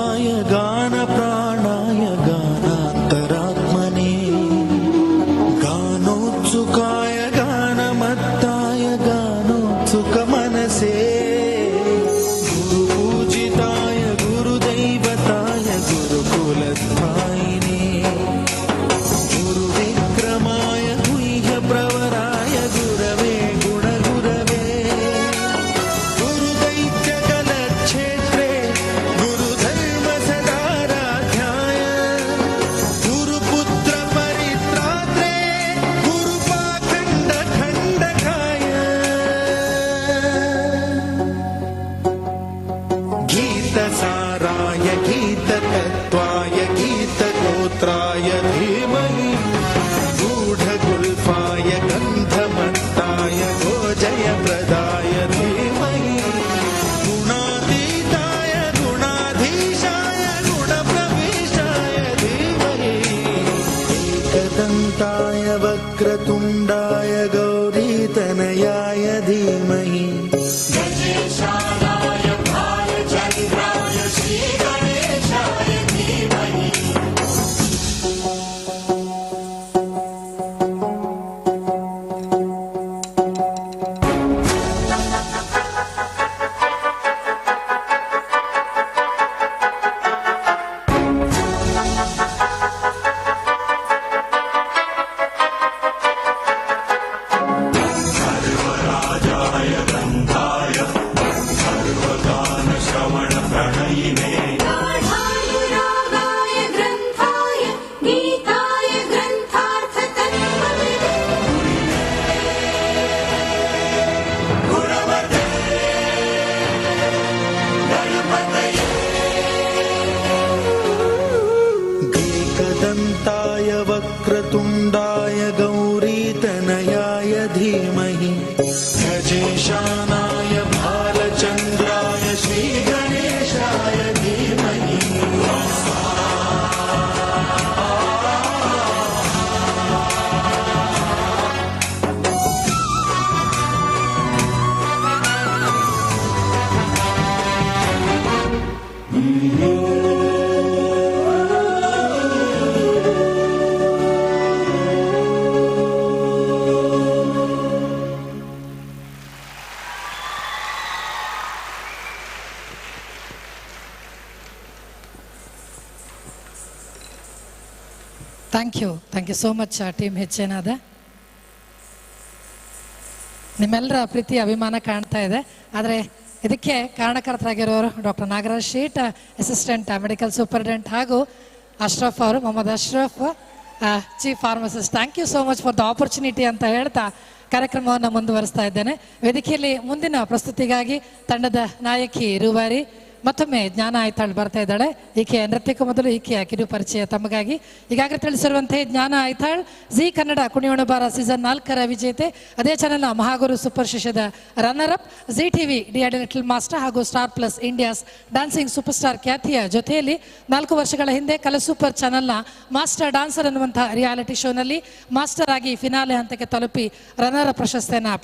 गाय गान प्राणाय गानान्तरात्मने गानोत्सुकाय गानमत्ताय गानोत्सुकमनसे गुरुपूजिताय गुरुदैवताय गुरुकुलस्थायिने गुरुविक्रमाय गुह्यप्रवराय गुरवे गुणगुरवे गुरुदैत्यकलक्षेत्रे गुरुधर्मसदाराध्याय गुरुपुत्रपरित्रात्रे गुरुपाखण्डखण्डकाय गीतसाराय गीततत्त्वाय गीतगोत्राय धीमहि गूढगुल्फाय गन्धमत्ताय गोजयप्रदाय धीमहि गुणातीताय गुणाधीशाय गुणप्रवेशाय धीमहि एकदन्ताय वक्रतुण्डाय गौरीतनयाय धीमहि गजेशानाय भालचन्द्राय श्रीगणेशाय धीमहि सर्वराजाय गन्धाय सर्वगानश्रवणप्रणयिने गाढानुरागाय ग्रन्थाय गीताय ग्रन्थार्थतत्त्वविदे गुणवते गणपतये एकदन्ताय वक्रतुण्डाय गौरीतनयाय धीमहि गजेशानाय भालचन्द्राय श्रीगणेशाय धीमहि thank you so much team ಹೆಚ್ಚೇನಾದ ನಿಮ್ಮೆಲ್ಲರ ಪ್ರೀತಿ ಅಭಿಮಾನ ಕಾಣ್ತಾ ಇದೆ. ಆದರೆ ಇದಕ್ಕೆ ಕಾರಣಕರ್ತರಾಗಿರೋರು doctor Nagaraj Shet, assistant medical superintendent, ಹಾಗೂ ಅಶ್ರಫ್ ಅವರು, Mohammed Ashraf, chief pharmacist. Thank you so much for the opportunity ಅಂತ ಹೇಳ್ತಾ ಕಾರ್ಯಕ್ರಮವನ್ನು ಮುಂದುವರಿಸ್ತಾ ಇದ್ದೇನೆ. ವೇದಿಕೆಯಲ್ಲಿ ಮುಂದಿನ ಪ್ರಸ್ತುತಿಗಾಗಿ ತಂಡದ ನಾಯಕಿ ರೂವಾರಿ ಮತ್ತೊಮ್ಮೆ ಜ್ಞಾನ ಐತಾಳ್ ಬರ್ತಾ ಇದ್ದಾಳೆ. ಈಕೆಯ ನೃತ್ಯಕ್ಕೂ ಮೊದಲು ಈಕೆಯ ಕಿರು ಪರಿಚಯ ತಮಗಾಗಿ. ಈಗಾಗಲೇ ತಿಳಿಸಿರುವಂತೆ ಜ್ಞಾನ ಐತಾಳ್ ಜಿ ಕನ್ನಡ ಕುಣಿಯೋಣ ಬಾರ ಸೀಸನ್ 4ರ ವಿಜೇತೆ, ಅದೇ ಚಾನೆಲ್ನ ಮಹಾಗುರು ಸೂಪರ್ ಶಿಷ್ಯದ runner up, Zee TV DR little master ಹಾಗೂ Star Plus India's dancing super star ಖ್ಯಾತಿಯ ಜೊತೆಯಲ್ಲಿ 4 ವರ್ಷಗಳ ಹಿಂದೆ ಕಲರ್ ಸೂಪರ್ ಚಾನೆಲ್ನ ಮಾಸ್ಟರ್ ಡಾನ್ಸರ್ ಅನ್ನುವಂತಹ ರಿಯಾಲಿಟಿ ಶೋನಲ್ಲಿ ಮಾಸ್ಟರ್ ಆಗಿ ಫಿನಾಲೆ ಹಂತಕ್ಕೆ ತಲುಪಿ ರನ್ನರ್ ಅಪ್ ಪ್ರಶಸ್ತಿಯನ್ನು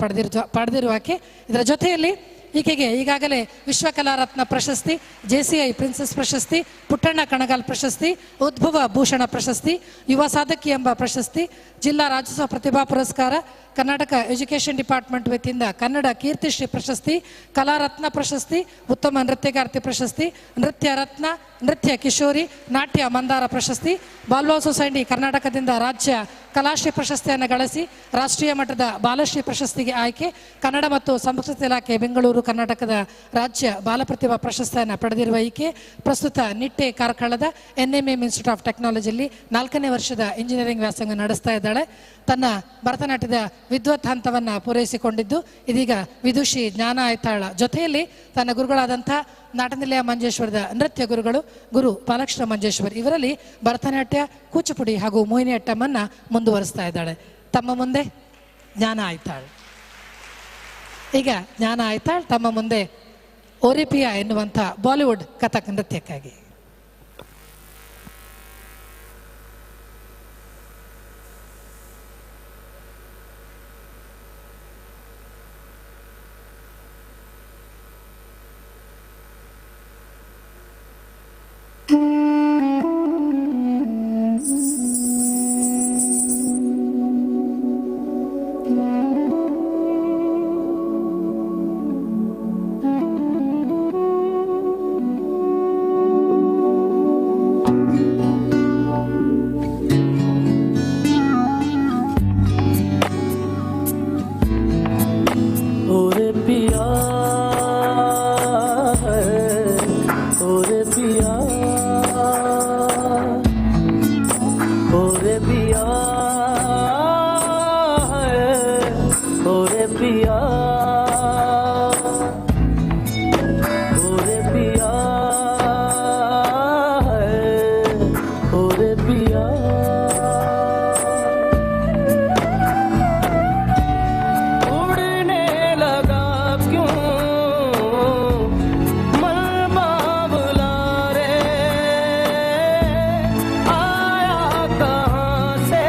ಪಡೆದಿರುವಾಕೆ. ಇದರ ಜೊತೆಯಲ್ಲಿ ಈಕೆಗೆ ಈಗಾಗಲೇ ವಿಶ್ವಕಲಾ ರತ್ನ ಪ್ರಶಸ್ತಿ, JCI ಪ್ರಿನ್ಸೆಸ್ ಪ್ರಶಸ್ತಿ, ಪುಟ್ಟಣ್ಣ ಕಣಗಾಲ್ ಪ್ರಶಸ್ತಿ, ಉದ್ಭವ ಭೂಷಣ ಪ್ರಶಸ್ತಿ, ಯುವ ಸಾಧಕಿ ಎಂಬ ಪ್ರಶಸ್ತಿ, ಜಿಲ್ಲಾ ರಾಜ್ಯೋತ್ಸವ ಪ್ರತಿಭಾ ಪುರಸ್ಕಾರ, ಕರ್ನಾಟಕ ಎಜುಕೇಷನ್ ಡಿಪಾರ್ಟ್ಮೆಂಟ್ ವತಿಯಿಂದ ಕನ್ನಡ ಕೀರ್ತಿಶ್ರೀ ಪ್ರಶಸ್ತಿ, ಕಲಾ ರತ್ನ ಪ್ರಶಸ್ತಿ, ಉತ್ತಮ ನೃತ್ಯಗಾರ್ತಿ ಪ್ರಶಸ್ತಿ, ನೃತ್ಯ ರತ್ನ, ನೃತ್ಯ ಕಿಶೋರಿ, ನಾಟ್ಯ ಮಂದಾರ ಪ್ರಶಸ್ತಿ, ಬಾಲ್ವಾ ಸೊಸೈಟಿ ಕರ್ನಾಟಕದಿಂದ ರಾಜ್ಯ ಕಲಾಶ್ರೀ ಪ್ರಶಸ್ತಿಯನ್ನು ಗಳಿಸಿ ರಾಷ್ಟ್ರೀಯ ಮಟ್ಟದ ಬಾಲಶ್ರೀ ಪ್ರಶಸ್ತಿಗೆ ಆಯ್ಕೆ, ಕನ್ನಡ ಮತ್ತು ಸಂಸ್ಕೃತಿ ಇಲಾಖೆ ಬೆಂಗಳೂರು ಕರ್ನಾಟಕದ ರಾಜ್ಯ ಬಾಲ ಪ್ರತಿಭಾ ಪ್ರಶಸ್ತಿಯನ್ನು ಪಡೆದಿರುವ ಈಕೆ ಪ್ರಸ್ತುತ ನಿಟ್ಟೆ ಕಾರ್ಕಳದ NMM ಇನ್ಸ್ಟಿಟ್ಯೂಟ್ ಆಫ್ ಟೆಕ್ನಾಲಜಿಯಲ್ಲಿ 4ನೇ ವರ್ಷದ ಇಂಜಿನಿಯರಿಂಗ್ ವ್ಯಾಸಂಗ ನಡೆಸ್ತಾ ಇದ್ದಾಳೆ. ತನ್ನ ಭರತನಾಟ್ಯದ ವಿದ್ವತ್ ಹಂತವನ್ನು ಪೂರೈಸಿಕೊಂಡಿದ್ದು ಇದೀಗ ವಿದುಷಿ ಜ್ಞಾನ ಐತಾಳ ಜೊತೆಯಲ್ಲಿ ತನ್ನ ಗುರುಗಳಾದಂಥ ನಾಟನಿಲಯ ಮಂಜೇಶ್ವರದ ನೃತ್ಯ ಗುರುಗಳು ಗುರು ಬಾಲಕೃಷ್ಣ ಮಂಜೇಶ್ವರ್ ಇವರಲ್ಲಿ ಭರತನಾಟ್ಯ, ಕೂಚುಪುಡಿ ಹಾಗೂ ಮೋಹಿನಿಯಟ್ಟಮನ್ನು ಮುಂದುವರಿಸ್ತಾ ಇದ್ದಾಳೆ. ತಮ್ಮ ಮುಂದೆ ಜ್ಞಾನ ಐತಾಳ್. ಈಗ ಜ್ಞಾನ ಐತಾಳ್ ತಮ್ಮ ಮುಂದೆ ಓರಿಪಿಯಾ ಎನ್ನುವಂಥ ಬಾಲಿವುಡ್ ಕಥಕ್ ನೃತ್ಯಕ್ಕಾಗಿ. पिया ओरे पिया ओरे पिया ओरे पिया उड़ने लगा क्यों मन बाबला रे आया कहाँ से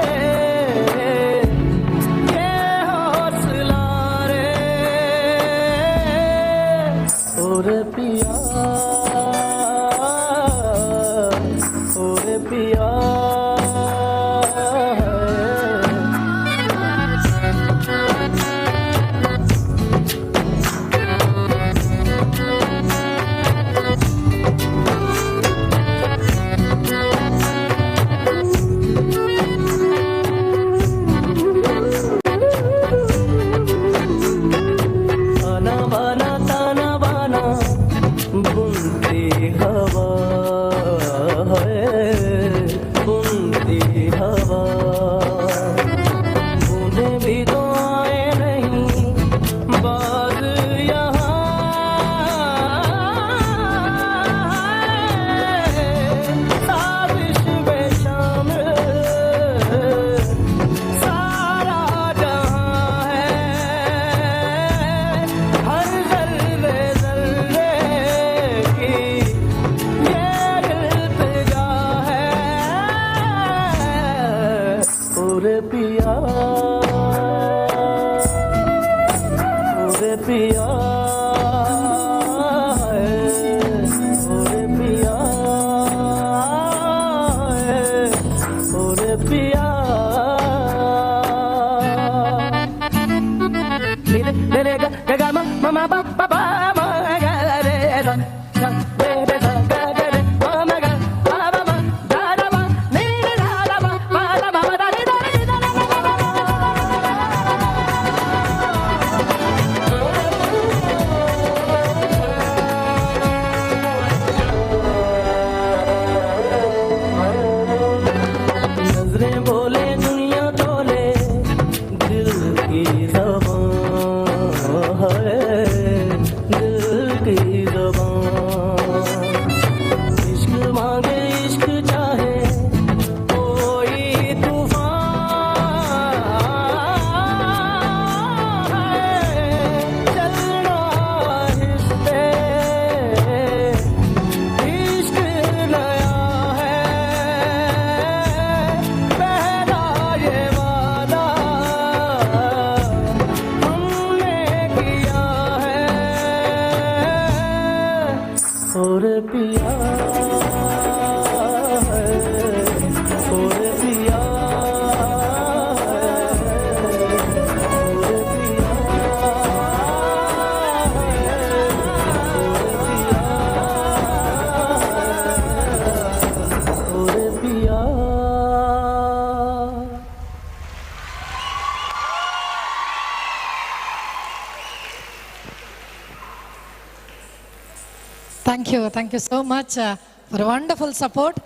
ये हौसला रे ओरे पिया ओरे पिया आना बाना ताना बाना बुनती हवा है बुनती हवा बूंदे भी तो आए नहीं बाज यहाँ साजिश में शामिल सारा जहाँ है हर जर्रे जर्रे की ये इल्तिजा है ओरे पिया ओरे पिया ओरे पिया ओरे पिया रे गा गा मा मा पा पा पा मा गा रे सा सा रे रे सा गा गा रे मा मा गा पा पा मा गा रा मा नी रे रा रा मा पा रा मा दा रे दा रे दा रा मा मा मा नजरें बोले दुनिया तोले दिल की ज़बान है दिल की ज़बान इश्क मांगे इश्क चाहे कोई तूफान है चलना आहिस्ते इश्क नया है पहला ये वादा हमने किया है ओरे पिया ओरे पिया ओरे पिया thank you so much for wonderful support.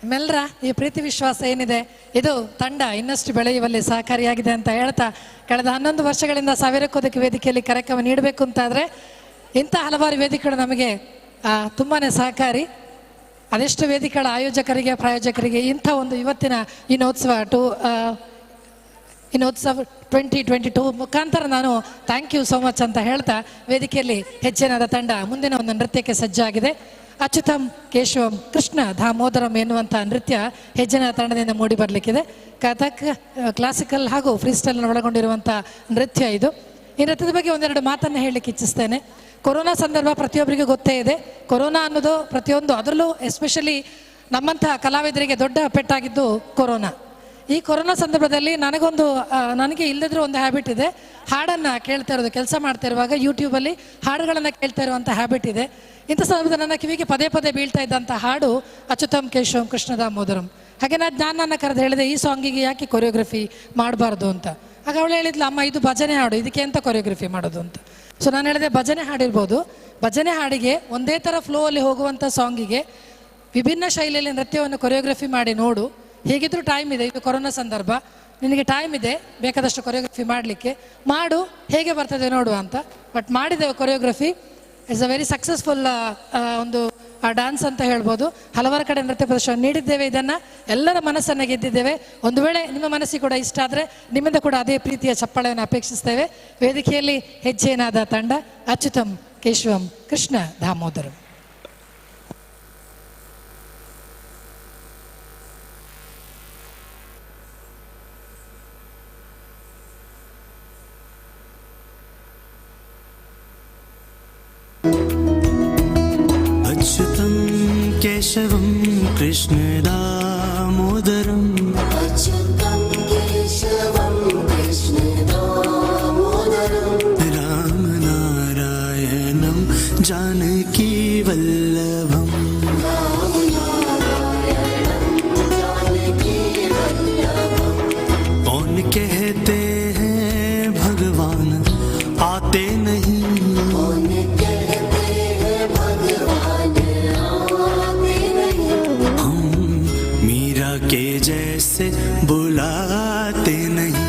ನಿಮ್ಮೆಲ್ಲರ ಈ ಪ್ರೀತಿ ವಿಶ್ವಾಸ ಏನಿದೆ ಇದು ತಂಡ ಇನ್ನಷ್ಟು ಬೆಳೆಯುವಲ್ಲಿ ಸಹಕಾರಿಯಾಗಿದೆ ಅಂತ ಹೇಳ್ತಾ ಕಳೆದ 11 ವರ್ಷಗಳಿಂದ ಸಾವಿರಕ್ಕೂ ಅಧಿಕ ವೇದಿಕೆಯಲ್ಲಿ ಕಾರ್ಯಕ್ರಮ ನೀಡಬೇಕು ಅಂತಾದರೆ ಇಂಥ ಹಲವಾರು ವೇದಿಕೆಗಳು ನಮಗೆ ತುಂಬಾ ಸಹಕಾರಿ. ಅದೆಷ್ಟು ವೇದಿಕೆಗಳ ಆಯೋಜಕರಿಗೆ ಪ್ರಾಯೋಜಕರಿಗೆ ಇಂಥ ಒಂದು ಇವತ್ತಿನ ಇನ್ನೋತ್ಸವ 2022 ಮುಖಾಂತರ ನಾನು ಥ್ಯಾಂಕ್ ಯು ಸೋ ಮಚ್ ಅಂತ ಹೇಳ್ತಾ ವೇದಿಕೆಯಲ್ಲಿ ಹೆಚ್ಚಿನಾದ ತಂಡ ಮುಂದಿನ ಒಂದು ನೃತ್ಯಕ್ಕೆ ಸಜ್ಜಾಗಿದೆ. ಅಚ್ಯುತಂ ಕೇಶವಂ ಕೃಷ್ಣ ದಾಮೋದರಂ ಎನ್ನುವಂಥ ನೃತ್ಯ ಹೆಜ್ಜೆನ ತಂಡದಿಂದ ಮೂಡಿ ಬರಲಿಕ್ಕಿದೆ. ಕಥಕ್, ಕ್ಲಾಸಿಕಲ್ ಹಾಗೂ ಫ್ರೀಸ್ಟೈಲ್ನ ಒಳಗೊಂಡಿರುವಂಥ ನೃತ್ಯ ಇದು. ಈ ನೃತ್ಯದ ಬಗ್ಗೆ ಒಂದೆರಡು ಮಾತನ್ನು ಹೇಳಲಿಕ್ಕೆ ಇಚ್ಛಿಸ್ತೇನೆ. ಕೊರೋನಾ ಸಂದರ್ಭ ಪ್ರತಿಯೊಬ್ಬರಿಗೂ ಗೊತ್ತೇ ಇದೆ. ಕೊರೋನಾ ಅನ್ನೋದು ಪ್ರತಿಯೊಂದು, ಅದರಲ್ಲೂ ಎಸ್ಪೆಷಲಿ ನಮ್ಮಂತಹ ಕಲಾವಿದರಿಗೆ ದೊಡ್ಡ ಪೆಟ್ಟಾಗಿದ್ದು ಕೊರೋನಾ. ಈ ಕೊರೋನಾ ಸಂದರ್ಭದಲ್ಲಿ ನನಗೆ ಇಲ್ಲದಿದ್ರೂ ಒಂದು ಹ್ಯಾಬಿಟ್ ಇದೆ, ಹಾಡನ್ನು ಕೇಳ್ತಾ ಇರೋದು. ಕೆಲಸ ಮಾಡ್ತಾ ಇರುವಾಗ ಯೂಟ್ಯೂಬಲ್ಲಿ ಹಾಡುಗಳನ್ನು ಕೇಳ್ತಾ ಇರುವಂಥ ಹ್ಯಾಬಿಟ್ ಇದೆ. ಇಂಥ ಸಂದರ್ಭದಲ್ಲಿ ನನ್ನ ಕಿವಿಗೆ ಪದೇ ಪದೇ ಬೀಳ್ತಾ ಇದ್ದಂಥ ಹಾಡು ಅಚ್ಯುತಂ ಕೇಶವಂ ಕೃಷ್ಣ ದಾಮೋದರಂ. ಹಾಗೆ ನಾನು ಕರೆದು ಹೇಳಿದೆ, ಈ ಸಾಂಗಿಗೆ ಯಾಕೆ ಕೊರಿಯೋಗ್ರಫಿ ಮಾಡಬಾರ್ದು ಅಂತ. ಆಗ ಅವಳು ಹೇಳಿದ್ಲು, ಅಮ್ಮ ಇದು ಭಜನೆ ಹಾಡು, ಇದಕ್ಕೆ ಅಂತ ಕೊರಿಯೋಗ್ರಫಿ ಮಾಡೋದು ಅಂತ. ಸೊ ನಾನು ಹೇಳಿದೆ, ಭಜನೆ ಹಾಡಿರ್ಬೋದು, ಭಜನೆ ಹಾಡಿಗೆ ಒಂದೇ ಥರ ಫ್ಲೋ ಅಲ್ಲಿ ಹೋಗುವಂಥ ಸಾಂಗಿಗೆ ವಿಭಿನ್ನ ಶೈಲಿಯಲ್ಲಿ ನೃತ್ಯವನ್ನು ಕೊರಿಯೋಗ್ರಫಿ ಮಾಡಿ ನೋಡು, ಹೇಗಿದ್ರೂ ಟೈಮ್ ಇದೆ, ಇದು ಕೊರೋನಾ ಸಂದರ್ಭ, ನಿನಗೆ ಟೈಮ್ ಇದೆ ಬೇಕಾದಷ್ಟು ಕೊರಿಯೋಗ್ರಫಿ ಮಾಡಲಿಕ್ಕೆ, ಮಾಡು, ಹೇಗೆ ಬರ್ತದೆ ನೋಡುವ ಅಂತ. ಬಟ್ ಮಾಡಿದ್ದೇವೆ choreography. It's a very successful ಒಂದು ಡ್ಯಾನ್ಸ್ ಅಂತ ಹೇಳ್ಬೋದು. ಹಲವಾರು ಕಡೆ ನೃತ್ಯ ಪ್ರದರ್ಶನ ನೀಡಿದ್ದೇವೆ. ಇದನ್ನು ಎಲ್ಲರ ಮನಸ್ಸನ್ನು ಗೆದ್ದಿದ್ದೇವೆ. ಒಂದು ವೇಳೆ ನಿಮ್ಮ ಮನಸ್ಸಿಗೆ ಕೂಡ ಇಷ್ಟ ಆದರೆ ನಿಮ್ಮಿಂದ ಕೂಡ ಅದೇ ಪ್ರೀತಿಯ ಚಪ್ಪಾಳೆಯನ್ನು ಅಪೇಕ್ಷಿಸ್ತೇವೆ. ವೇದಿಕೆಯಲ್ಲಿ ಹೆಜ್ಜೆನಾದ ತಂಡ ಅಚ್ಯುತಂ ಕೇಶವಂ ಕೃಷ್ಣ ದಾಮೋದರಂ. अच्युतं केशवं कृष्णदामोदरं अच्युतं केशवं कृष्णदामोदरं रामनारायणं जानकीवल्लभं कौन कहते हैं भगवान आते नहीं, के जैसे बुलाते नहीं,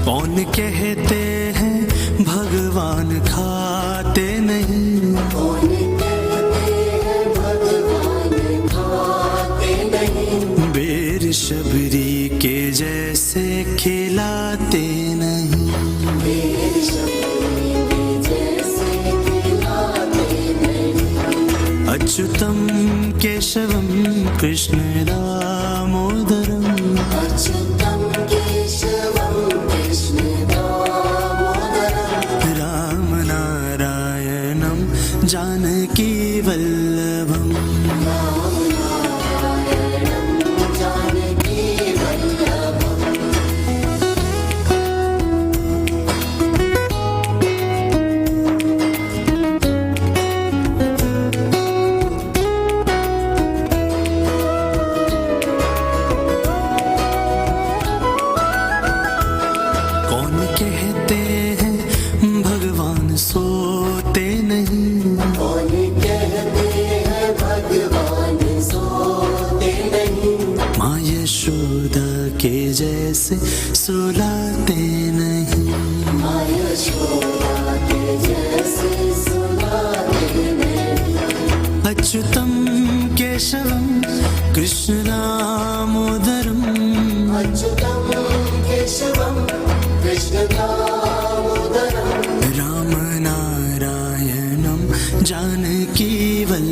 कौन कहते हैं भगवान खाते नहीं, शबरी के जैसे खिलाते नहीं, अच्युतं केशवं कृष्णदामोदरं रामनारायणं जानकीवल्लभं के जैसे सुलाते नहीं, अच्युतं केशवं कृष्णदामोदरं रामनारायणं जानकीवल्लभं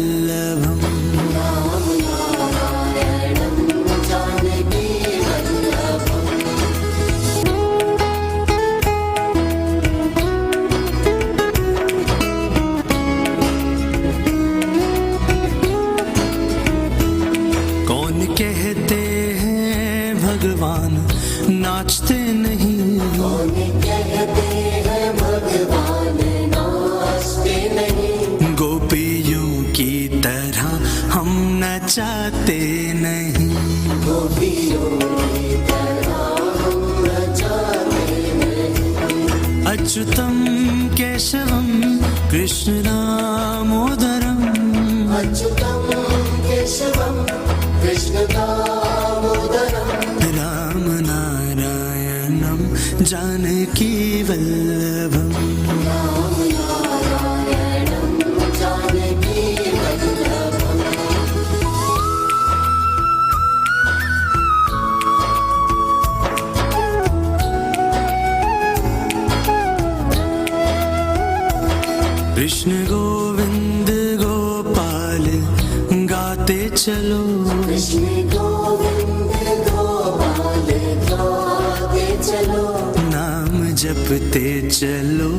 कहते हैं भगवान नाचते नहीं, गोपियों की तरह हम नचाते नहीं, अच्युतं केशवं कृष्णदामोदरं रामनारायणं जानकीवल्लभं कृष्ण गोविंद गोपाल गाते चलो, कृष्ण गोविंद गोपाल गाते चलो, नाम जपते चलो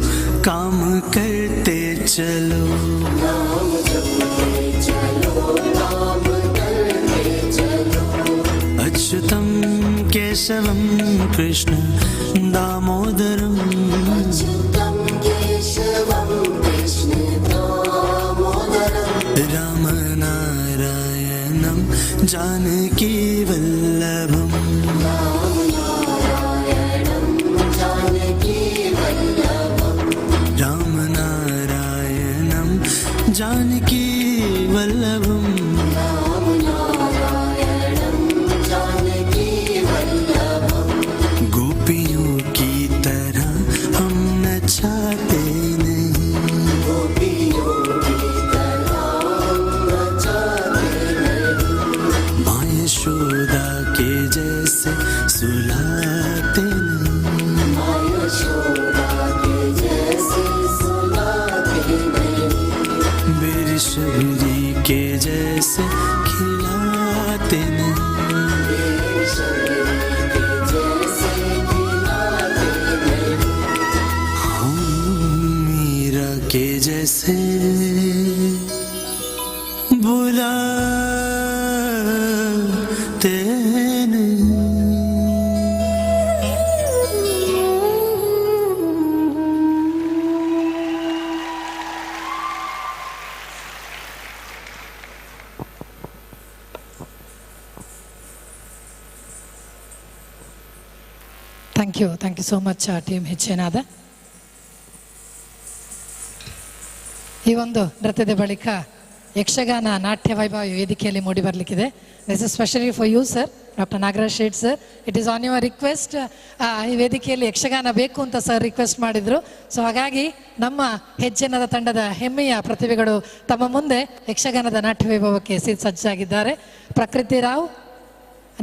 काम करते चलो, नाम जपते चलो काम करते चलो, अच्युतं केशवं कृष्ण दामोदरं अच्युतं केशवं कृष्ण दामोदरं रामनारायणं जानकी वल्लभम राम नारायणम जानकी वल्लभम गोपियों की तरह हम नचाते नहीं, गोपियों की तरह हम नचाते नहीं, माँ यशोदा के जैसे सुलाते नहीं, माँ यशोदा के जैसे सुलाते नहीं, बेर शबरी के जैसे खिलाते नहीं, बेर शबरी के जैसे खिलाते नहीं, हम मीरा के जैसे बुलाते नहीं। Thank you so much team ಹೆಚ್ಚೇನಾದ. ಈ ಒಂದು ನೃತ್ಯದ ಬಳಿಕ ಯಕ್ಷಗಾನ ನಾಟ್ಯ ವೈಭವ ವೇದಿಕೆಯಲ್ಲಿ ಮೂಡಿ ಬರಲಿಕ್ಕಿದೆ. This is specially for you sir, doctor Nagaraj Shet sir. It is on your request. ಈ ವೇದಿಕೆಯಲ್ಲಿ ಯಕ್ಷಗಾನ ಬೇಕು ಅಂತ ಸರ್ ರಿಕ್ವೆಸ್ಟ್ ಮಾಡಿದ್ರು. ಸೊ ಹಾಗಾಗಿ ನಮ್ಮ ಹೆಜ್ಜೆನದ ತಂಡದ ಹೆಮ್ಮೆಯ ಪ್ರತಿಭೆಗಳು ತಮ್ಮ ಮುಂದೆ ಯಕ್ಷಗಾನದ ನಾಟ್ಯ ವೈಭವಕ್ಕೆ ಸಜ್ಜಾಗಿದ್ದಾರೆ. ಪ್ರಕೃತಿ ರಾವ್,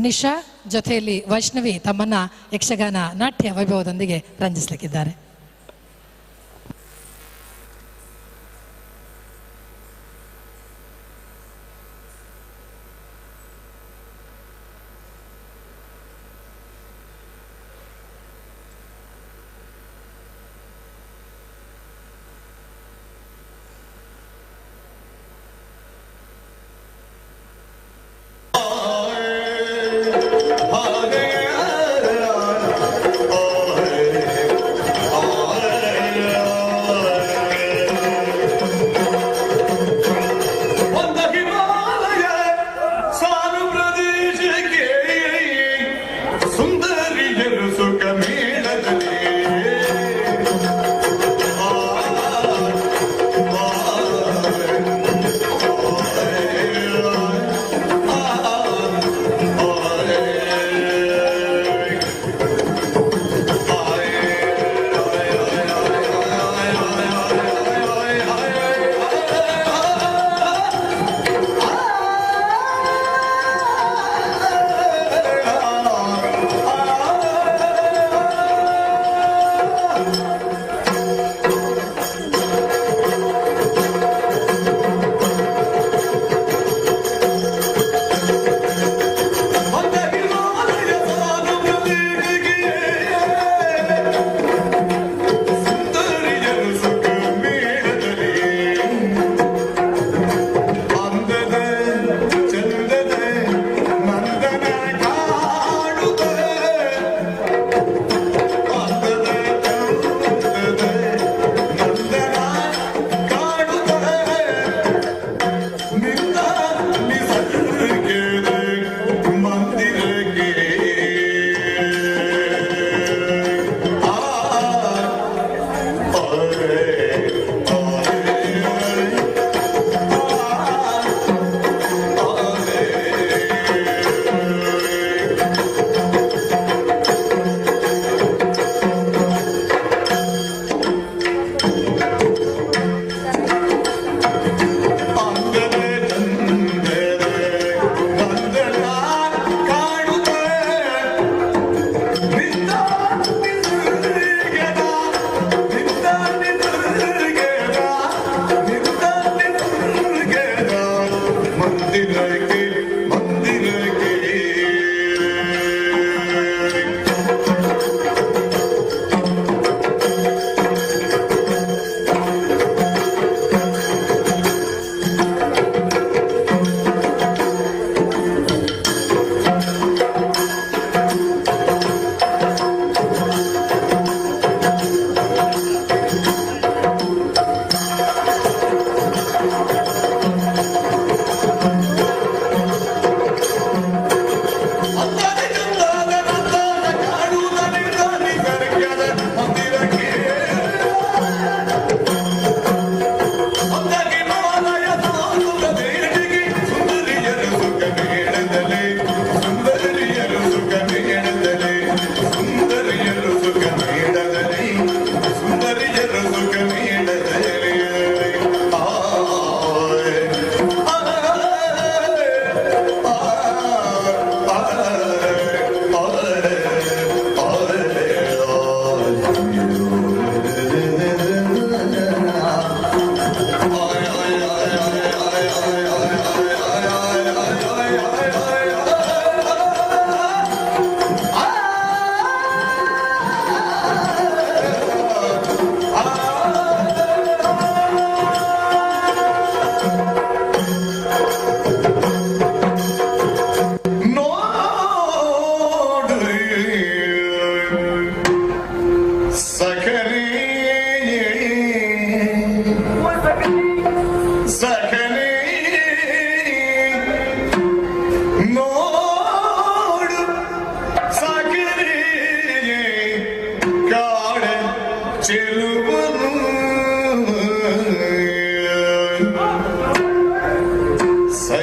ನಿಶಾ ಜೊತೆಯಲ್ಲಿ ವೈಷ್ಣವಿ ತಮ್ಮನ್ನ ಯಕ್ಷಗಾನ ನಾಟ್ಯ ವೈಭವದೊಂದಿಗೆ ರಂಜಿಸಲಿಕ್ಕಿದ್ದಾರೆ.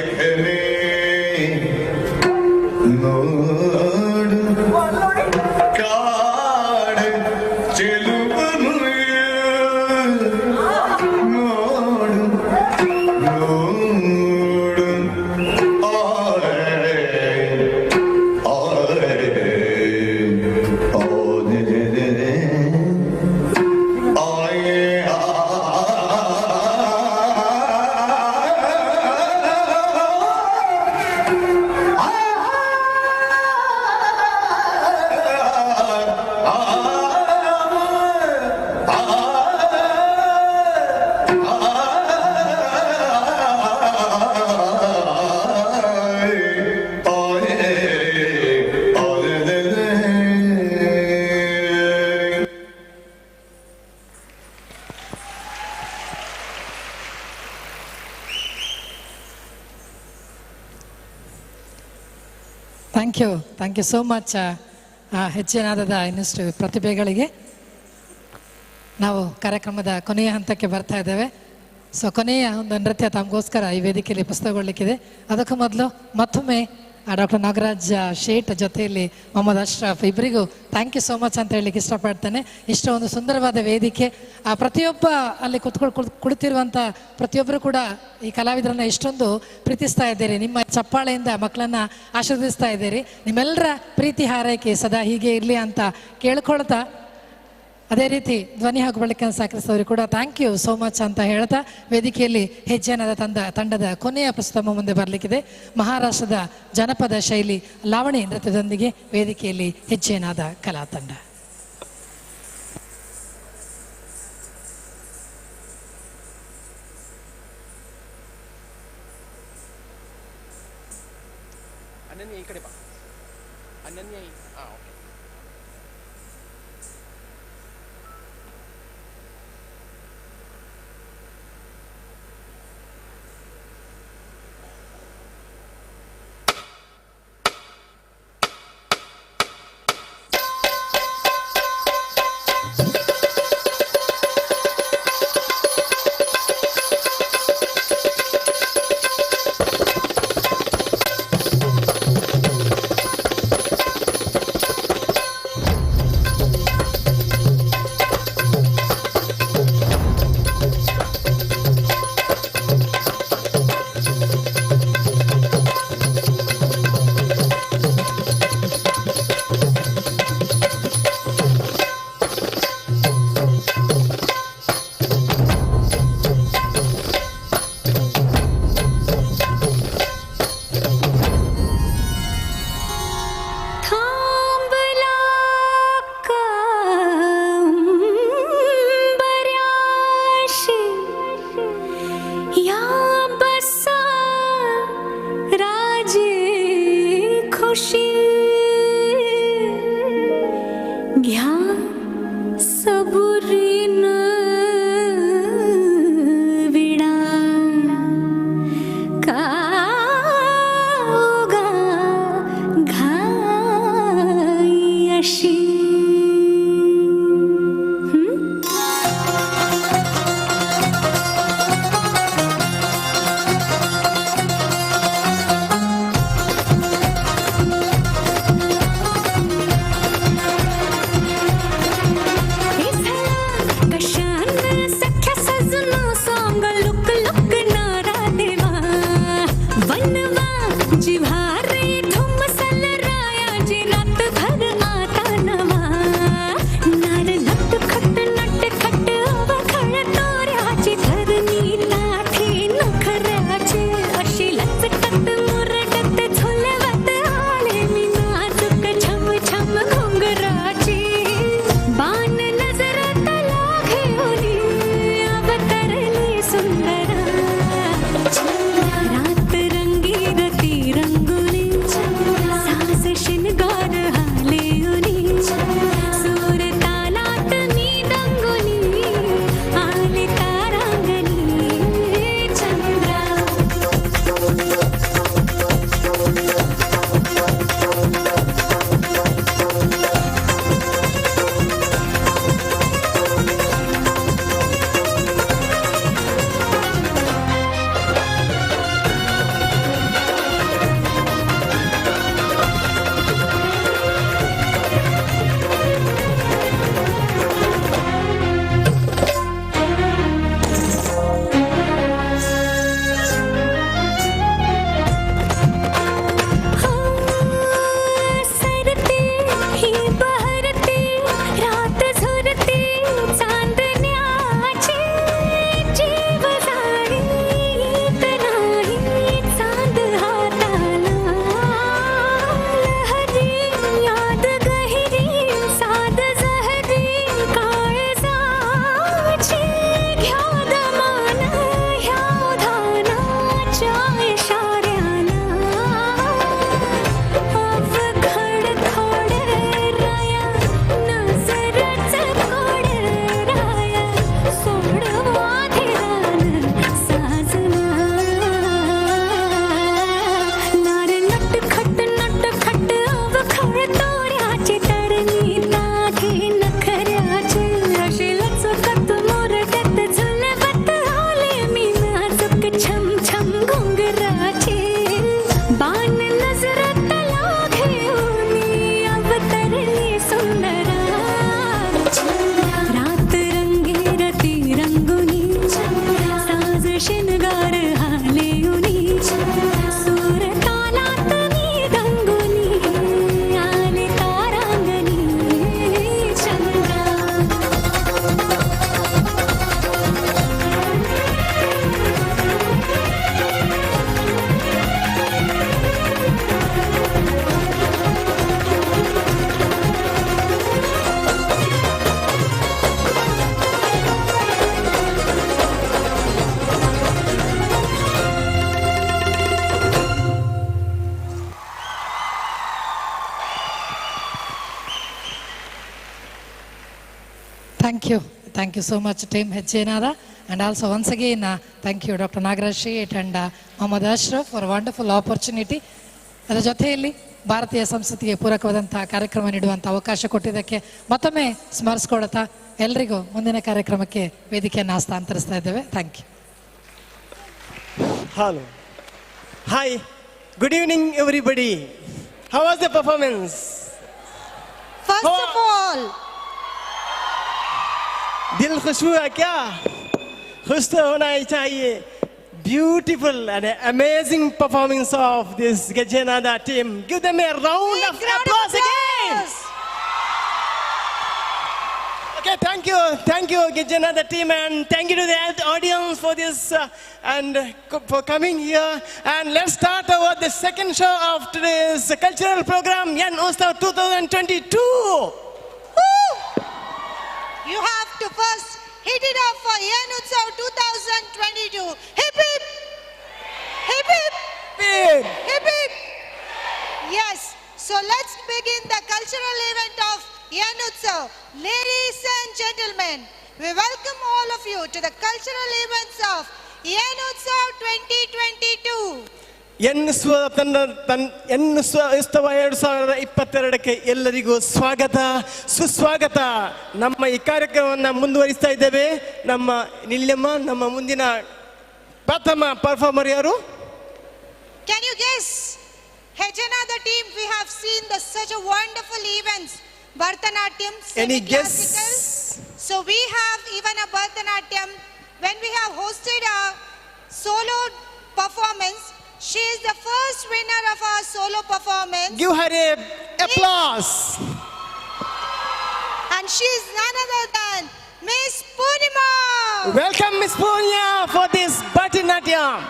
ನಖರೆ ನೋಡು ಕಾಡ ಚೆಲುವನು ನೋಡು ನೋಡು ಆರೆ ಆರೆ ಓದೆ ಆಯೆ ಥ್ಯಾಂಕ್ ಯು ಸೋ ಮಚ್. ಹೆಚ್ಚಿನಾದ ಇನ್ನಷ್ಟು ಪ್ರತಿಭೆಗಳಿಗೆ ನಾವು ಕಾರ್ಯಕ್ರಮದ ಕೊನೆಯ ಹಂತಕ್ಕೆ ಬರ್ತಾ ಇದ್ದೇವೆ. ಸೊ ಕೊನೆಯ ಒಂದು ನೃತ್ಯ ತಮಗೋಸ್ಕರ ಈ ವೇದಿಕೆಯಲ್ಲಿ ಪ್ರಸ್ತುತಗೊಳ್ಳಿಕ್ಕಿದೆ. ಅದಕ್ಕೂ ಮೊದಲು ಮತ್ತೊಮ್ಮೆ ಡಾಕ್ಟರ್ ನಾಗರಾಜ್ ಶೇಟ್ ಜೊತೆಯಲ್ಲಿ ಮೊಹಮ್ಮದ್ ಅಶ್ರಫ್ ಇಬ್ಬರಿಗೂ ಥ್ಯಾಂಕ್ ಯು ಸೋ ಮಚ್ ಅಂತ ಹೇಳಲಿಕ್ಕೆ ಇಷ್ಟಪಡ್ತೇನೆ. ಇಷ್ಟೊಂದು ಸುಂದರವಾದ ವೇದಿಕೆ, ಪ್ರತಿಯೊಬ್ಬ ಅಲ್ಲಿ ಕುಳಿತಿರುವಂಥ ಪ್ರತಿಯೊಬ್ಬರು ಕೂಡ ಈ ಕಲಾವಿದರನ್ನ ಎಷ್ಟೊಂದು ಪ್ರೀತಿಸ್ತಾ ಇದ್ದೀರಿ. ನಿಮ್ಮ ಚಪ್ಪಾಳೆಯಿಂದ ಮಕ್ಕಳನ್ನು ಆಶೀರ್ವದಿಸ್ತಾ ಇದ್ದೀರಿ. ನಿಮ್ಮೆಲ್ಲರ ಪ್ರೀತಿ ಹಾರೈಕೆ ಸದಾ ಹೀಗೆ ಇರಲಿ ಅಂತ ಕೇಳ್ಕೊಳ್ತಾ, ಅದೇ ರೀತಿ ಧ್ವನಿ ಹಾಗೂ ಬೆಳಕನ್ನು ಸಹಕರಿಸಿದವರು ಕೂಡ ಥ್ಯಾಂಕ್ ಯು ಸೋ ಮಚ್ ಅಂತ ಹೇಳ್ತಾ, ವೇದಿಕೆಯಲ್ಲಿ ಹೆಜ್ಜೆನಾದ ತಂಡದ ಕೊನೆಯ ಪ್ರಸ್ತುತ ಮುಂದೆ ಬರಲಿಕ್ಕಿದೆ. ಮಹಾರಾಷ್ಟ್ರದ ಜನಪದ ಶೈಲಿ ಲಾವಣಿ ನೃತ್ಯದೊಂದಿಗೆ ವೇದಿಕೆಯಲ್ಲಿ ಹೆಜ್ಜೆನಾದ ಕಲಾ ತಂಡ. ಅನನ್ಯ ಈ ಕಡೆ ಬಾ. ಅನನ್ಯ ಓಕೆ. रात रंगी रती रंग Thank you so much, Team Hechenada. And also, once again, thank you, Dr. Nagaraj Sheikh and Muhammad Ashraf for a wonderful opportunity. ಅದರ ಜೊತೆಯಲ್ಲಿ ಭಾರತೀಯ ಸಂಸ್ಕೃತಿಗೆ ಪೂರಕವಾದಂತಹ ಕಾರ್ಯಕ್ರಮ ನೀಡುವಂಥ ಅವಕಾಶ ಕೊಟ್ಟಿದ್ದಕ್ಕೆ ಮತ್ತೊಮ್ಮೆ ಸ್ಮರಿಸ್ಕೊಳ್ತಾ ಎಲ್ರಿಗೂ ಮುಂದಿನ ಕಾರ್ಯಕ್ರಮಕ್ಕೆ ವೇದಿಕೆಯನ್ನು ಹಸ್ತಾಂತರಿಸ್ತಾ ಇದ್ದೇವೆ. Thank you. Hello. Hi. Good evening, everybody. How was the performance? First of all, दिल खुश हुआ क्या? खुश तो होना ही चाहिए. Beautiful and amazing performance of this Gajanada team. Give them a round of applause again. Okay, thank you, Gajanada team, and thank you to the audience for this and for coming here. And let's start over the second show of today's cultural program, Yan Ustav 2022. woo! You have to first hit it off for Yenutsav 2022. Hip hip! Hip hip! Big. Hip hip! Yes, so let's begin the cultural event of Yenutsav. Ladies and gentlemen, we welcome all of you to the cultural events of Yenutsav 2022. ಎನ್ನುಸುವ ಉತ್ಸವ 2022ಕ್ಕೆ ಎಲ್ಲರಿಗೂ ಸ್ವಾಗತ ಸುಸ್ವಾಗತ. ನಮ್ಮ ಈ ಕಾರ್ಯಕ್ರಮವನ್ನು ಮುಂದುವರಿಸ್ತಾ ಇದ್ದೇವೆ. ನಮ್ಮ ನಿಲ್ಯಮ್ಮ, ನಮ್ಮ ಮುಂದಿನ ಪ್ರಥಮ ಪರ್ಫಾರ್ಮರ್ ಯಾರು? Can you guess? Hejana the team, we have seen such a wonderful events. Bharatanatyam, Any guess? semi-classical. So we have even a Bharatanatyam. When we have hosted a solo performance, she is the first winner of our solo performance. Give her a applause. And she is none other than Miss Purnima. Welcome Miss Purnia for this Bharatanatyam.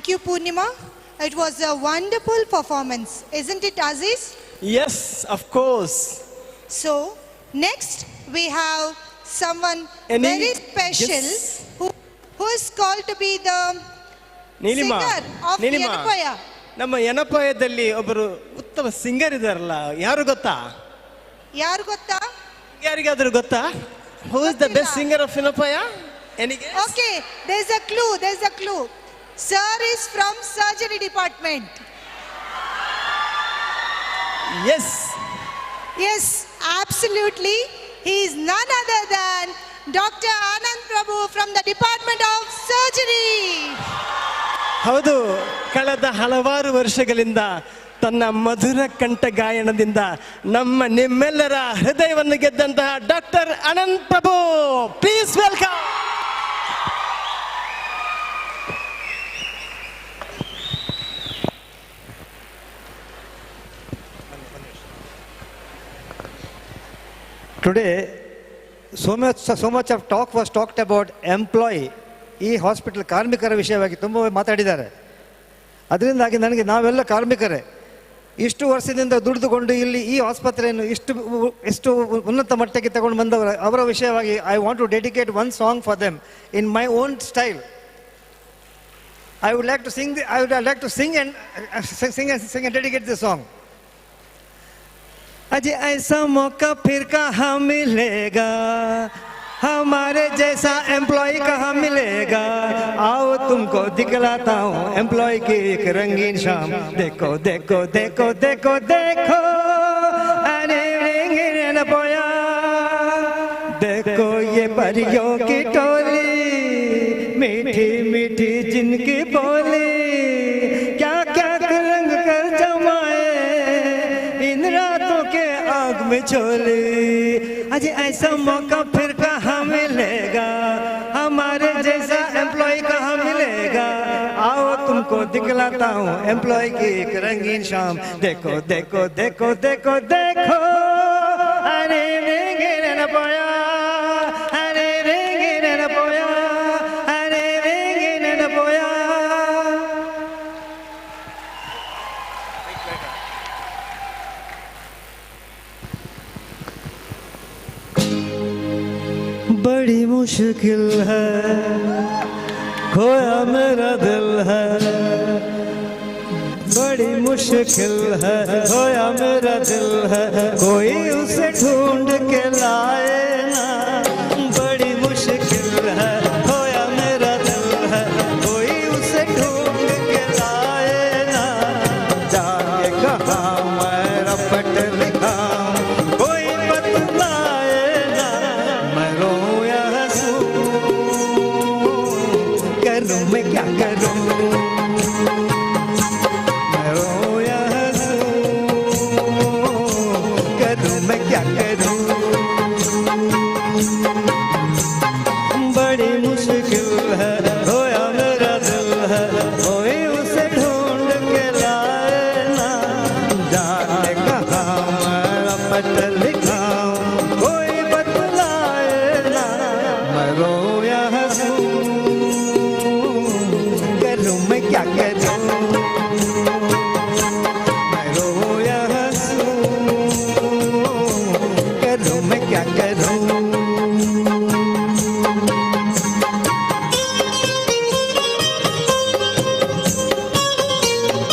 Thank you, Purnima. It was a wonderful performance, isn't it, Aziz? Yes, of course. So, next we have someone Any very special guess? who is called to be the Neelima singer of Neelima Yenepoya. ನಮ್ಮ ಯನಪಯದಲ್ಲಿ ಒಬ್ಬರು ಉತ್ತಮ singer ಇದಾರಲ್ಲ, ಯಾರು ಗೊತ್ತಾ? ಯಾರು ಗೊತ್ತಾ? ಯಾರಿಗಾದ್ರೂ ಗೊತ್ತಾ? Who is the best singer of Yenepoya? Any guess? Okay, there's a clue. Sir is from surgery department. Yes. Yes, absolutely. He is none other than Dr. Anand Prabhu from the Department of Surgery. ಹೌದು, ಕಳೆದ ಹಲವಾರು ವರ್ಷಗಳಿಂದ ತನ್ನ ಮಧುರ ಕಂಠ ಗಾಯನದಿಂದ ನಿಮ್ಮೆಲ್ಲರ ಹೃದಯವನ್ನು ಗೆದ್ದಂತಹ doctor Anant Prabhu, please welcome. Today, so much of talk was talked about employee. ಈ ಹಾಸ್ಪಿಟಲ್ ಕಾರ್ಮಿಕರ ವಿಷಯವಾಗಿ ತುಂಬ ಮಾತಾಡಿದ್ದಾರೆ. ಅದರಿಂದಾಗಿ ನನಗೆ ನಾವೆಲ್ಲ ಕಾರ್ಮಿಕರೇ ಇಷ್ಟು ವರ್ಷದಿಂದ ದುಡಿದುಕೊಂಡು ಇಲ್ಲಿ ಈ ಆಸ್ಪತ್ರೆಯನ್ನು ಎಷ್ಟು ಉನ್ನತ ಮಟ್ಟಕ್ಕೆ ತಗೊಂಡು ಬಂದವರು, ಅವರ ವಿಷಯವಾಗಿ I want to dedicate one song for them in my own style. I would like to sing and dedicate this song. अजी ऐसा मौका फिर कहाँ मिलेगा, हमारे जैसा एम्प्लॉय कहाँ मिलेगा, आओ तुमको दिखलाता हूँ एम्प्लॉय की एक रंगीन शाम. देखो देखो देखो देखो देखो अरे येनेपोया, देखो ये परियों की टोली, मीठी मीठी जिनकी बोली, क्या क्या रंग कर जमाए इन रातों के आग में चोली. आज ऐसा मौका फिर कहाँ मिलेगा, हमारे जैसा एम्प्लॉय कहाँ मिलेगा, आओ तुमको दिखलाता हूँ एम्प्लॉय की एक रंगीन शाम. देखो देखो देखो देखो देखो अरे येनेपोया, अरे येनेपोया, अरे येनेपोया. बड़ी मुश्किल है खोया मेरा दिल है, बड़ी मुश्किल है खोया मेरा दिल है, कोई उसे ढूंढ के लाए ना. बड़ी मुश्किल है खोया मेरा दिल है, कोई उसे ढूंढ के लाए ना. जाके कहाँ मैं रपट लिखा, कोई बतलाए ना. मैं रोऊं या हंसूं, करूं मैं क्या करूं. मैं रोऊं या हंसूं, करूं मैं क्या करूं. बड़ी मुश्किल है खोया मेरा दिल है, कोई उसे ढूंढ के लाए ना. जाने कहाँ मैं रपट लिखाऊं, कोई बतलाए ना. मैं रोऊं या हंसूं, करूं मैं क्या करूं. मैं रोऊं या हंसूं, करूं मैं क्या करूं.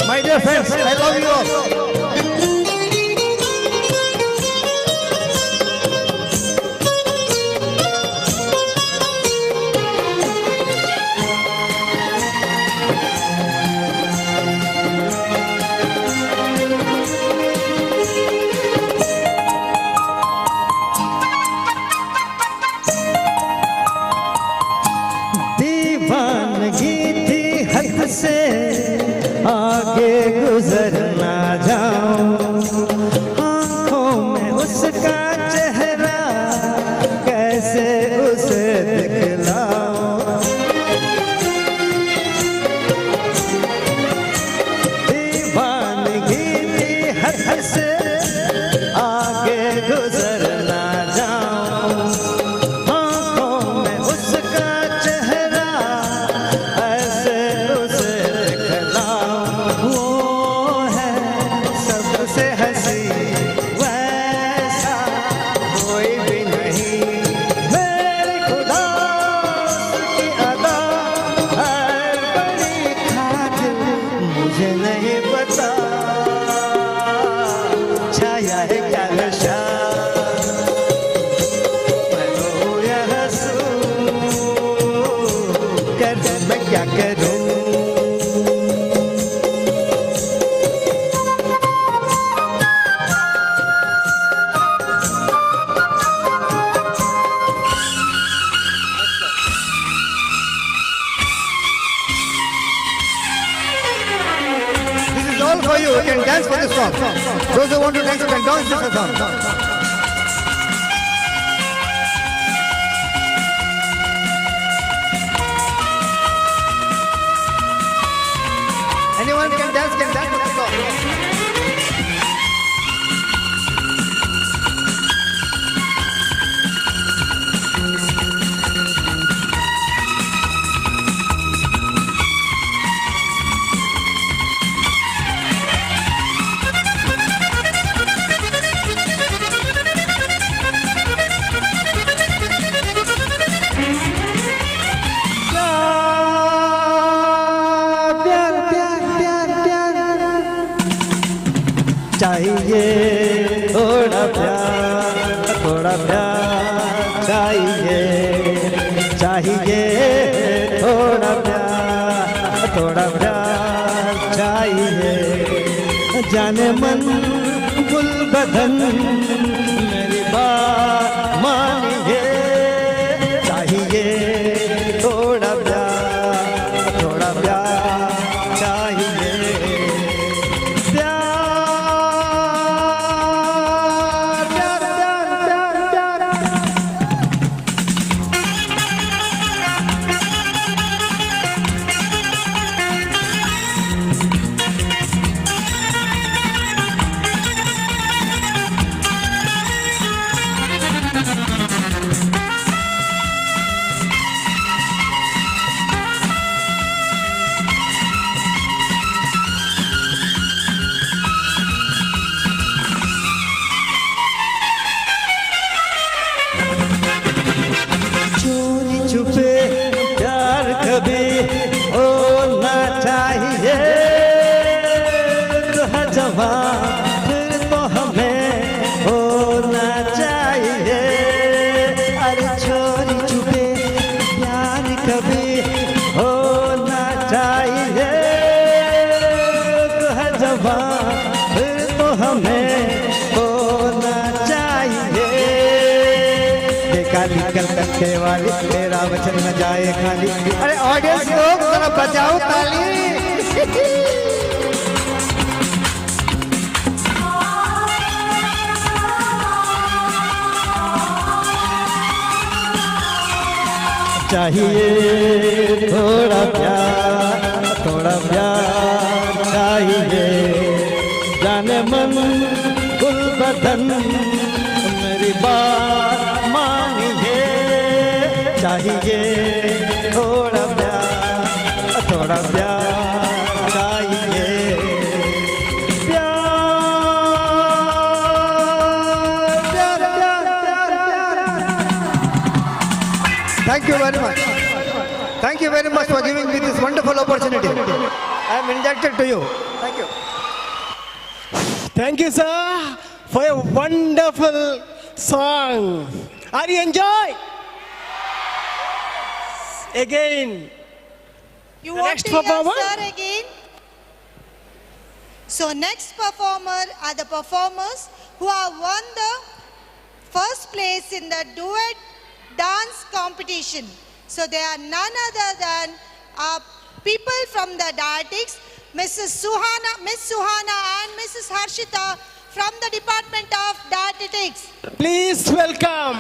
My dear friends, I love you all. दीवानगी थी हद से आगे गुजरना जा मुझे नहीं पता छाया है क्या नशा मैं रो या हंसूं कर मैं क्या करूं all for you. You can dance for this song. Those who want to dance, you can dance this song. Anyone can dance for this song. चाहिए थोड़ा प्यार चाहिए चाहिए थोड़ा प्यार चाहिए जाने मन गुल बदन मेरी बात मानिए चाहिए थोड़ा प्यार चाहिए चोरी छुपे प्यार कभी होना चाहिए जवान फिर तो हमें होना चाहिए अरे चोरी छुपे प्यार कभी होना चाहिए जवान फिर तो हमें होना चाहिए निकल करके वाली तेरा वचन न जाए खाली अरे ऑडियंस लोग जरा बजाओ ताली चाहिए थोड़ा प्यार चाहिए जाने मन गुल बदन मेरी बात मानिए चाहिए थोड़ा प्यार चाहिए Thank you very much. Thank you very much for giving me this wonderful opportunity. I am indebted to you. Thank you. Thank you, sir, for a wonderful song. Are you enjoying? Again. You The want next to hear performer? sir again? So next performer are the performers who have won the first place in the duet dance competition. So they are none other than people from the dietetics, Miss Suhana and Mrs. Harshita from the Department of Dietetics. Please welcome.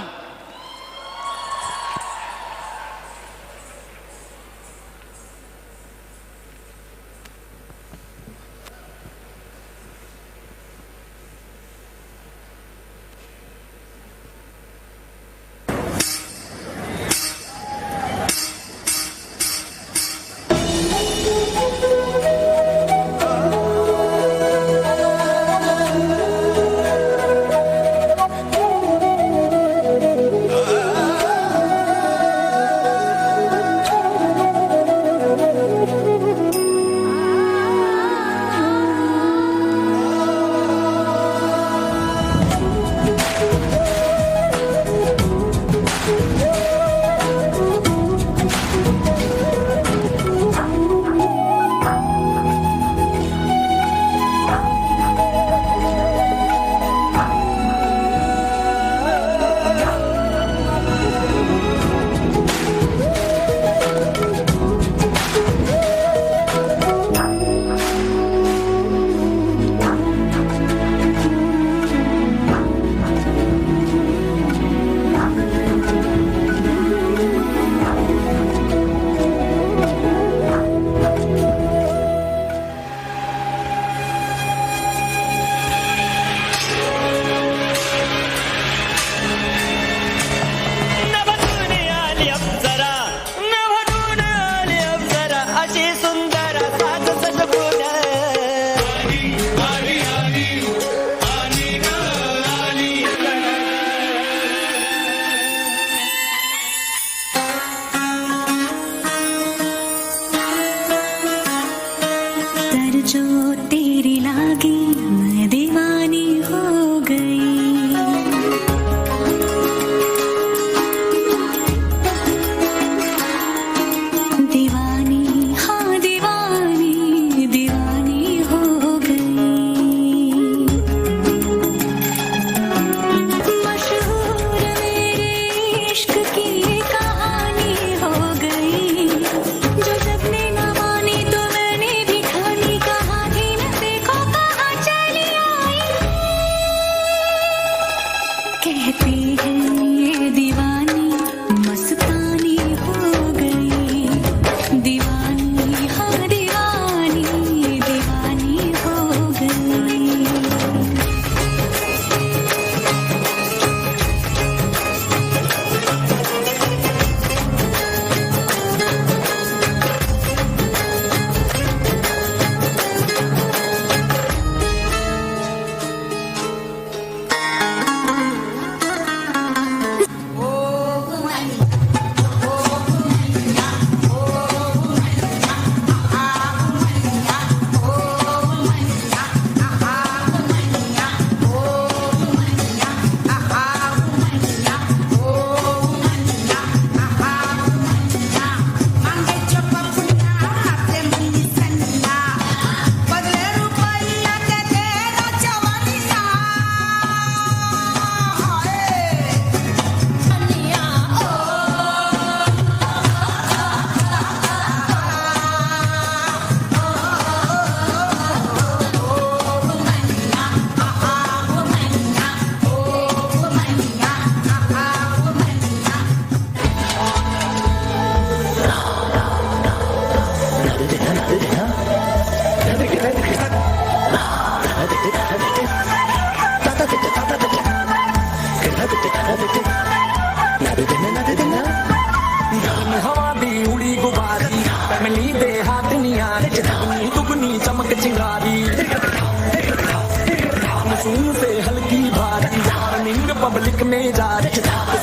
Public में जारी,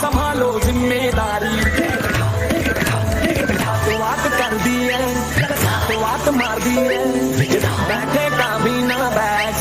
संभालो जिम्मेदारी। बात कर दी है, बात मार दी है, बैठे का भी ना back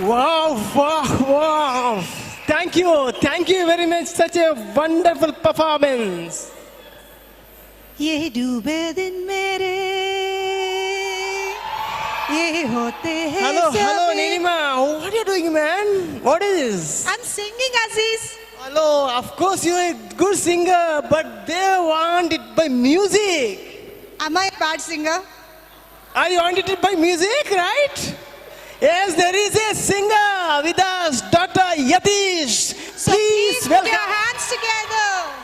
Wow, wow, wow. Thank you very much. Such a wonderful performance. ये डूबे दिन मेरे ये होते हैं Hello, hello, सवेरे। Nilima. What are you doing, man? What is this? I'm singing, Aziz. Hello, of course you're a good singer, but they want it by music. Am I a bad singer? I want it by music, right? Yes, there is a singer with us, Dr. Yatish. So please put welcome. your hands together.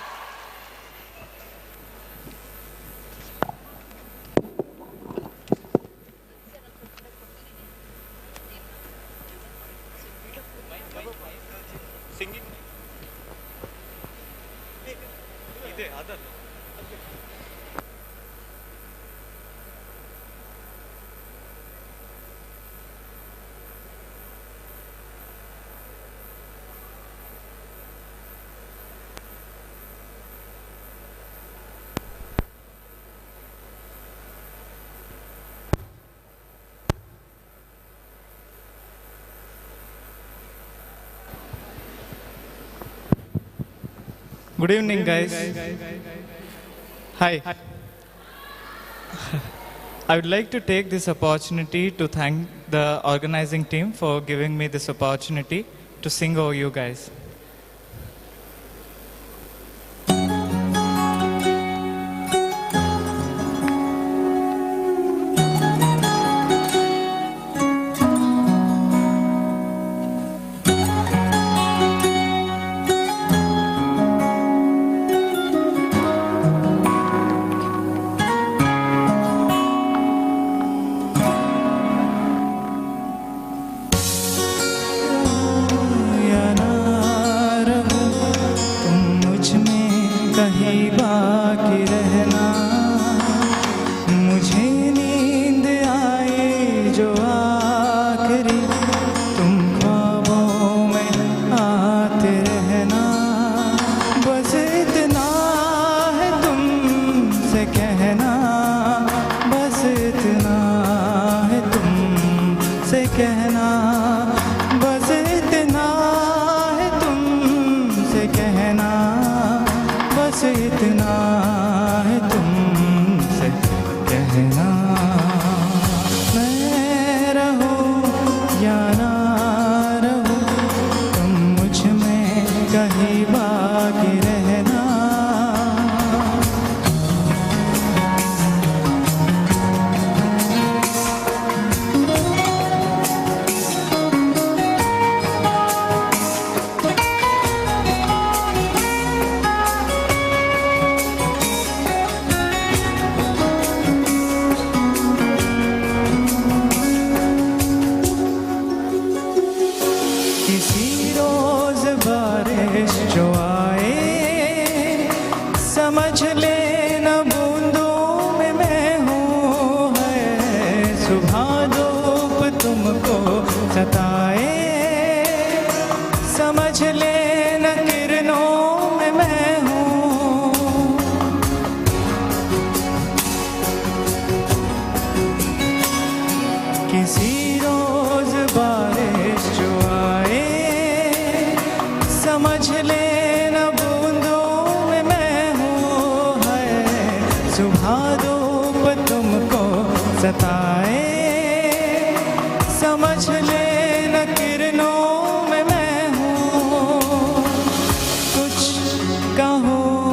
Good evening, guys. Hi. I would like to take this opportunity to thank the organizing team for giving me this opportunity to sing over you guys. कहो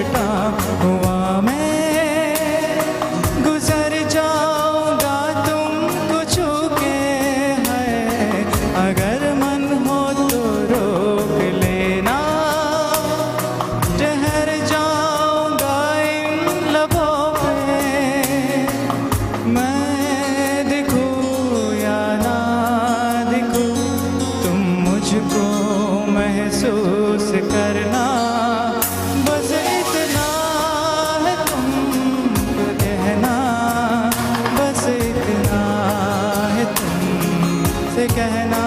घुटता हुआ मैं गुजर जाऊंगा तुमको छू के है, अगर मन हो तो रोक लेना, ठहर जाऊंगा इन लबों पे, मैं दिखूं या ना दिखूं तुम मुझको महसूस करना, बस इतना है तुमको कहना, बस इतना है तुमसे कहना,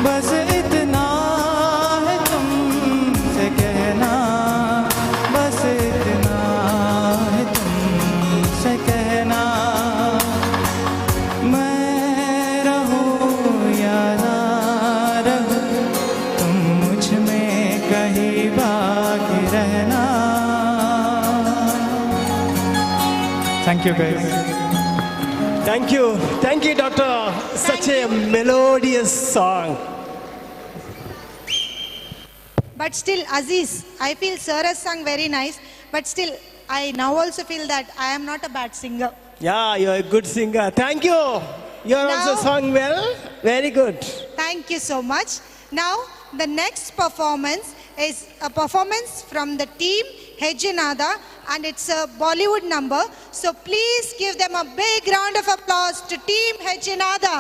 बस इतना है तुमसे कहना, बस इतना है तुमसे कहना, मैं रहूं या ना रहूं तुम मुझ में कहीं बाकी रहना. Thank you guys. Thank you, Doctor. Such a melodious song. But still, Aziz, I feel sir has sung very nice, but still, I now also feel that I am not a bad singer. Yeah, you're a good singer. Thank you. You're also sung well. Very good. Thank you so much. Now, the next performance is a performance from the team Hejenada, and it's a Bollywood number. So please give them a big round of applause to team Hejenada.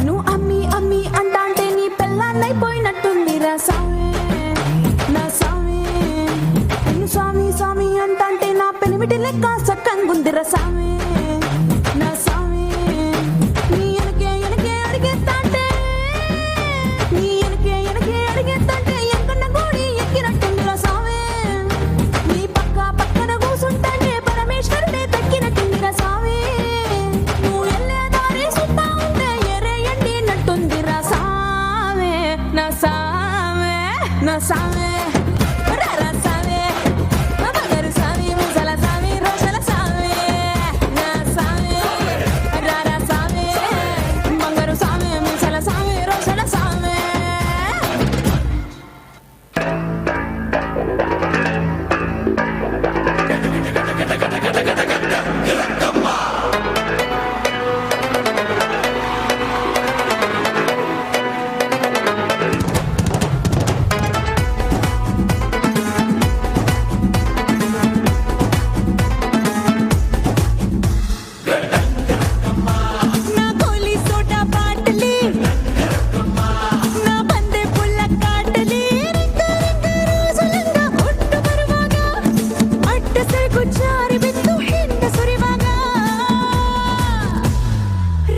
నువ్వు అమ్మి అమ్మి అంటాంటే నీ పెళ్ళాన్నైపోయినట్టుందిరా సామి, నా సామి. నిన్ను స్వామి స్వామి అంటాంటే నా పెనిమిటి లెక్క సక్కంగుందిరా సామి, నా సామి. నీ ఎనకే ఎనకే అడిగేస్తాంటే, నీ ఎనకే ఎనకే అడిగేస్తాంటే ఎంకన్న గోడి ఎక్కినట్టుందిరా సామి. నీ పక్క పక్కన కూసుంటాంటే పరమేశ్వరుడే తక్కినట్టుందిరా సామి. నువ్వు ఎల్లే దారి సుత్తా ఉంటే ఎరే ఎండినట్టుందిరా సామి, నా సామి, నా సామి. రారా సామి, నా బంగారు సామి, ముసల సామి, రోషల సామి, నా సామి. రారా సామి, బంగారు సామి, ముసల సామి, రోషల సామి. నా గోలి సోడా బాటలి, నా బందే పుల్ల కాటలి, రింగ రింగ రోజులంగా ఒట్టు బరువాగా, అడ్డ సరుకు జారి బిందు ಹಿಂದ సురివాగా.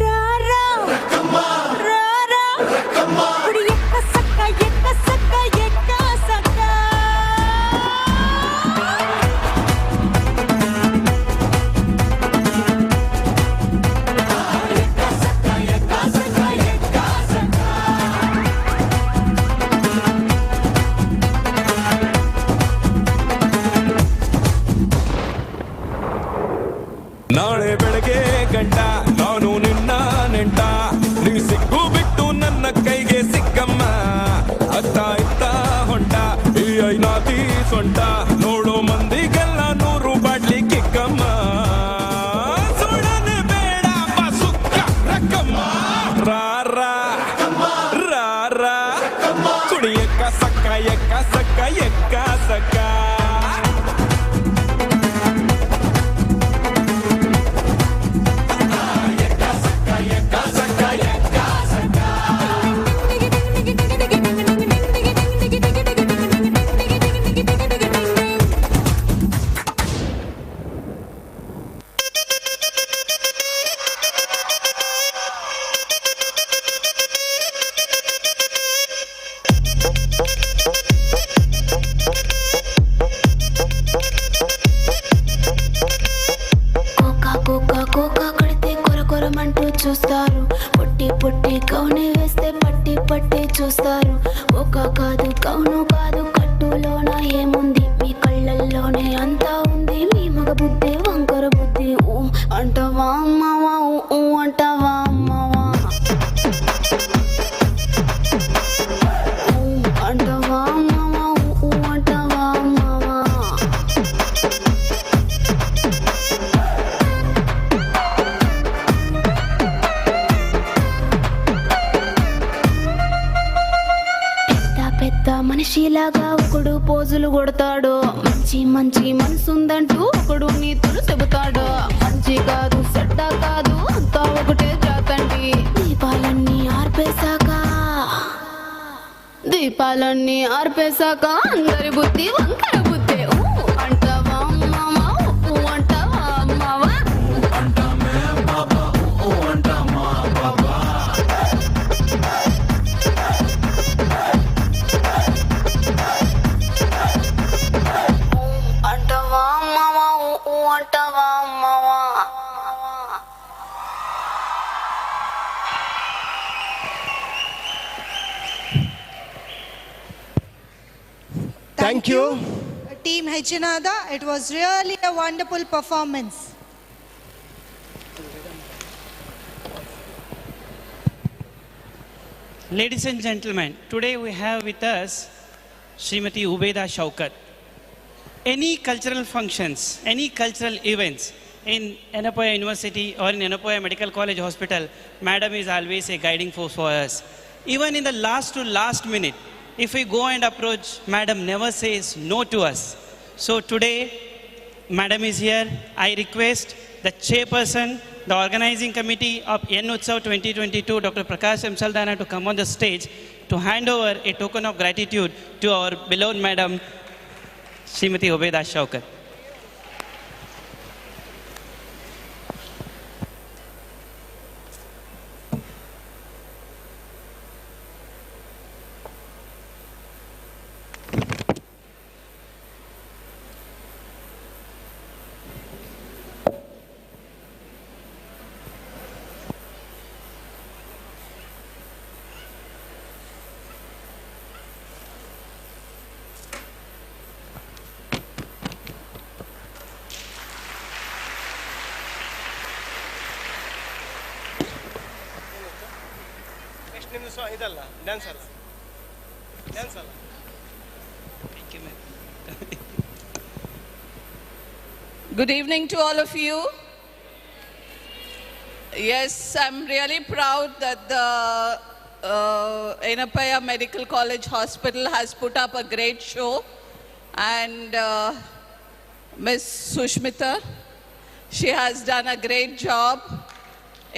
రారా రారా కుడి ఎక్క సక్క ఎక్క సక్క ఎక్క సక్క. ನಾಳೆ ಬೆಳಗ್ಗೆ ಗಂಟ ನಾನು ನಿನ್ನ ನೆಂಟ, ನೀ ಸಿಕ್ಕು ಬಿಟ್ಟು ನನ್ನ ಕೈಗೆ ಸಿಕ್ಕಮ್ಮ, ಅತ್ತ ಇತ್ತ ಹೊಂಟ ಈ ಐನಾತಿ ಸೊಂಟ, ನೋಡೋ ಮಂದಿಗೆಲ್ಲ 100 ಬಾಟ್ಲಿ ಕಿಕ್ಕಮ್ಮ, ಸುಡನೆ ಬೇಡ ಸುಕ್ಕ ರಕ್ಕಮ್ಮ, ರಾರಾ ರಾರಾ ಕುಡಿ ಎಕ್ಕ ಸಕ್ಕ ಎಕ್ಕ ಸಕ್ಕ ಎಕ್ಕ ಸಕ್ಕ. కౌను కాదు కట్టులోన ఏముంది మీ కళ్ళల్లోనే అంతా ఉంది మీ మగ బుద్ధి వంకర బుద్ధి ఊ అంటవా అమ్మవా ఊ అంటవా అమ్మవా ఊ అంటవా అమ్మవా ఊ అంటవా అమ్మవా పెద్ద మనిషిలాగా ఒకడు పోజులు కొడతాడు మంచి మంచి మనసుందంటూ ఒకడు నీతులు చెబుతాడు మంచి కాదు చెడ్డ కాదు అంతా ఒకటే జాతండి దీపాలన్నీ ఆర్పేశాక అందరి బుద్ధి వంకర బుద్ధి ఊ అంటావా అమ్మవా ఊ అంటావా అమ్మవా అంటావా అమ్మవా ఊ అంటావా అమ్మవా Thank you. Team Hechinada, it was really a wonderful performance. Ladies and gentlemen, today we have with us Srimati Ubeda Shaukat. Any cultural functions, any cultural events in Yenepoya University or in Yenepoya Medical College Hospital, Madam is always a guiding force for us. Even in the last to last minute, if we go and approach, Madam never says no to us. So today, Madam is here. I request the chairperson, the organizing committee of Yen Utsav 2022, Dr. Prakash M. Saldana, to come on the stage to hand over a token of gratitude to our beloved Madam, Srimati Ubeda Shaukat. ಇದಲ್ಲ dance ಅಲ್ಲ Thank you, ma'am. Good evening to all of you. Yes, I'm really proud that the Yenepoya Medical College Hospital has put up a great show, and Ms. Sushmita, she has done a great job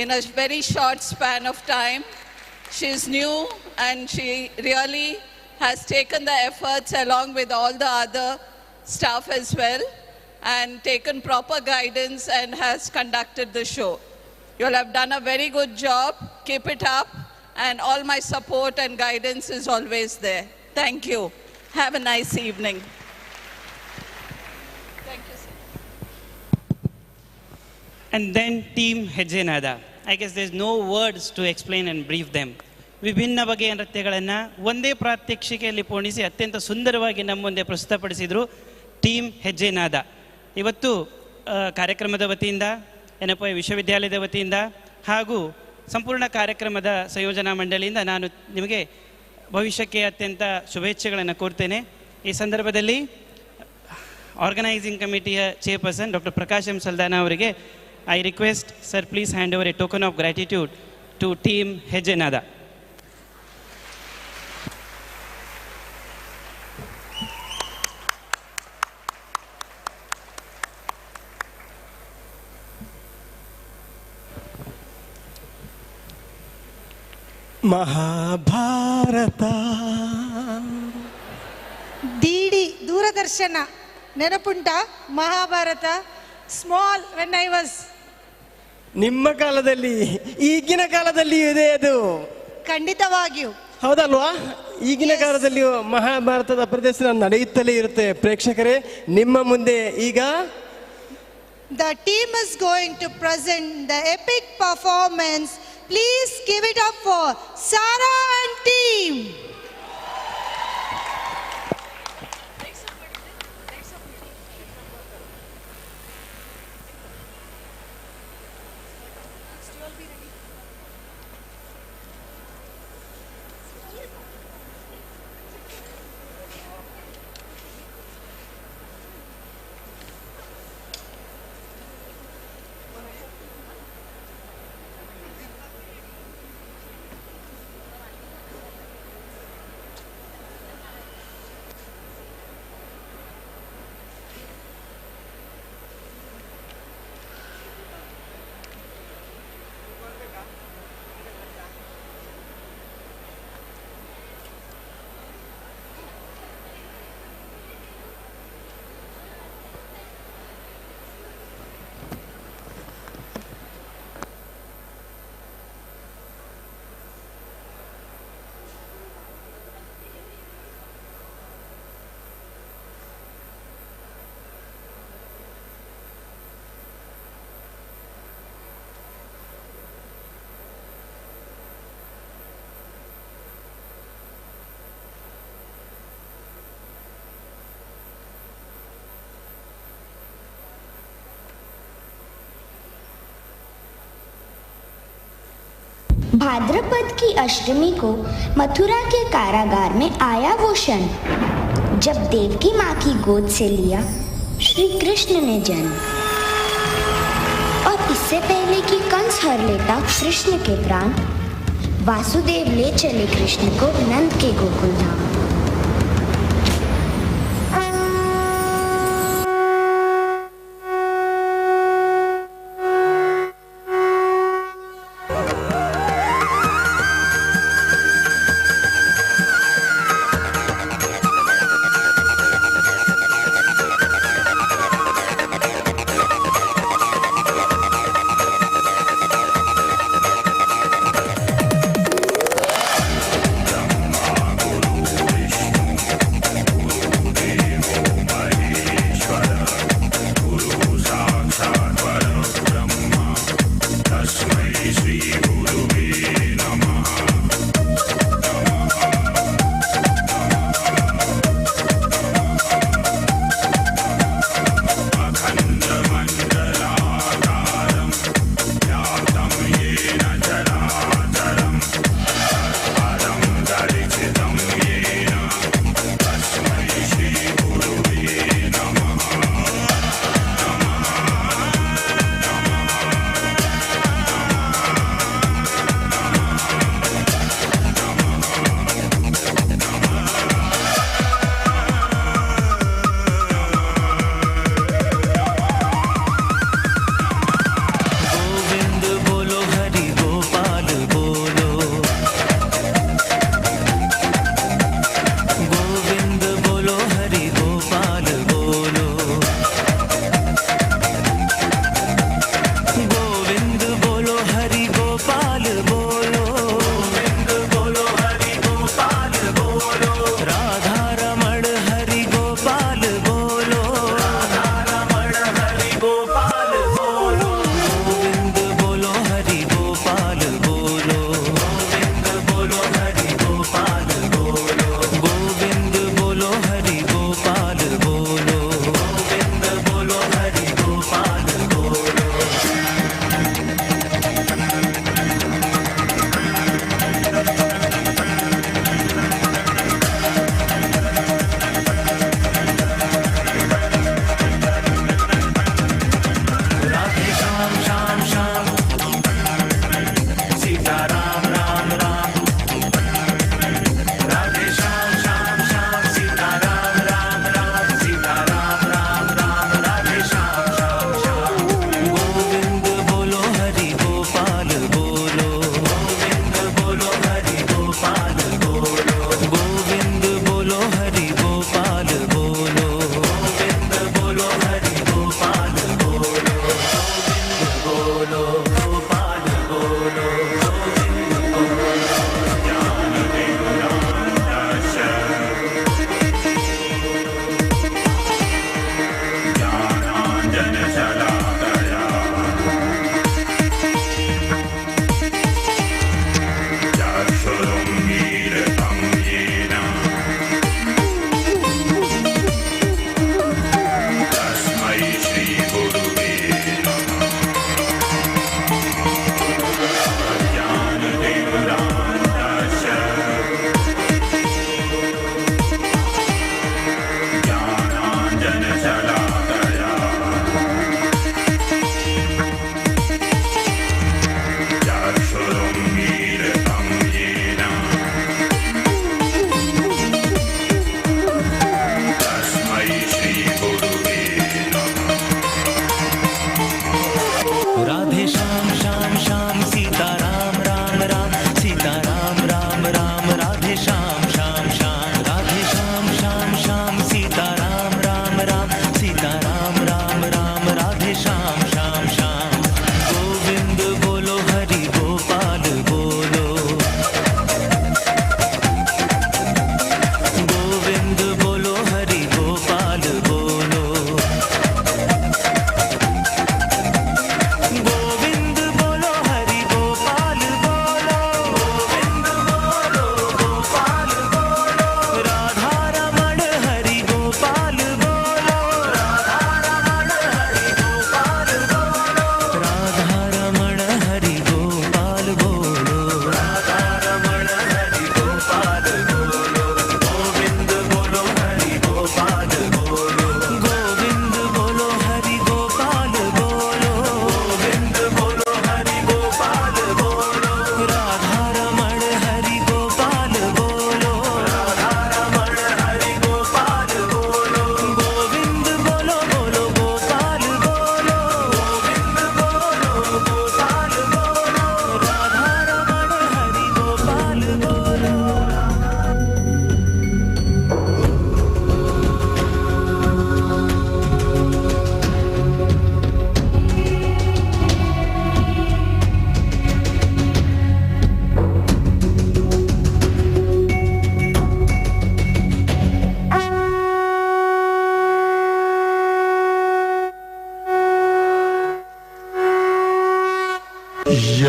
in a very short span of time. She's new and she really has taken the efforts along with all the other staff as well and taken proper guidance and has conducted the show. You all have done a very good job. Keep it up, and all my support and guidance is always there. Thank you. Have a nice evening. Thank you, sir. And then Team Hechinada. I guess there's no words to explain and brief them. ವಿಭಿನ್ನ ಬಗೆಯ ನೃತ್ಯಗಳನ್ನು ಒಂದೇ ಪ್ರಾತ್ಯಕ್ಷಿಕೆಯಲ್ಲಿ ಪೋಣಿಸಿ ಅತ್ಯಂತ ಸುಂದರವಾಗಿ ನಮ್ಮ ಮುಂದೆ ಪ್ರಸ್ತುತಪಡಿಸಿದರು team ಹೆಜ್ಜೆನಾದ. ಇವತ್ತು ಕಾರ್ಯಕ್ರಮದ ವತಿಯಿಂದ, ಯೆನೆಪೋಯ ವಿಶ್ವವಿದ್ಯಾಲಯದ ವತಿಯಿಂದ ಹಾಗೂ ಸಂಪೂರ್ಣ ಕಾರ್ಯಕ್ರಮದ ಸಂಯೋಜನಾ ಮಂಡಳಿಯಿಂದ ನಾನು ನಿಮಗೆ ಭವಿಷ್ಯಕ್ಕೆ ಅತ್ಯಂತ ಶುಭೇಚ್ಛೆಗಳನ್ನು ಕೋರ್ತೇನೆ. ಈ ಸಂದರ್ಭದಲ್ಲಿ ಆರ್ಗನೈಸಿಂಗ್ ಕಮಿಟಿಯ chairperson doctor Prakash M Saldanha ಅವರಿಗೆ I request sir, please hand over a token of gratitude to team ಹೆಜ್ಜೆನಾದ. ಮಹಾಭಾರತ ಡಿಡಿ ದೂರದರ್ಶನ ನೆನಪುಂಟ? Mahabharata small when I was. ನಿಮ್ಮ ಕಾಲದಲ್ಲಿ, ಈಗಿನ ಕಾಲದಲ್ಲಿಯೂ ಇದೆ ಅದು. ಖಂಡಿತವಾಗಿಯೂ ಹೌದಲ್ವಾ? ಈಗಿನ ಕಾಲದಲ್ಲಿಯೂ ಮಹಾಭಾರತದ ಪ್ರದರ್ಶನ ನಡೆಯುತ್ತಲೇ ಇರುತ್ತೆ. ಪ್ರೇಕ್ಷಕರೇ, ನಿಮ್ಮ ಮುಂದೆ ಈಗ the team is going to present the epic performance. Please give it up for Sarah and team. भाद्रपद की अष्टमी को मथुरा के कारागार में आया वो क्षण जब देवकी माँ की गोद से लिया श्री कृष्ण ने जन्म। और इससे पहले कि कंस हर लेता कृष्ण के प्राण, वासुदेव ले चले कृष्ण को नंद के गोकुल धाम।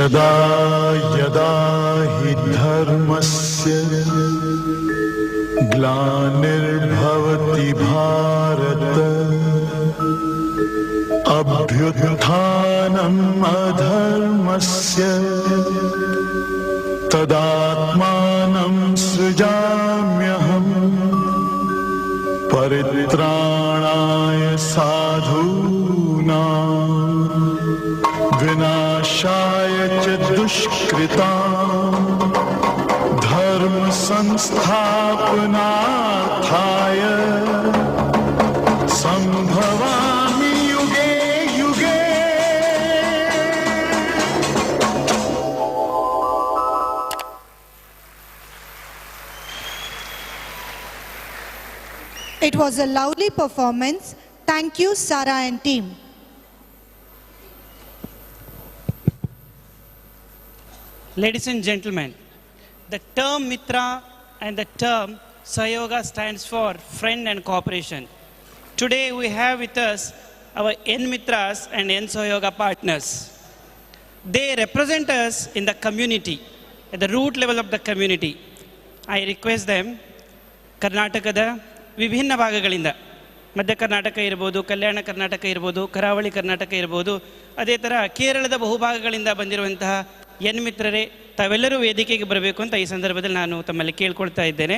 यदा यदा हि धर्मस्य ग्लानिर्भवति भारत अभ्युत्थानम् अधर्मस्य तदात्मानं सृजाम्यहम् परित्राणाय साधूनां विनाशाय च दुष्कृतां धर्म संस्थापनार्थाय संभवामि युगे युगे। It was a lovely performance. Thank you, Sarah and team. Ladies and gentlemen, the term Mitra and the term Sayoga stands for friend and cooperation. Today we have with us our N Mitras and N Sayoga partners. They represent us in the community, at the root level of the community. I request them, ಕರ್ನಾಟಕದ ವಿಭಿನ್ನ ಭಾಗಗಳಿಂದ, ಮಧ್ಯ ಕರ್ನಾಟಕ ಇರ್ಬೋದು, ಕಲ್ಯಾಣ ಕರ್ನಾಟಕ ಇರ್ಬೋದು, ಕರಾವಳಿ ಕರ್ನಾಟಕ ಇರ್ಬೋದು, ಅದೇ ಥರ ಕೇರಳದ ಬಹುಭಾಗಗಳಿಂದ ಬಂದಿರುವಂತಹ ಎನ್ ಮಿತ್ರರೇ, ತಾವೆಲ್ಲರೂ ವೇದಿಕೆಗೆ ಬರಬೇಕು ಅಂತ ಈ ಸಂದರ್ಭದಲ್ಲಿ ನಾನು ತಮ್ಮಲ್ಲಿ ಕೇಳ್ಕೊಳ್ತಾ ಇದ್ದೇನೆ.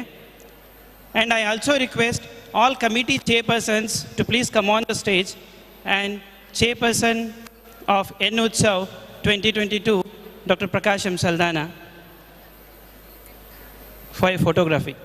And I also request all committee chairpersons to please come on the stage and chairperson of N Utsav 2022, Dr. Prakasham Saldana, for a photography.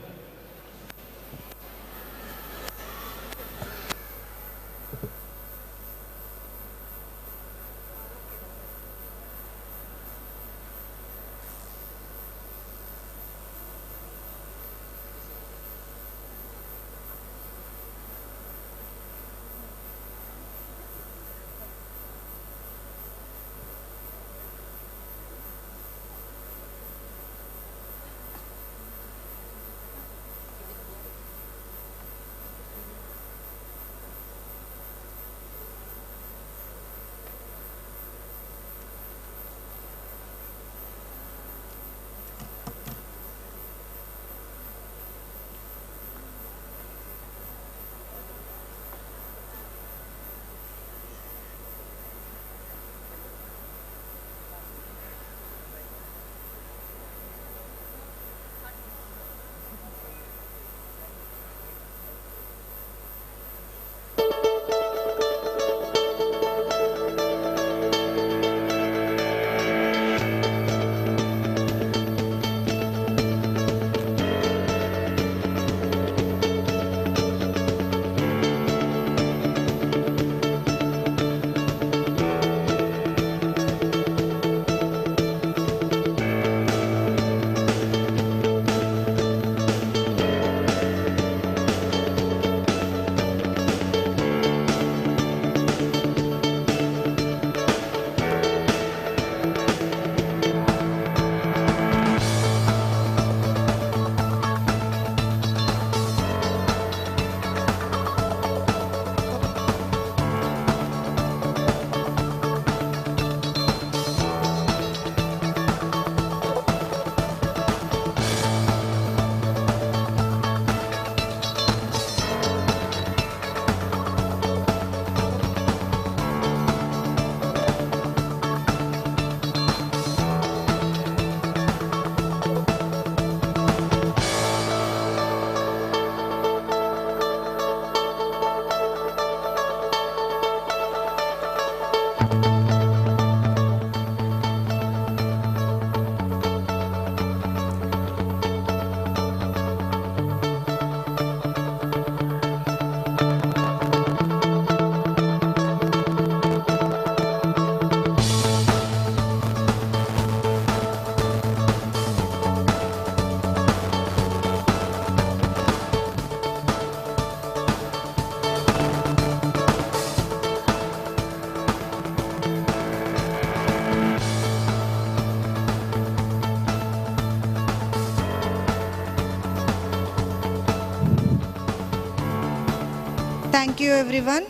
Thank you, everyone.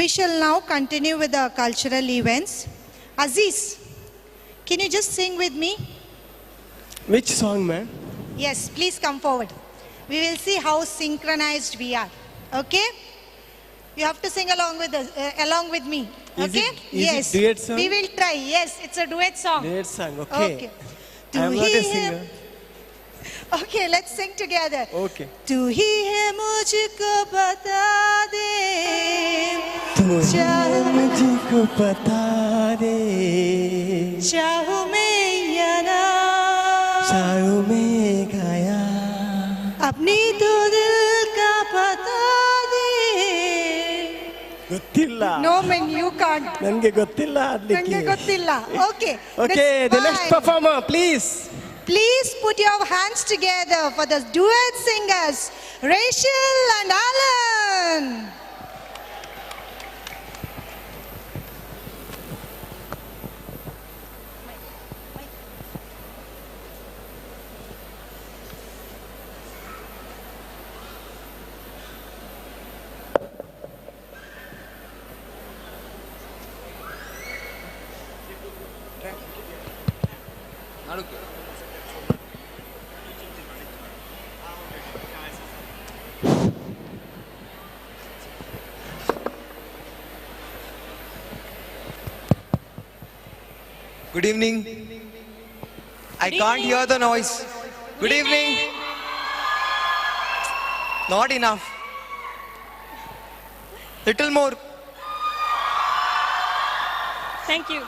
We shall now continue with the cultural events. Aziz, can you just sing with me? Which song, ma'am? Yes, please come forward. We will see how synchronized we are. Okay? You have to sing along with me. Okay? Is it duet song? We will try. Yes, it's a duet song. Duet song, okay. To I am not a he singer. him. Okay, let's sing together. Okay. तू ही है मुझको बता दे मुझको बता दे चाहूं मैं या ना चाहूं मैं गाया अपनी तो दिल का बता दे ಗೊತ್ತಿಲ್ಲ No man, you can't. ನನಗೆ ಗೊತ್ತಿಲ್ಲ ಅದಕ್ಕೆ ನಂಗೆ ಗೊತ್ತಿಲ್ಲ. Okay. Okay, that's the next fine. performer, please. Please put your hands together for the duet singers, Rachel and Alan. Good evening. I can't hear the noise. Good evening. Not enough. Little more. Thank you.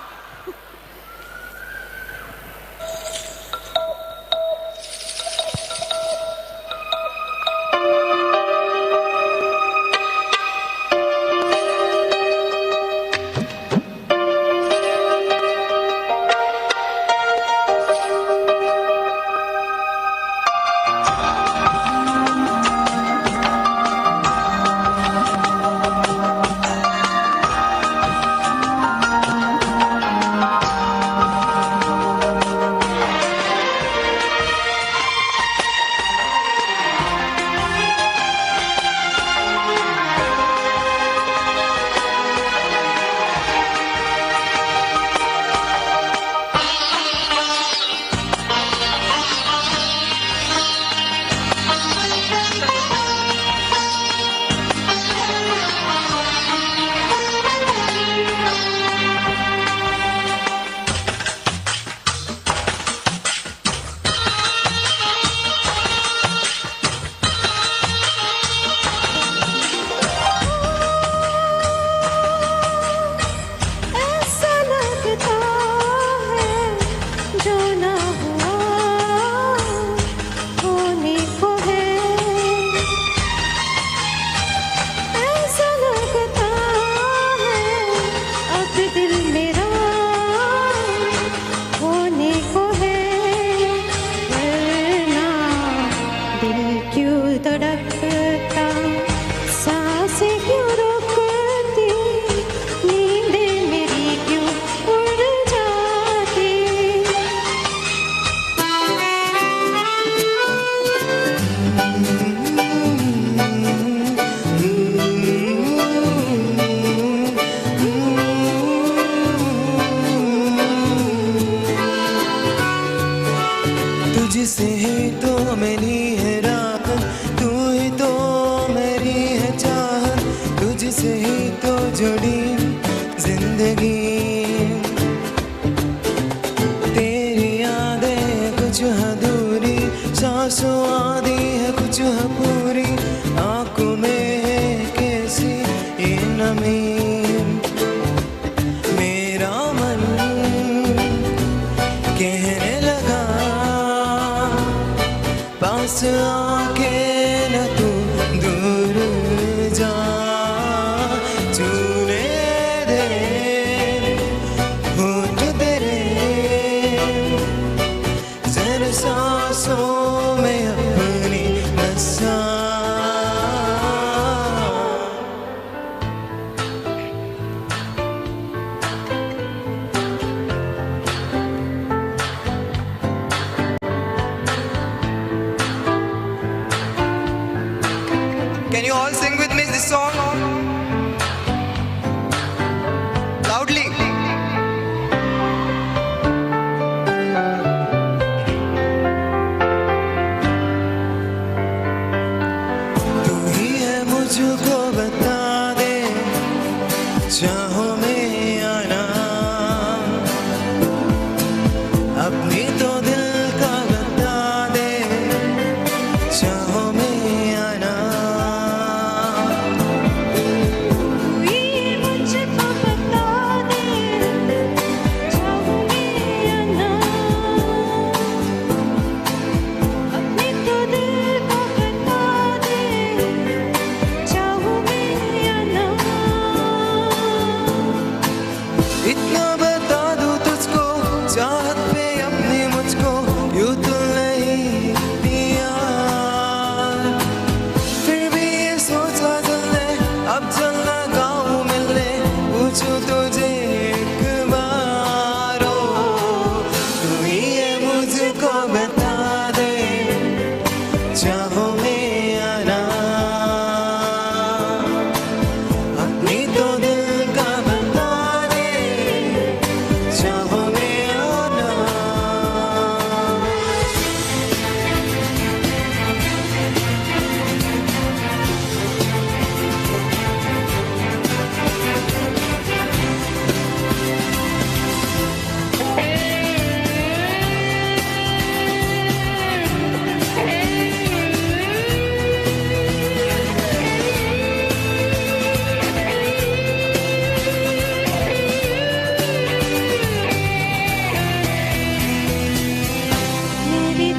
तुझसे ही तो मेरी है राह तू ही तो मेरी है चाहत तुझसे ही तो जुड़ी जिंदगी तेरी यादें कुछ अधूरी सांसों आधी है कुछ है पूरी आंखों में है कैसी ये नमी मेरा मन कहने लगा पास आके न तू दूर जा चूने दे होठ तेरे जरा सांसों में अपनी नसा Can you all sing with me this song?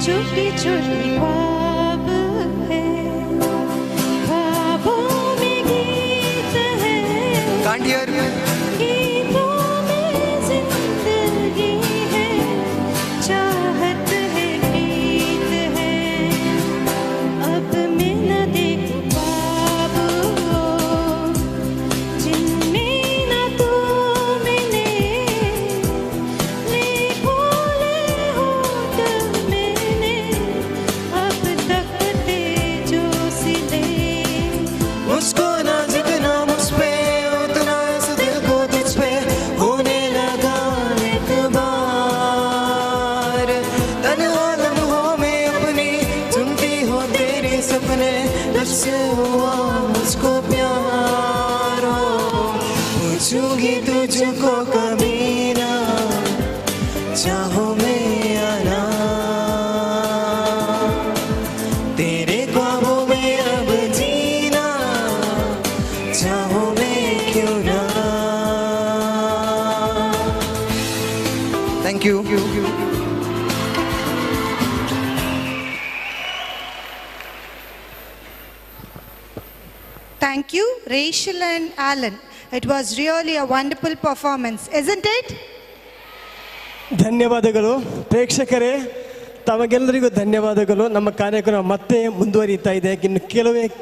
छोटी छोटी ख्वाब है, ख्वाबों में गीत है, Can't hear you. गीतों में जिंदगी है, चाहत है, प्रीत है, अब मैं न देखूं ख्वाब जिनमें न तू मिले, ले खोले होठ मैंने अब तक थे जो सिले। मुझको ना जितना मुझ पे उतना इस दिल को तुझ पे होने लगा एतबार। तन्हा लम्हों में अपनी चुनती हो तेरे सपने, तुझसे हुआ मुझको प्यार हो। पूछूंगी तुझको कभी ना चाहो में आना, तेरे ख्वाबों में अब जीना चाहो मैं क्यों ना। Thank you. Thank you, Rachel and Alan. It was really a wonderful performance, isn't it? ಧನ್ಯವಾದಗಳು ಪ್ರೇಕ್ಷಕರೇ, ತಮಗೆಲ್ಲರಿಗೂ ಧನ್ಯವಾದಗಳು. ನಮ್ಮ ಕಾರ್ಯಕ್ರಮ ಮತ್ತೆ ಮುಂದುವರಿತಾ ಇದೆ. ಇನ್ನು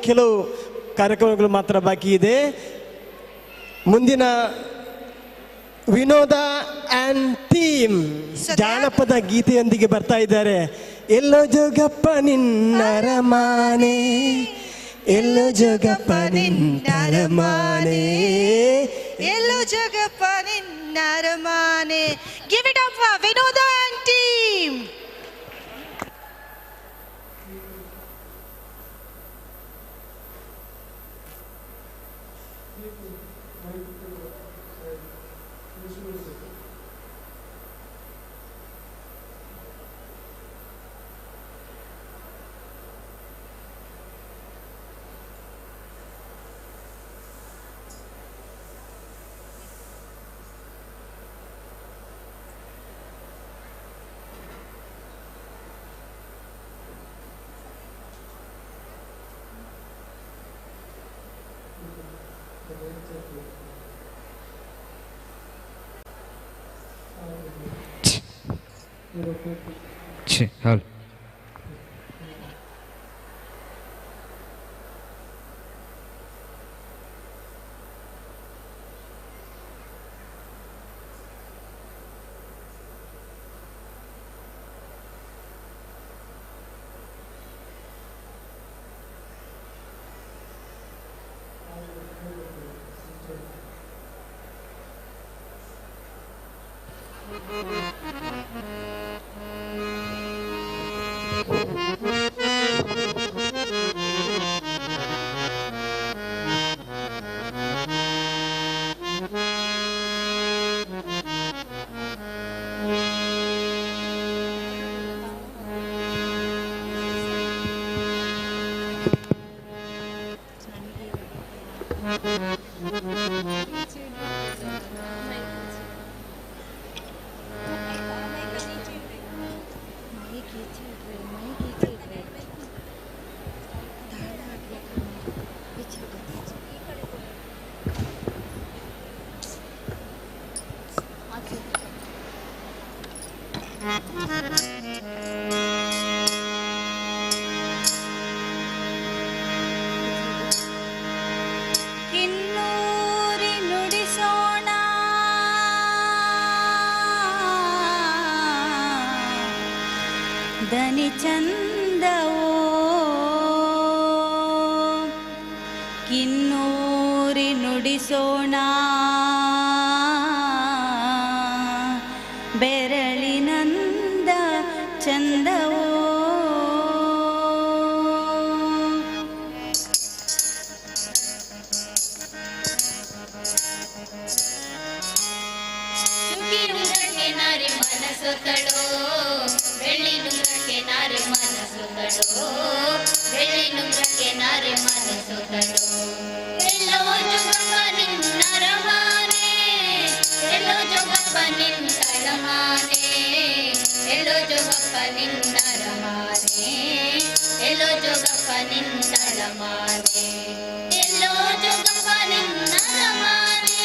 ಕೆಲವು ಕಾರ್ಯಕ್ರಮಗಳು ಮಾತ್ರ ಬಾಕಿ ಇದೆ. ಮುಂದಿನ ವಿನೋದ ಆ್ಯಂಡ್ ಥೀಮ್ ಜಾನಪದ ಗೀತೆಯೊಂದಿಗೆ ಬರ್ತಾ ಇದ್ದಾರೆ. ಎಲ್ಲೋ ಜೋಗಪ್ಪ ನಿನ್ನರಮಾನೆ, ಎಲ್ಲೋ ಜೋಗಪ್ಪ ನಿನ್ನರಮಾನೆ, ಎಲ್ಲೋ Jagappa ನಿನ್ನರಮಾನೆ. Give it up for Vinoda and team. Hal. ಕಿನ್ನೂರಿ ನುಡಿಸೋಣ ದನಿ ಚಂದವೋ, ಕಿನ್ನೂರಿ ನುಡಿಸೋಣ ಬೆರಳಿನಂದ ಚಂದವೋ. ನುಂಗ್ರಕ್ಕೆ ನಾರಿ ಮನಸ್ಸು ತಡೋ, ಬೆಳ್ಳಿ ನುಂಗ್ರಕ್ಕೆ ನಾರಿ ಮನಸ್ಸು ತಡೋ, ಬೆಳ್ಳಿ ನುಂಗ್ರಕ್ಕೆ ನಾರಿ ಮನಸ್ಸು ತಡೋ. ಎಲ್ಲೋ ಜೋಗಪ್ಪ ನಿನ್ನರಮಾನೆ, ಎಲ್ಲೋ ಜೋಗಪ್ಪ ನಿನ್ನ ತಳಮಾನೆ, ಎಲ್ಲೋ ಜೋಗಪ್ಪ ಜೋಗಪ್ಪ ನಿನ್ನರ ಮಾನೆ ಎಲ್ಲೋ ಜೋಗಪ್ಪ ನಿನ್ನಳ ಮಾನೆ ಎಲ್ಲೋ ಜೋಗಪ್ಪ ನಿನ್ನರ ಮಾನೆ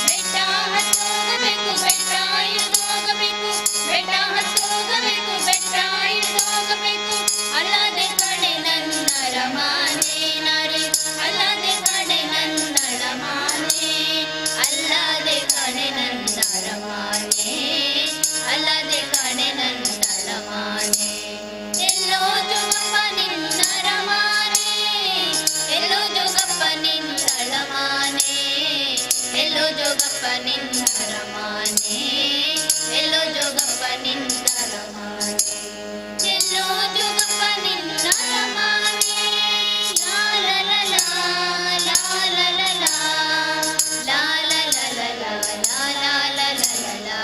ಬೆಟ್ಟ ಹತ್ತೋಗಬೇಕು ಬೆಟ್ಟ ಇಳಿದೋಗಬೇಕು ಬೆಟ್ಟ ಹತ್ತೋಗಬೇಕು ಬೆಟ್ಟ ಇಳಿದೋಗಬೇಕು ಅಲ್ಲದೆ ಕಡೆ ನನ್ನರ ಮಾನೆ ನಾರಿ ಅಲ್ಲದೆ ಕಡೆ ನನ್ನಳ ಮಾನೆ ಅಲ್ಲದೆ ಕಡೆ ನನ್ನರ ಮಾನೆ ಅಲ್ಲದೆ ಕಡೆ ನನ್ನಳ ಮಾನೆ ಎಲ್ಲೋ ಜೋಗಪ್ಪ ನಿನ್ನರ ಮಾನೆ ಎಲ್ಲೋ ಜೋಗಪ್ಪ ನಿನ್ನಳ ಮಾನೆ ಎಲ್ಲೋ ಜೋಗಪ್ಪ ನಿನ್ನರ ಮಾನೆ ಎಲ್ಲೋ ಜೋಗಪ್ಪ ನಿನ್ನರ ಮಾನೆ ಎಲ್ಲೋ ಜೋಗಪ್ಪ ನಿನ್ನರ ಮಾನೆ ಲಾ ಲಾ ಲಾ ಲಾ ಲಾ ಲಾ ಲಾ ಲಾ ಲಾ ಲಾ ಲಾ ಲಾ ಲಾ ಲಾ ಲಾ ಲಾ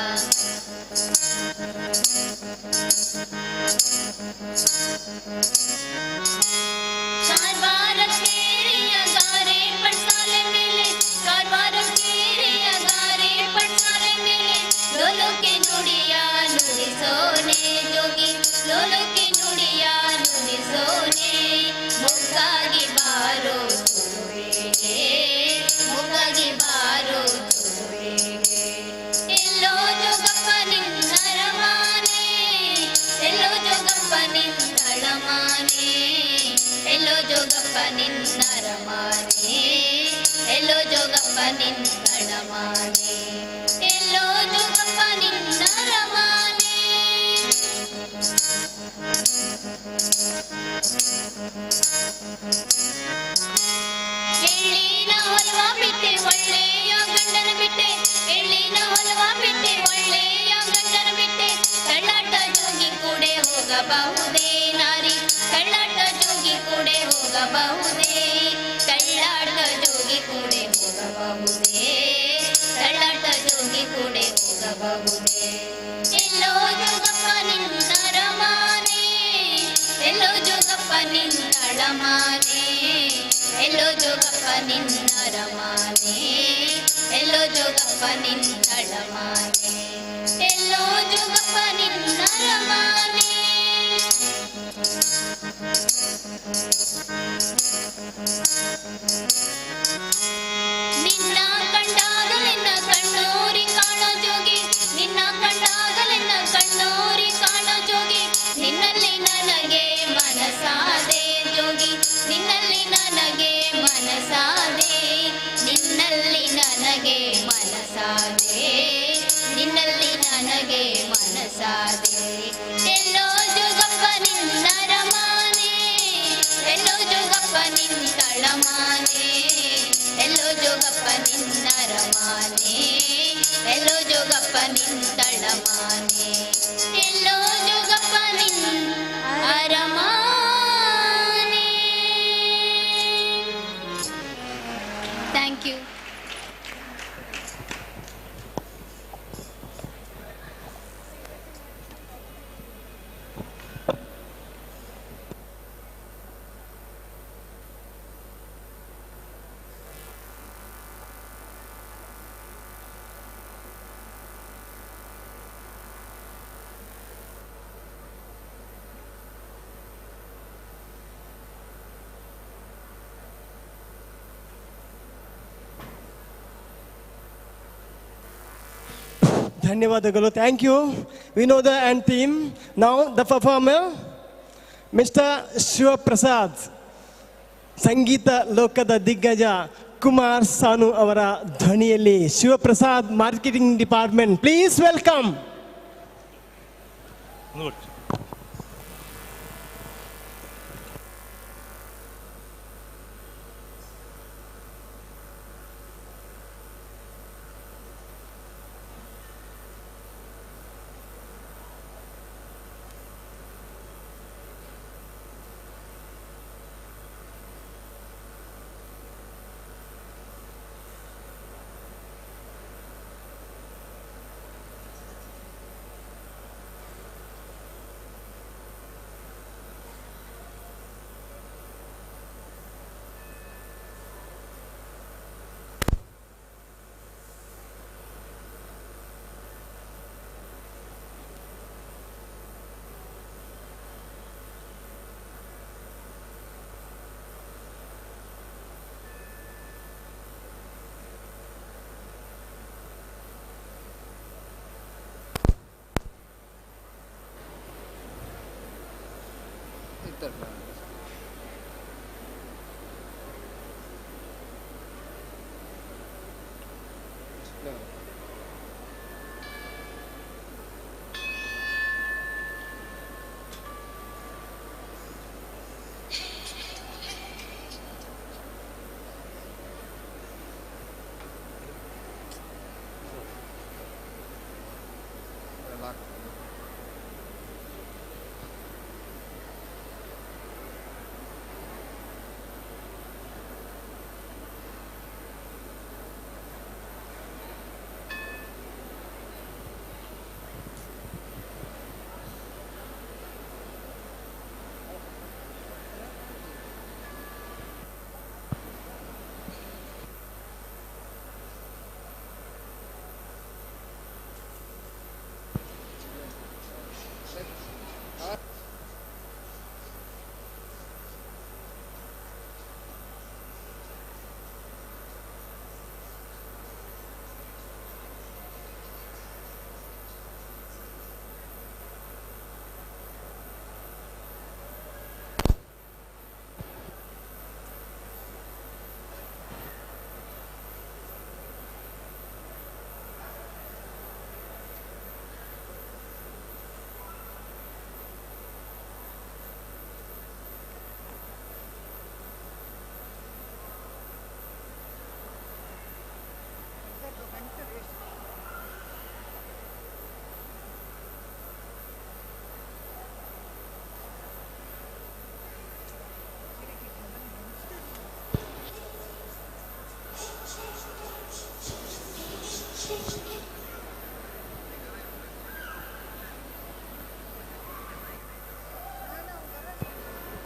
कारवार केरिया गारे पटसाले मेले कारवार केरिया गारे पटसाले मेले लोलो के नुड़िया नुड़ी सोने जोगी लोलो के नुड़िया नुड़ी सोने मुक्कागी बारो तुरुवेगे मुक्कागी बारो तुरुवेगे ಎಲ್ಲೋ ಜೋಗಪ್ಪ ನಿನ್ನರ ಮಾನೆ ಎಲ್ಲೋ ಜೋಗಪ್ಪ ನಿನ್ನಳ ಮಾನೆ ಎಲ್ಲೋ ಜೋಗಪ್ಪ ನಿನ್ನರ ಮಾನೆ ಎಲ್ಲೋ ಜೋಗಪ್ಪ ನಿನ್ನಳ ಮಾನೆ ಎಲ್ಲೋ ಜೋಗಪ್ಪ ನಿನ್ನರ ಮಾನೆ ಎಳ್ಳಿನ ಹೊಲವ ಬಿಟ್ಟೆ ಒಳ್ಳೆಯ ಗಂಡನ ಬಿಟ್ಟೆ ಎಳ್ಳಿನ ಹೊಲವ ಬಿಟ್ಟೆ ಒಳ್ಳೆಯ ಗಂಡನ ಬಿಟ್ಟೆ ತಳ್ಳಾಟ ಜೋಗಿ ಕೂಡೆ ಹೋಗಬಹುದೇ ನಾರಿ ತಳ್ಳಾಟ ಜೋಗಿ ಕೂಡೆ ಹೋಗಬಹುದೇ ತಳ್ಳಾಟ ಜೋಗಿ ಕೂಡೆ ಹೋಗಬಹುದೇ ತಳ್ಳಾಟ ಜೋಗಿ ಕೂಡೆ ಹೋಗಬಹುದೇ ಎಲ್ಲೋ ಜೋಗಪ್ಪ ನಿನ್ನರ ಮಾನೆ ಎಲ್ಲೋ ಜೋಗಪ್ಪ ನಿನ್ನಳ ಮಾನೆ ಎಲ್ಲೋ ಜೋಗಪ್ಪ ನಿನ್ನರ ಮಾನೆ ಎಲ್ಲೋ ಜೋಗಪ್ಪ ನಿನ್ನಳ ಮಾನೆ ಎಲ್ಲೋ ಜೋಗಪ್ಪ ನಿನ್ನರ ಮಾನೆ ನಿನ್ನ ಕಂಡಾಗಲೆನ್ನ ಕಣ್ಣೂರಿ ಕಾಣೋ ಜೋಗಿ ನಿನ್ನ ಕಂಡಾಗಲೆನ್ನ ಕಣ್ಣೂರಿ ಕಾಣೋ ಜೋಗಿ ನಿನ್ನಲ್ಲಿ ನನಗೆ ಮನಸಾದೆ ಜೋಗಿ ನಿನ್ನಲ್ಲಿ ನನಗೆ ಮನಸಾದೆ ನಿನ್ನಲ್ಲಿ ನನಗೆ ಮನಸಾದೆ ನಿನ್ನಲ್ಲಿ ನನಗೆ ಮನಸಾದೆ ಎಲ್ಲೋ ಜೋಗಪ್ಪ ನಿನ್ನರ ಮಾನೆ ಎಲ್ಲೋ ಜೋಗಪ್ಪ ನಿನ್ನಳ ಮಾನೆ ಎಲ್ಲೋ ಜೋಗಪ್ಪ ನಿನ್ನರ ಮಾನೆ ಎಲ್ಲೋ ಜೋಗಪ್ಪ ನಿನ್ನಳ ಮಾನೆ ಎಲ್ಲೋ ಜೋಗಪ್ಪ ನಿನ್ನರ ಮಾನೆ ಥ್ಯಾಂಕ್ ಯು ಧನ್ಯವಾದಗಳು. Thank you Vinoda and team. ನಾವು ದ ಪರ್ಫಾರ್ಮರ್ ಮಿಸ್ಟರ್ ಶಿವಪ್ರಸಾದ್, ಸಂಗೀತ ಲೋಕದ ದಿಗ್ಗಜ ಕುಮಾರ್ ಸಾನು ಅವರ ಧ್ವನಿಯಲ್ಲಿ Shivaprasad marketing department. Please welcome.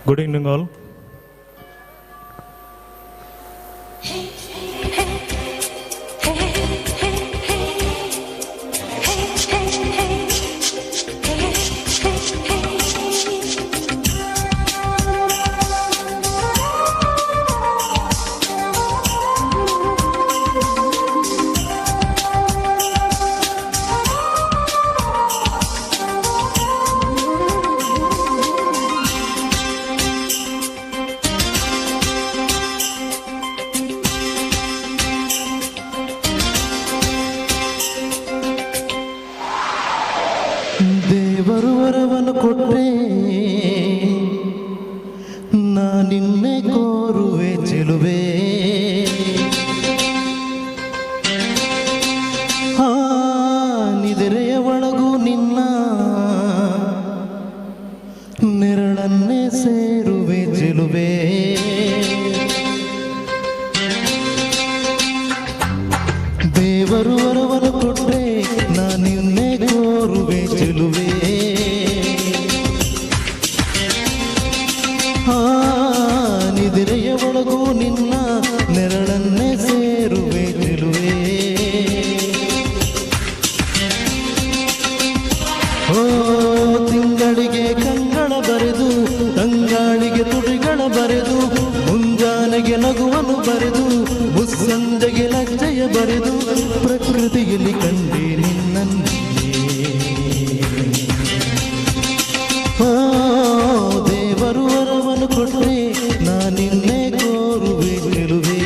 Good evening, all. ದೇವರು ವರವನ್ನು ಕೊಟ್ಟೆ ನಾನಿನ್ನೆ ಕೋರುವೆ ಚೆಲುವೆ ನಿದರೆಯ ಒಳಗೂ ನಿನ್ನ ನೆರಳನ್ನೇ ಸೇರುವೆ ಚೆಲುವೆ ದೇವರು ವರವನ್ನು ಕೊಟ್ಟೆ ನಾನಿನ್ನೆ ಕೋರುವೆ ಚೆಲುವೆ ನಿದಿರೆಯ ಒಳಗೂ ನಿನ್ನ ನೆರಳನ್ನೇ ಸೇರುವೆ ಚೆಲುವೆ ಓ ತಿಂಗಳಿಗೆ ಕಂಗಳ ಬರೆದು ತಂಗಾಳಿಗೆ ತುಟಿಗಳ ಬರೆದು ಮುಂಜಾನೆಗೆ ನಗುವನ್ನು ಬರೆದು ಮುಸ್ಸಂಜೆಗೆ ಲಜ್ಜೆಯ ಬರೆದು ಪ್ರಕೃತಿಯಲ್ಲಿ ಕಂಡೆ ನಿನ್ನನ್ನೇ ಓ ದೇವರು ವರವನ್ನು ಕೊಟ್ಟೆ ನಾನಿನ್ನೆ ಕೋರುವೆ ಚೆಲುವೆ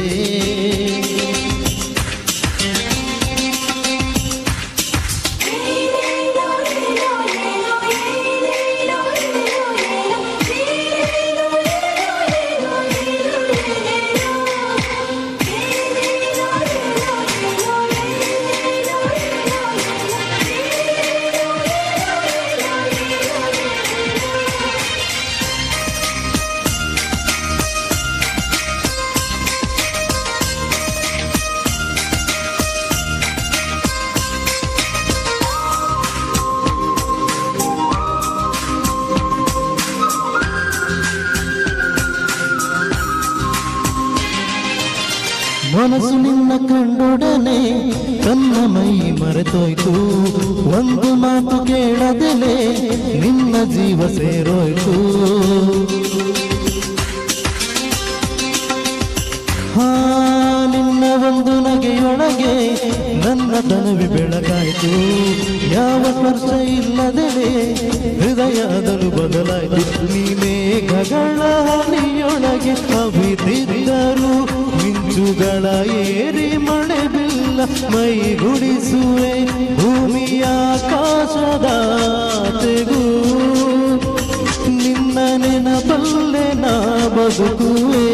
ಮನಸ್ಸು ನಿನ್ನ ಕಂಡೊಡನೆ ತನ್ನ ಮೈ ಮರೆತೋಯ್ತು ಒಂದು ಮಾತು ಕೇಳದೆಲೆ ನಿನ್ನ ಜೀವ ಸೇರೋಯ್ತು ನಿನ್ನ ಒಂದು ನಗೆಯೊಳಗೆ ನನ್ನ ತನವಿ ಬೆಳಗಾಯಿತು ಯಾವ ಸ್ಪರ್ಶ ಇಲ್ಲದೆ ಹೃದಯದಲು ಬದಲಾಯಿತು ನೀ ಮೇಘಗಳ ಹನಿಯೊಳಗೆ ಕವಿದಿದ್ದರು ಮಿಂಚುಗಳ ಏರಿ ಮಳೆ ಬಿಲ್ಲ ಮೈಗುಡಿಸುವೆ ಭೂಮಿಯ ಆಕಾಶದ ತೆಗೂ ನಿನ್ನ ನೆನಪಲ್ಲೇ ನಾ ಬದುಕುವೆ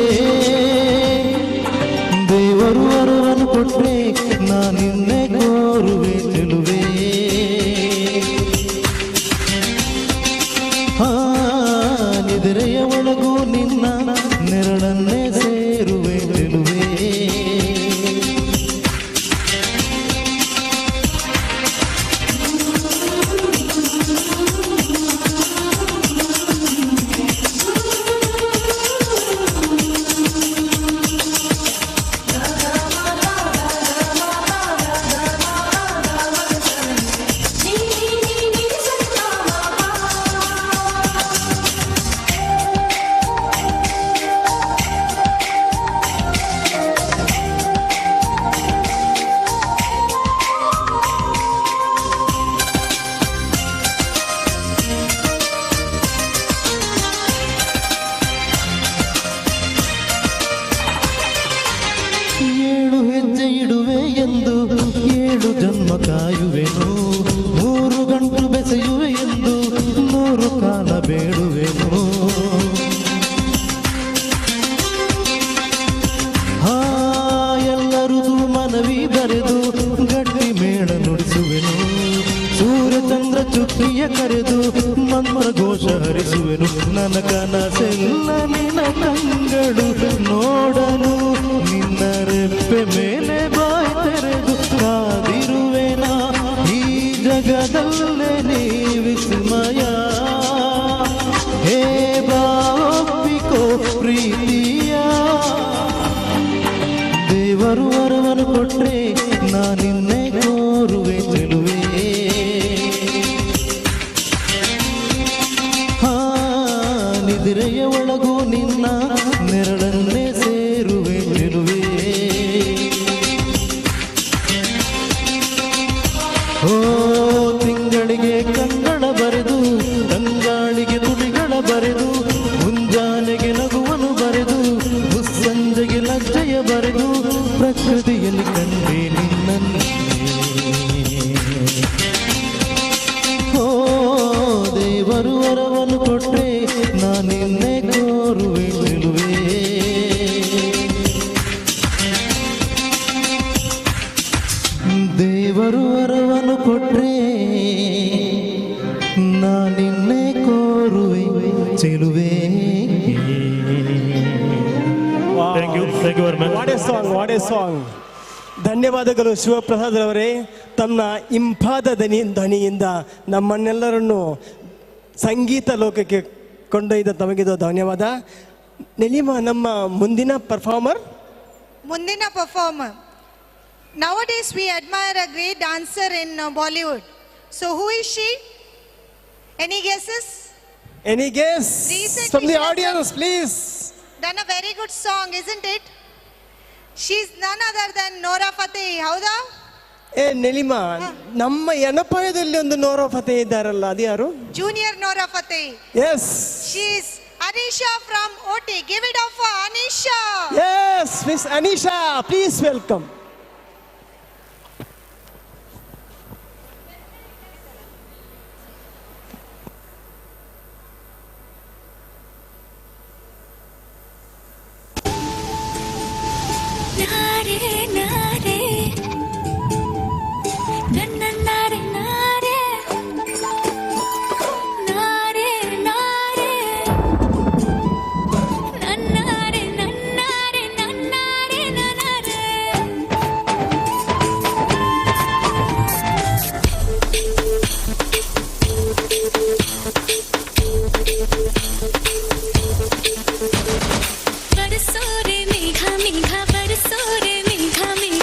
ದೇವರು ವರವನ್ನು ಕೊಟ್ರೆ ನಾ ನಿನ್ನೆ ಕೋರುವೆ ಚೆಲುವೆ ನಿದ್ರೆಯ ಒಳಗೂ ನಿನ್ನ ನೆರಳನ್ನೇ ಸೇರುವೆ ಚೆಲುವೆ ಕಾಯುವೆನು 3 ಗಂಟು ಬೆಸೆಯುವೆ ಎಂದು 100 ಕಾಲ ಬೇಡುವೆನು ಎಲ್ಲರೂ ಮನವಿ ಬರೆದು ಗಟ್ಟಿ ಮೇಳ ನುಡಿಸುವೆನು ಸೂರ್ಯ ಚಂದ್ರ ಚುಕ್ಕಿಯ ಕರೆದು ಮಂತ್ರ ಘೋಷ ಹರಿಸುವೆನು ನನ್ನ ಕನಸೆಲ್ಲ ನಿನ್ನ ಕಂಗಳು ನೋಡಲು ನಿನ್ನ ರೆಪ್ಪೆ ಮೇಲೆ ಬಾಯಿ ತೆರೆದು ಕಾದಿರುವೆನಾ ಈ ಜಗದಲ್ಲೇ ನೀ ವಿಸ್ಮಯ ಹೇ ಬಾಪಿಕೋ ಪ್ರೀತಿಯ ದೇವರು ವರವನ್ನು ಕೊಟ್ರೆ ನಾನಿನ್ನೆ ಕೋರುವೆ ಚೆಲುವೆ ನಿದ್ರೆಯ ಒಳಗೂ ನಿನ್ನ ನೆರಳನ್ನೇ ಸೇರುವೆ ಚೆಲುವೆ ಓ ತಿಂಗಳಿಗೆ ಕಂಗಳ ಬರೆದು ತಂಗಾಳಿಗೆ ತುಟಿಗಳ ಬರೆದು ಮುಂಜಾನೆಗೆ ನಗುವನು ಬರೆದು ಮುಸ್ಸಂಜೆಗೆ ಲಜ್ಜೆಯ ಬರೆದು ಪ್ರಕೃತಿಯಲ್ಲಿ ಕಂಡೆ ನಿನ್ನನ್ನೇ ಓ ದೇವರು ವರವನ್ನು ಕೊಟ್ರೆ ನಾನಿನ್ನೆ ಕೋರುವೆ ಚೆಲುವೆ ದೇವರು ವರವನ್ನು ಕೊಟ್ರೆ ನಾನಿನ್ನೆ ಕೋರುವೆ ಚೆಲುವೆ Thank you very much. What A song ಧನ್ಯವಾದಗಳು ಶಿವಪ್ರಸಾದ್ ಅವರೇ ತಮ್ಮ ಇಂಪಾದ ಧ್ವನಿಯಿಂದ ನಮ್ಮನ್ನೆಲ್ಲರನ್ನು ಸಂಗೀತ ಲೋಕಕ್ಕೆ ಕೊಂಡೊಯ್ದ ತಮಗಿದು ಧನ್ಯವಾದ. ನೆಲಿಮಾ ನಮ್ಮ ಮುಂದಿನ performer. Nowadays we admire a great dancer in Bollywood. So who is she? Any guesses? Any guess from the audience, please? Done a very good song, isn't it? She's none other than Nora Fateh. Howda? ನೆಲಿಮಾ ನಮ್ಮ ಯನಪಯದಲ್ಲಿ ಒಂದು ನೋರಾ ಫತೆ ಇದ್ದಾರಲ್ಲ, ಅದು ಯಾರು? Junior Nora Fateh. Yes. She's Anisha from OT. Give it up for Anisha. Yes, Miss Anisha, please welcome. बरसो रे मेघा मेघा बरसो रे मेघा मेघा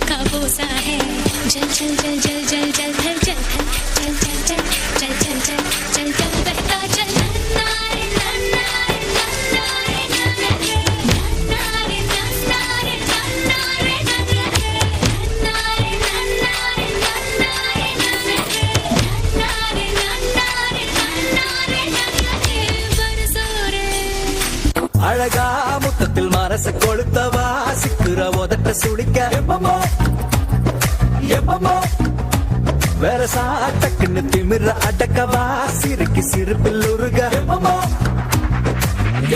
का बोसा है जल जल जल जल जल जल धर जल धर चल चल चल चल चल चल चल चल बहता चल नारे नारे नारे नारे नारे नारे नारे அழகா முத்தத்தில் மனச கொளுத்தவா சிக்குற உதட்ட சுடிக்க எப்பமோ எப்பமோ வேற சாட்டக்குன்னு திமிர அடக்கவா சிறுக்கி சிறுப்பில் உருக எப்பமோ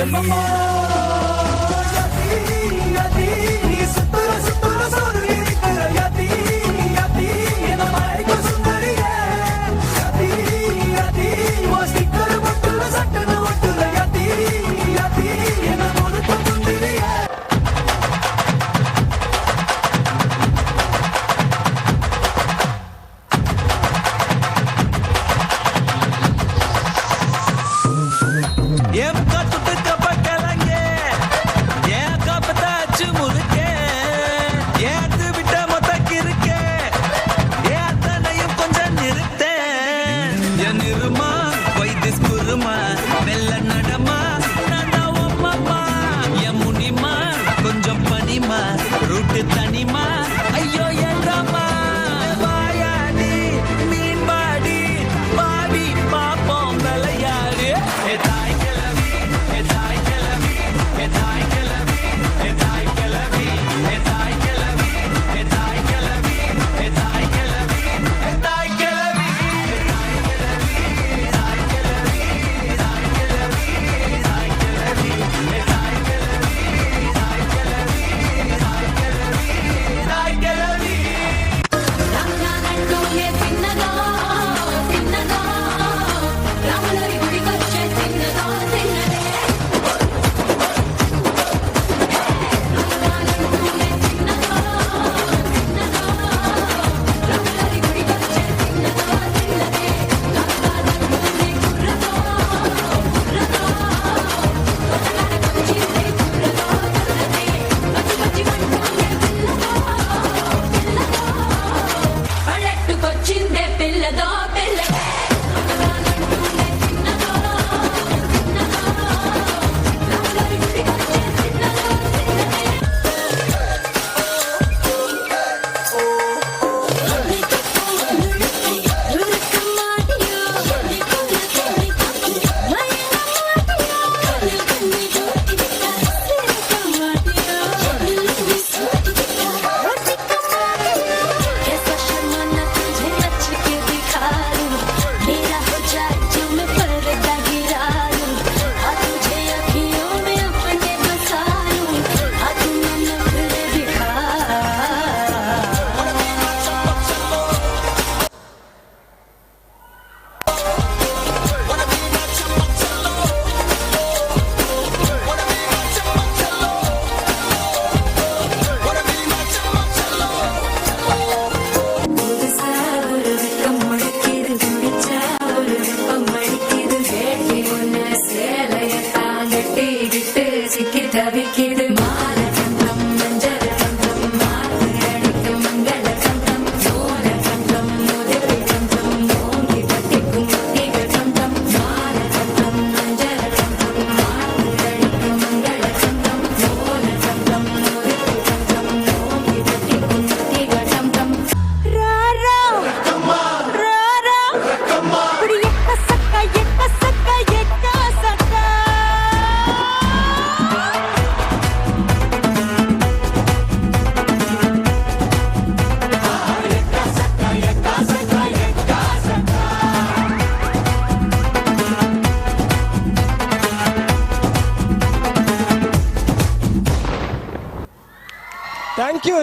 எப்பமோ சுத்துற சுத்துற சோறு இருக்கிற யதி யதி என மயக்க சுந்தரியே யதி யதி ஓ ஸ்டிக்கர் மட்டுள்ள சட்டன ஒட்டுல யதி யதி என முழுக்க முந்திரியே எம் கத்துட்டு கப்பக்கலங்கே ஏன் கப்பத்தாச்சு முழுக்கே ஏத்து விட்ட மொத்தக்கு இருக்கே ஏத்தனையும் கொஞ்சம் நிறுத்தேன் என் இருமா வைத்திஸ் குருமா வெள்ள நடமா நன்னா ஒம்மம்மா என் முனிமா கொஞ்சம் பனிமா ரூட்டு தனிமா ஐயோ என்றம்மா வாயாடி மீன்பாடி பாடி பாப்போம் விளையாடு தாய் கிளவி தாய் கிளவி தாய் கிளவி தாய் கிளவி தாய் கிளவி தாய் கிளவி தாய் கிளவி தாய் கிளவி தாய் கிளவி పడట్టుకొచ్చిందే పిల్లదో పిల్ల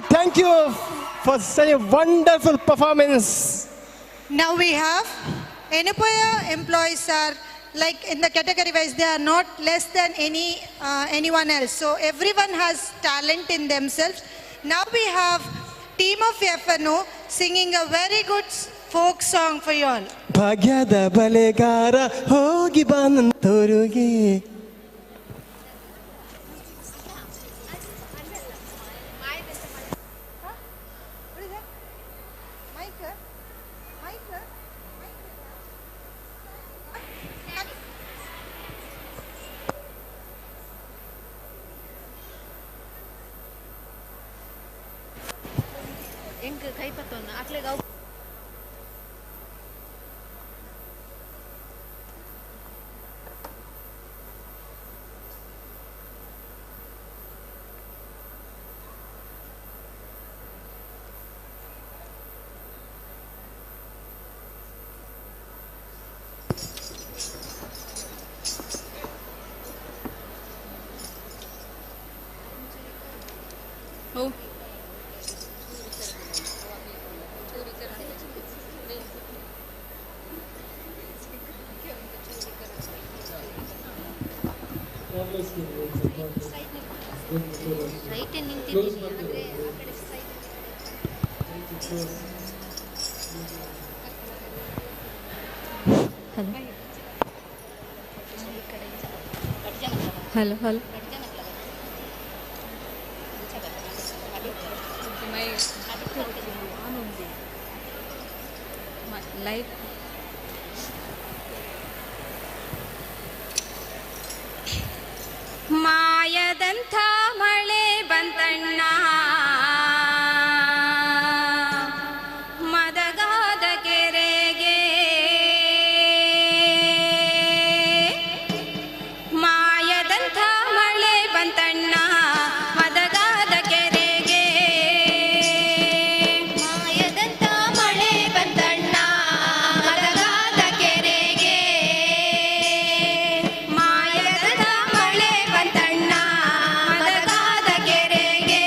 Thank you for such a wonderful performance. Now we have Yenepoya employees are like in the category wise, they are not less than anyone else. So everyone has talent in themselves. Now we have team of FNO singing a very good folk song for you all. ಭಾಗ್ಯದ ಬಲೆಗಾರ ಹೋಗಿ ಬಂತೋರುಗೆ ಹೆಂಗೆ ಕೈ ಪತ್ತೋನ್ನ ಆಕ್ಲೆಗಾವ್ Oh. Right ನಿಂತಿದ್ದೀನಿ ಆದರೆ ಆ ಕಡೆ side hello hello light ಮಾಯದಂಥ ಮಳೆ ಬಂತಣ್ಣ ಮದಗಾದ ಕೆರೆಗೆ ಮಾಯದಂಥ ಮಳೆ ಬಂತಣ್ಣ ಮದಗಾದ ಕೆರೆಗೆ ಮಾಯದಂಥ ಮಳೆ ಬಂತಣ್ಣ ಮದಗಾದ ಕೆರೆಗೆ ಮಾಯದಂಥ ಮಳೆ ಬಂತಣ್ಣ ಮದಗಾದ ಕೆರೆಗೆ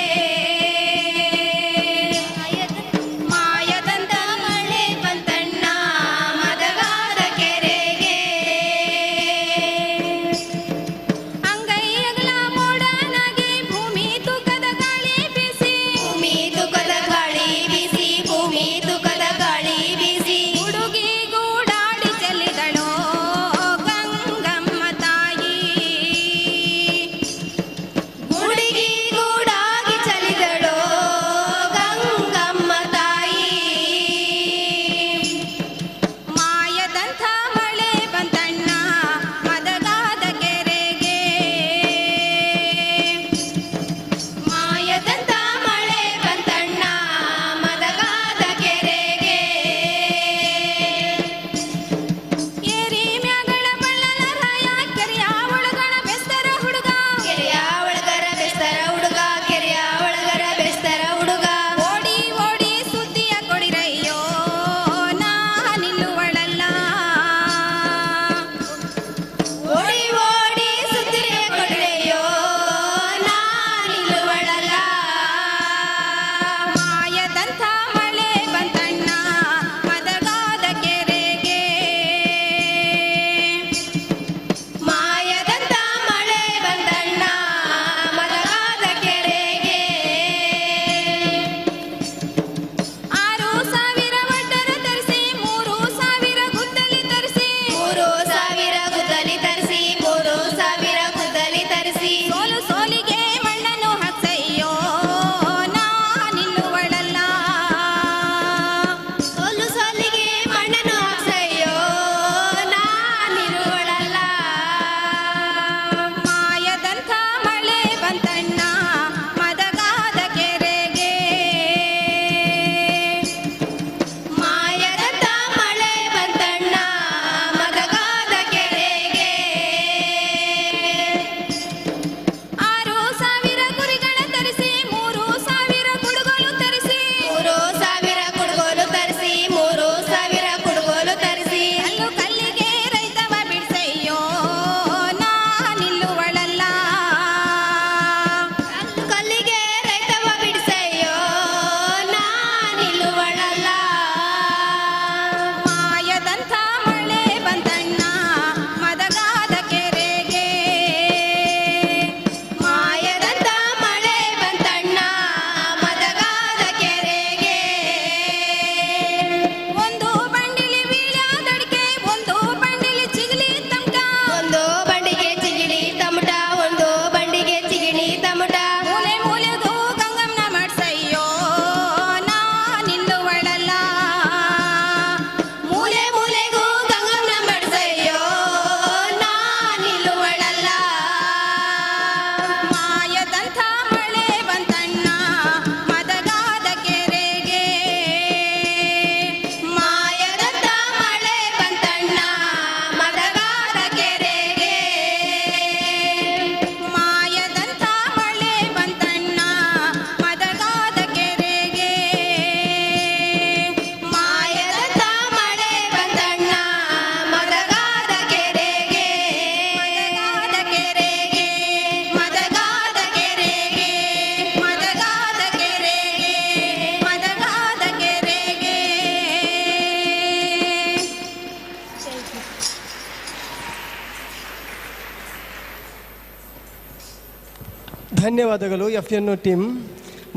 ಧನ್ಯವಾದಗಳು FNO ಟೀಮ್.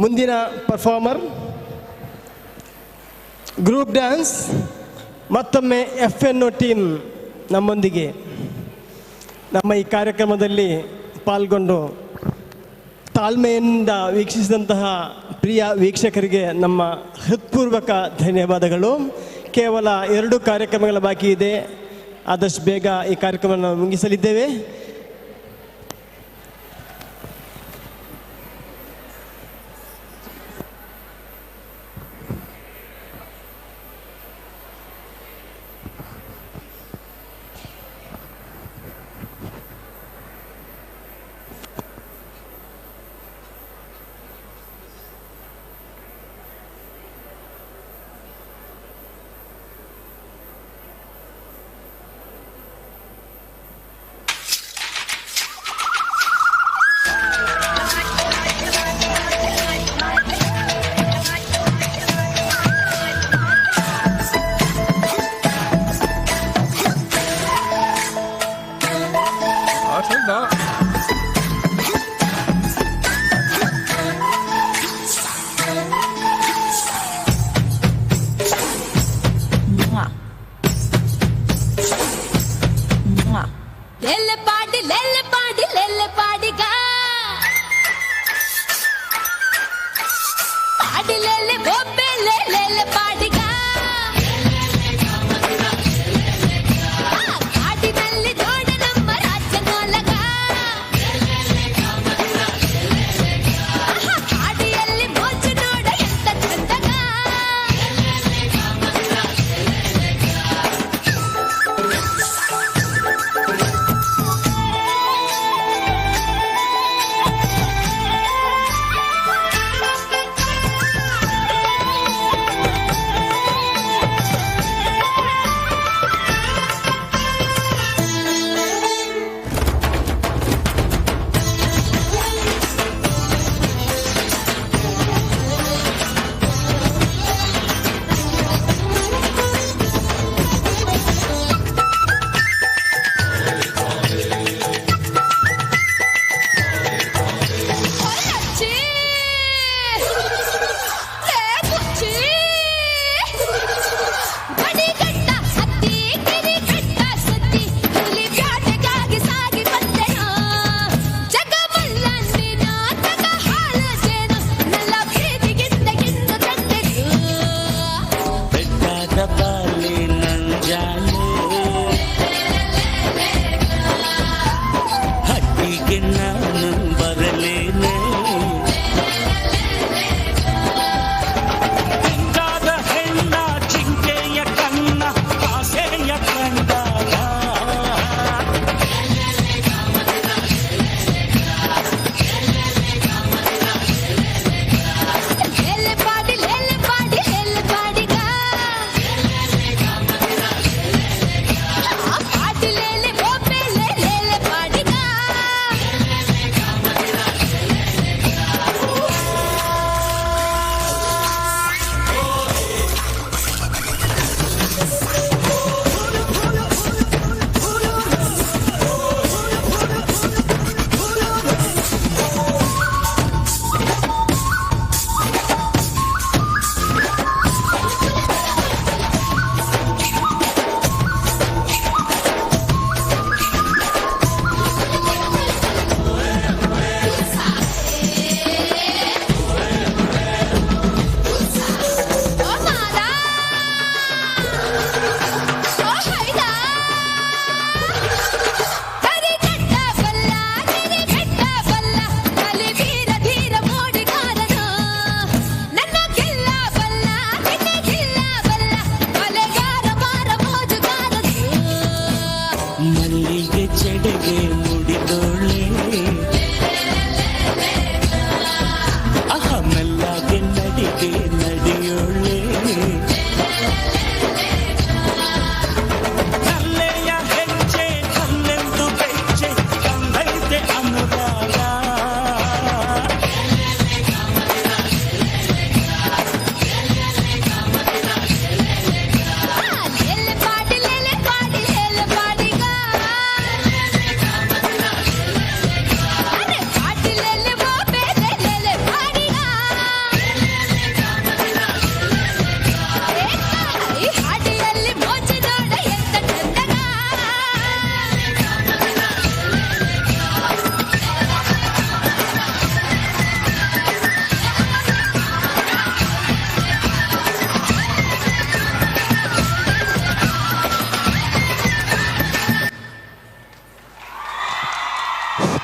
ಮುಂದಿನ ಪರ್ಫಾರ್ಮರ್ ಗ್ರೂಪ್ ಡ್ಯಾನ್ಸ್. ಮತ್ತೊಮ್ಮೆ FNO ಟೀಮ್ ನಮ್ಮೊಂದಿಗೆ ನಮ್ಮ ಈ ಕಾರ್ಯಕ್ರಮದಲ್ಲಿ ಪಾಲ್ಗೊಂಡು ತಾಳ್ಮೆಯಿಂದ ವೀಕ್ಷಿಸಿದಂತಹ ಪ್ರಿಯ ವೀಕ್ಷಕರಿಗೆ ನಮ್ಮ ಹೃತ್ಪೂರ್ವಕ ಧನ್ಯವಾದಗಳು. ಕೇವಲ 2 ಕಾರ್ಯಕ್ರಮಗಳ ಬಾಕಿ ಇದೆ. ಆದಷ್ಟು ಬೇಗ ಈ ಕಾರ್ಯಕ್ರಮವನ್ನು ಮುಗಿಸಲಿದ್ದೇವೆ.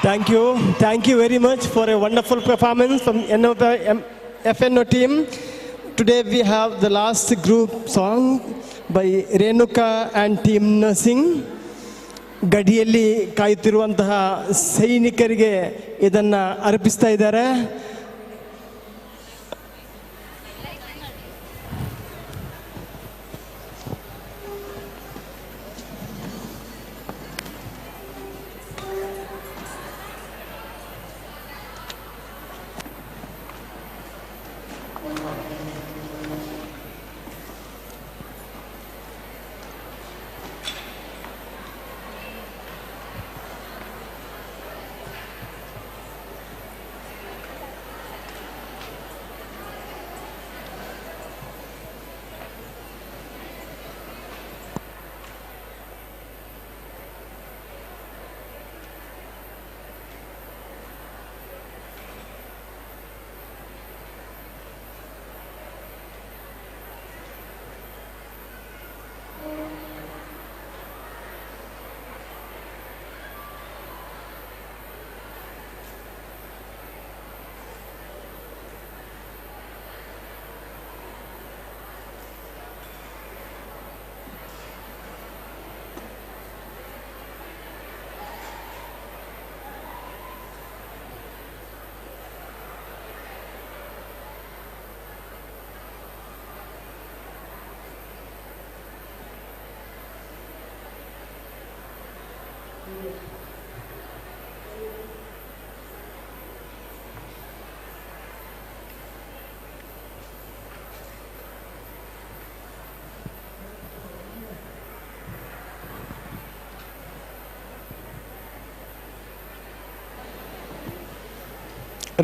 Thank you very much for a wonderful performance from FNO team. Today we have the last group song by Renuka and team Nursing. ಗಡಿಯಲ್ಲಿ ಕಾಯುತ್ತಿರುವಂತಹ ಸೈನಿಕರಿಗೆ ಇದನ್ನು ಅರ್ಪಿಸ್ತಾ ಇದ್ದಾರೆ.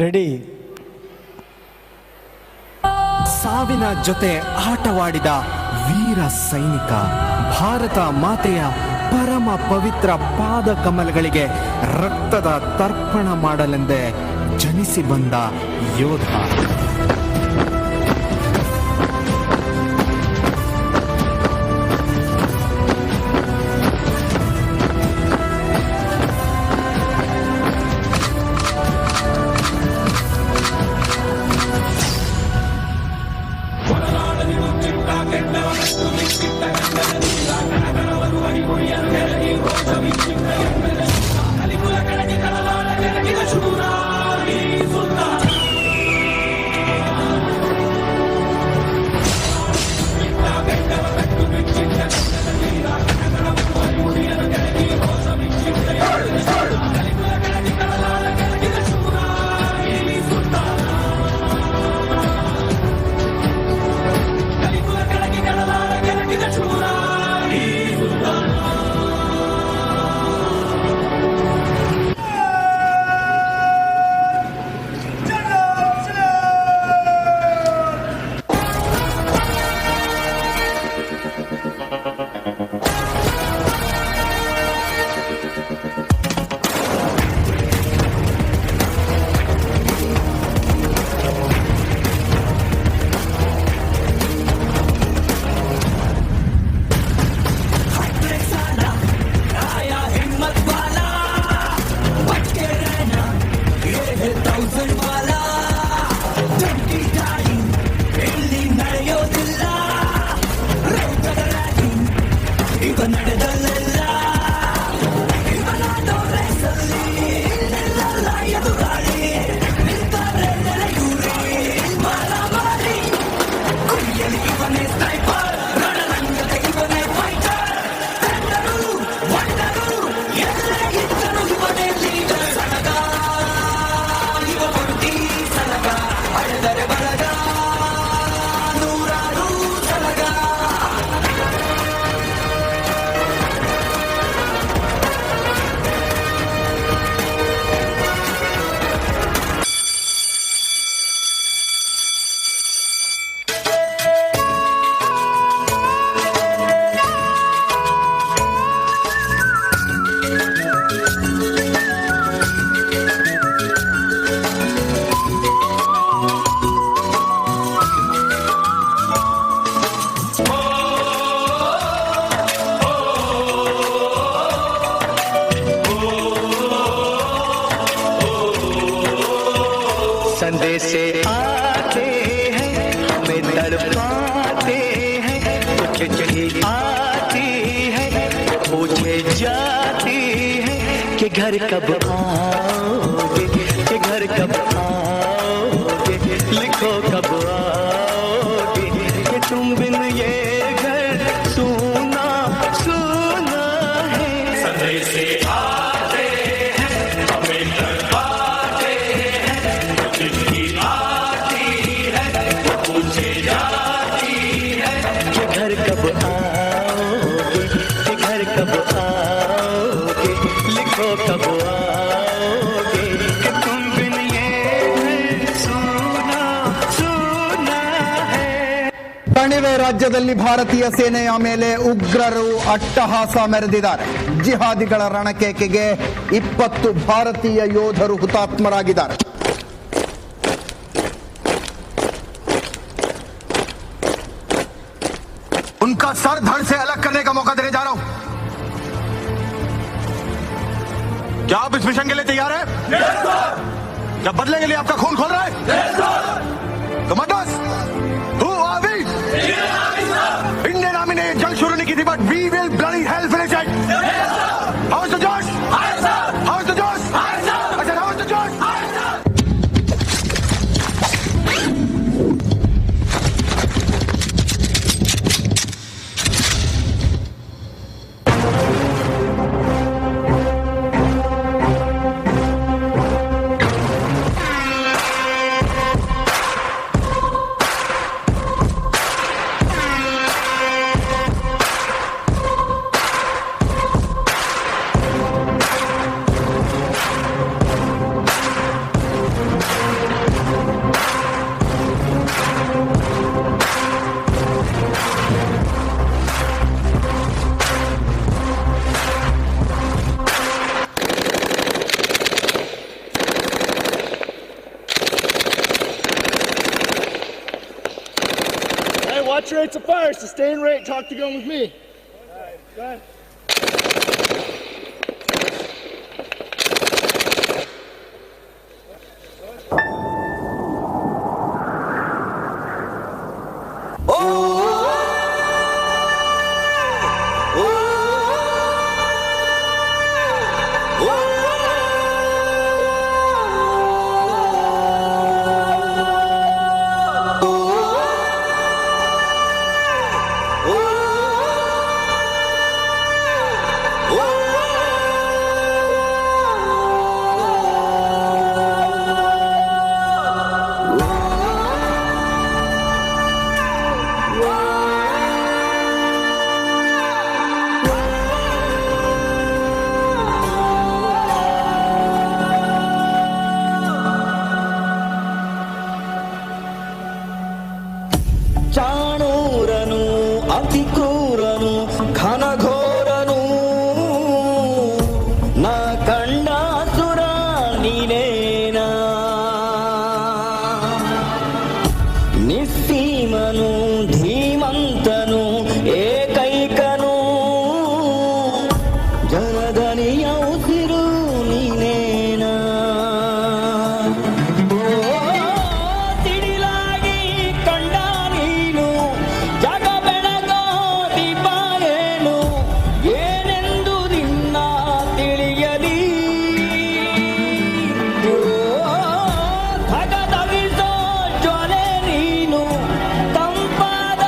ರೆಡಿ. ಸಾವಿನ ಜೊತೆ ಆಟವಾಡಿದ ವೀರ ಸೈನಿಕ, ಭಾರತ ಮಾತೆಯ ಪರಮ ಪವಿತ್ರ ಪಾದ ಕಮಲಗಳಿಗೆ ರಕ್ತದ ತರ್ಪಣ ಮಾಡಲೆಂದೇ ಜನಿಸಿ ಬಂದ ಯೋಧ. संदेश से आते हैं हमें तड़पाते हैं कुछ चिट्ठी आती है पूछे जाती है कि घर कब आओगे कि घर कब आओगे लिखो कब आओगे कि तुम बिन ये घर सुना सुना है संदेश से आते हैं हमें तड़पाते हैं चिट्ठी आती है पूछे जाती है कि घर कब आओगे कि घर कब आओगे लिखो कब आओगे कि तुम बिन ये घर सुना सुना है। ಕಣಿವೆ ರಾಜ್ಯದಲ್ಲಿ ಭಾರತೀಯ ಸೇನೆಯ ಮೇಲೆ ಉಗ್ರರು ಅಟ್ಟಹಾಸ ಮೆರೆದಿದ್ದಾರೆ. ಜಿಹಾದಿಗಳ ರಣಕೇಕೆಗೆ 20 ಭಾರತೀಯ ಯೋಧರು ಹುತಾತ್ಮರಾಗಿದ್ದಾರೆ. उनका सर धड़ से अलग करने का मौका देने जा रहा हूं. क्या आप इस मिशन के लिए तैयार हैं? जब बदले के लिए आपका खून खोल रहा है? Commanders, who are we? Indian army ने जंग शुरू नहीं की थी, but we will bloody hell finish it. How is the josh? How is the josh? I said, how is the josh? Watch rates of fire. Sustain rate. Talk to gun with me. All right, go ahead. ಚಾಣೂರನು ಅತಿ ಕ್ರೂರನು ಘನಘೋರನು ನಾ ಕಂಡಾಸುರ ನೀನೇನ ನಿಸ್ಸೀಮನು ಧೀಮಂತನು ಏಕೈಕನು ಜನದನಿಯ ಉಸಿರು ನೀನೇನ ತಿಡಿಲಾಗಿ ಕಂಡ ನೀನು ಜಗ ಬೆಳಗೋ ದೀಪ ಏನು ಏನೆಂದು ನಿನ್ನ ತಿಳಿಯಲಿ ಧಗಧಗಿಸೋ ಜ್ವಾಲೆ ನೀನು ತಂಪಾದ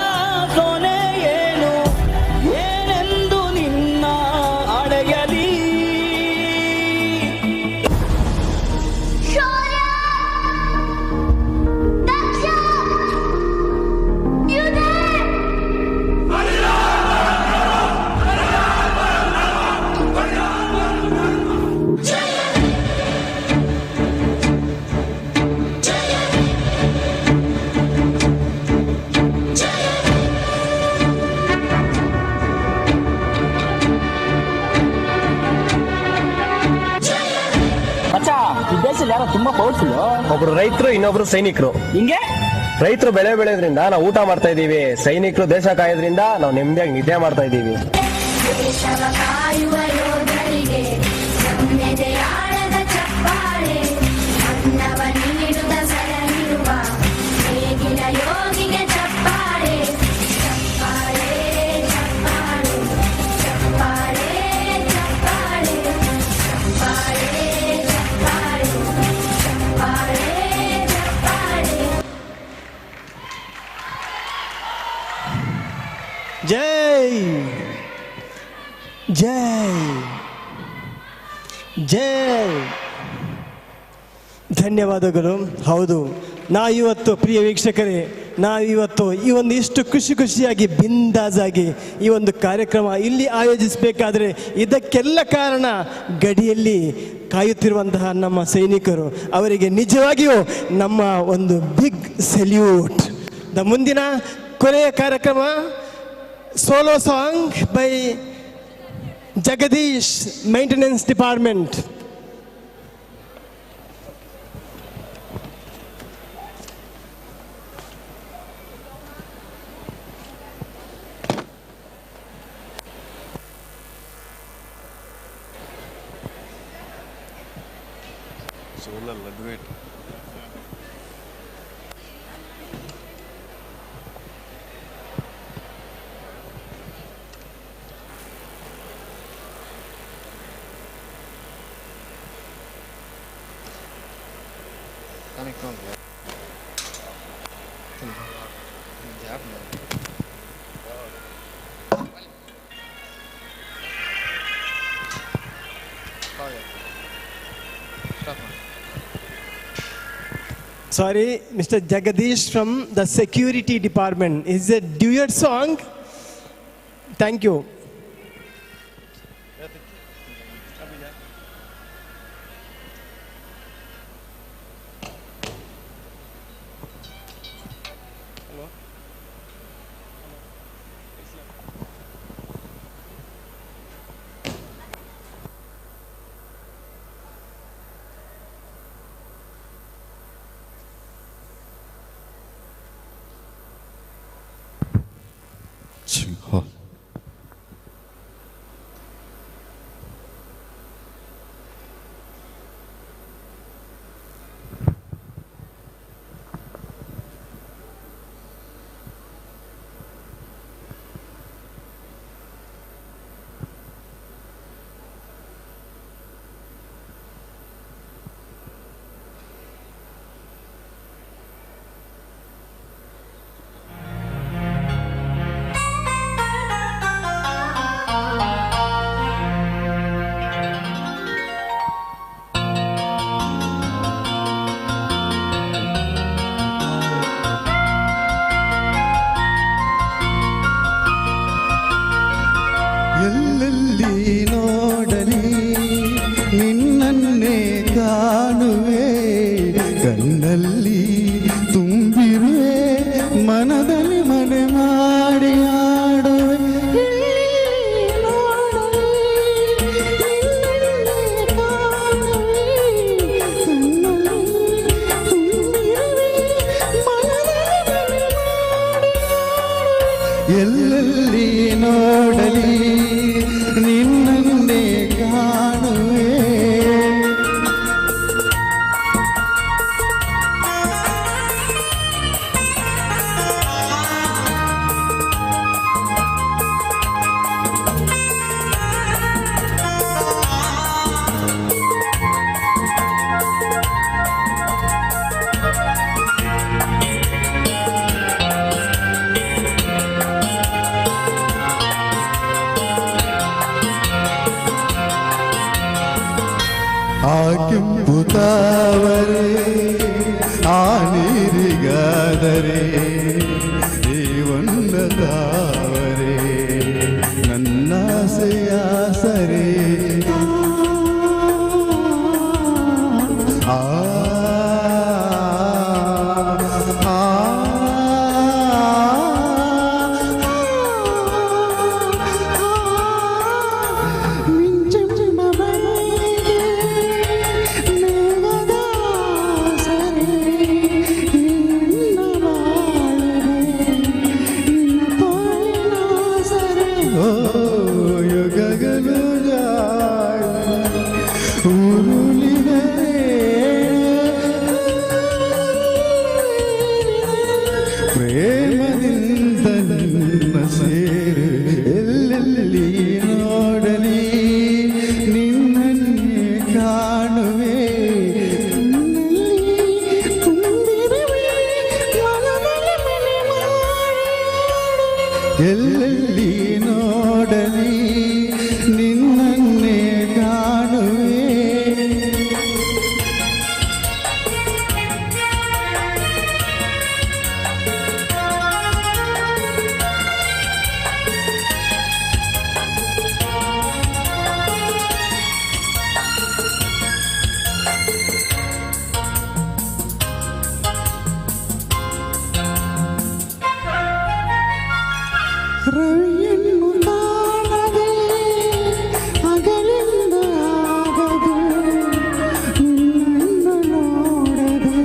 ಸೊನೆ ಏನು ಏನೆಂದು ನಿನ್ನ ಅಡೆಯಲಿ ಈ ದೇಶದಲ್ಲಿ ಯಾರೋ ತುಂಬಾ ಪವರ್ಫುಲ್. ಒಬ್ರು ರೈತರು, ಇನ್ನೊಬ್ರು ಸೈನಿಕರು. ಹಿಂಗೆ ರೈತರು ಬೆಳೆ ಬೆಳೆಯೋದ್ರಿಂದ ನಾವು ಊಟ ಮಾಡ್ತಾ ಇದೀವಿ, ಸೈನಿಕರು ದೇಶ ಕಾಯೋದ್ರಿಂದ ನಾವು ನೆಮ್ಮದಿಯಾಗಿ ನಿದ್ದೆ ಮಾಡ್ತಾ ಇದೀವಿ. ದೇಶವ ಕಾಯುವ ಯೋಧರಿಗೆ ಸಮ್ಮೆದೆಯಾಳದ ಚಪ್ಪಾಳೆ ಅನ್ನವ ನೀಡುತ್ತ ಸರಣಿ ಜೈ ಜೈ ಜೈ. ಧನ್ಯವಾದಗಳು. ಹೌದು, ನಾವಿವತ್ತು ಪ್ರಿಯ ವೀಕ್ಷಕರೇ, ನಾವಿವತ್ತು ಈ ಒಂದು ಇಷ್ಟು ಖುಷಿಯಾಗಿ ಬಿಂದಾಜಾಗಿ ಈ ಒಂದು ಕಾರ್ಯಕ್ರಮ ಇಲ್ಲಿ ಆಯೋಜಿಸಬೇಕಾದ್ರೆ ಇದಕ್ಕೆಲ್ಲ ಕಾರಣ ಗಡಿಯಲ್ಲಿ ಕಾಯುತ್ತಿರುವಂತಹ ನಮ್ಮ ಸೈನಿಕರು. ಅವರಿಗೆ ನಿಜವಾಗಿಯೂ ನಮ್ಮ ಒಂದು ಬಿಗ್ ಸೆಲ್ಯೂಟ್. ಮುಂದಿನ ಕೊನೆಯ ಕಾರ್ಯಕ್ರಮ solo song by Jagadish, maintenance department. Sorry, Mr. Jagadish from the security department. Is a duet song. Thank you. ಎಲ್ಲೆಲ್ಲಿ ನೋಡಲಿ ನಿನ್ನನ್ನೇ ಕಾಣುವೆ, ಕಣ್ಣಲ್ಲಿ ತುಂಬಿರುವೆ, ಮನದಲ್ಲಿ ಮನೆ ಮಾಡಿ ಆಡುವೆ. ಎಲ್ಲೆಲ್ಲಿ ನೋಡಲಿ ನಿನ್ನನ್ನೇ ಕಾಣುವೆ. ಆ ಕೆಂಪು ತಾವರೆ ಆ ನೀರಿಗಾದರೆ ದೇವನ್ನ ತಾವರೆ ನನ್ನಾಸೆಯ ಸರೆ. ಆ ಪ್ರೇಮದಿಂದ ನನ್ನ ಸೇರು. ಎಲ್ಲೆಲ್ಲಿ ನೋಡಲಿ ನಿನ್ನನ್ನೇ ಕಾಣುವೆ. ಎಲ್ಲೆಲ್ಲಿ ನೋಡಲಿ ನಿನ್ನನ್ನೇ ಕಾಣುವೆ. ರವಿಯನ್ನು ಕಾಣದೆ ಹಗಲಿಂದ ಆಗದು, ನಿನ್ನನ್ನು ನೋಡದೆ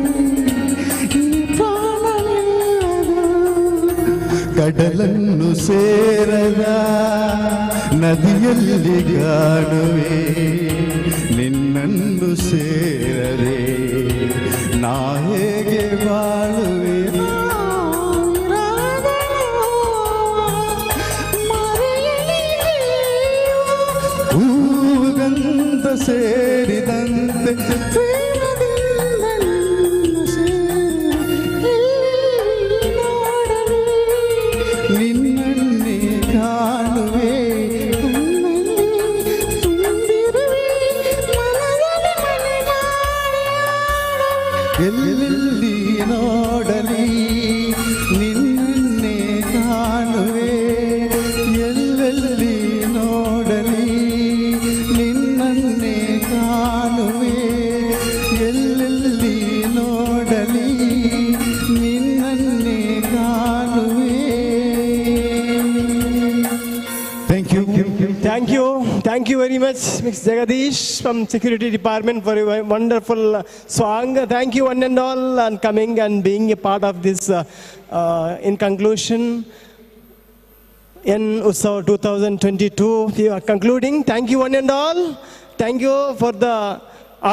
ಈ ಪ್ರಾಣವಿಲ್ಲದು. ಕಡಲನ್ನು ಸೇರದ ನದಿಯಲ್ಲಿ ಕಾಣುವೆ, ನಿನ್ನನ್ನು ಸೇರದೆ ನಾ ಹೇಗೆ ಬಾಳುವೆ. ಹೂಗಂಧ ಸೇರಿದಂತೆ ನಿನ್ನನ್ನೇ ಕಾಣುವೆ. ಎಲ್ಲೆಲ್ಲಿ ನೋಡಲಿ ನಿನ್ನನ್ನೇ ಕಾಣುವೆ, ಎಲ್ಲೆಲ್ಲಿ ನೋಡಲಿ ನಿನ್ನನ್ನೇ ಕಾಣುವೆ, ಎಲ್ಲೆಲ್ಲಿ ನೋಡಲಿ ನಿನ್ನನ್ನೇ ಕಾಣುವೆ. Thank you. Thank you very much, Mr. Jagadish from Security Department for a wonderful song. Thank you one and all and coming and being a part of this. In conclusion, in Utsav 2022, we are concluding. Thank you one and all. Thank you for the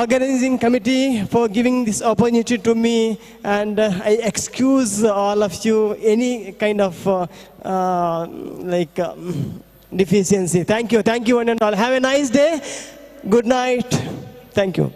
organizing committee for giving this opportunity to me, and I excuse all of you any kind of deficiency. Thank you one and all. Have a nice day. Good night. Thank you.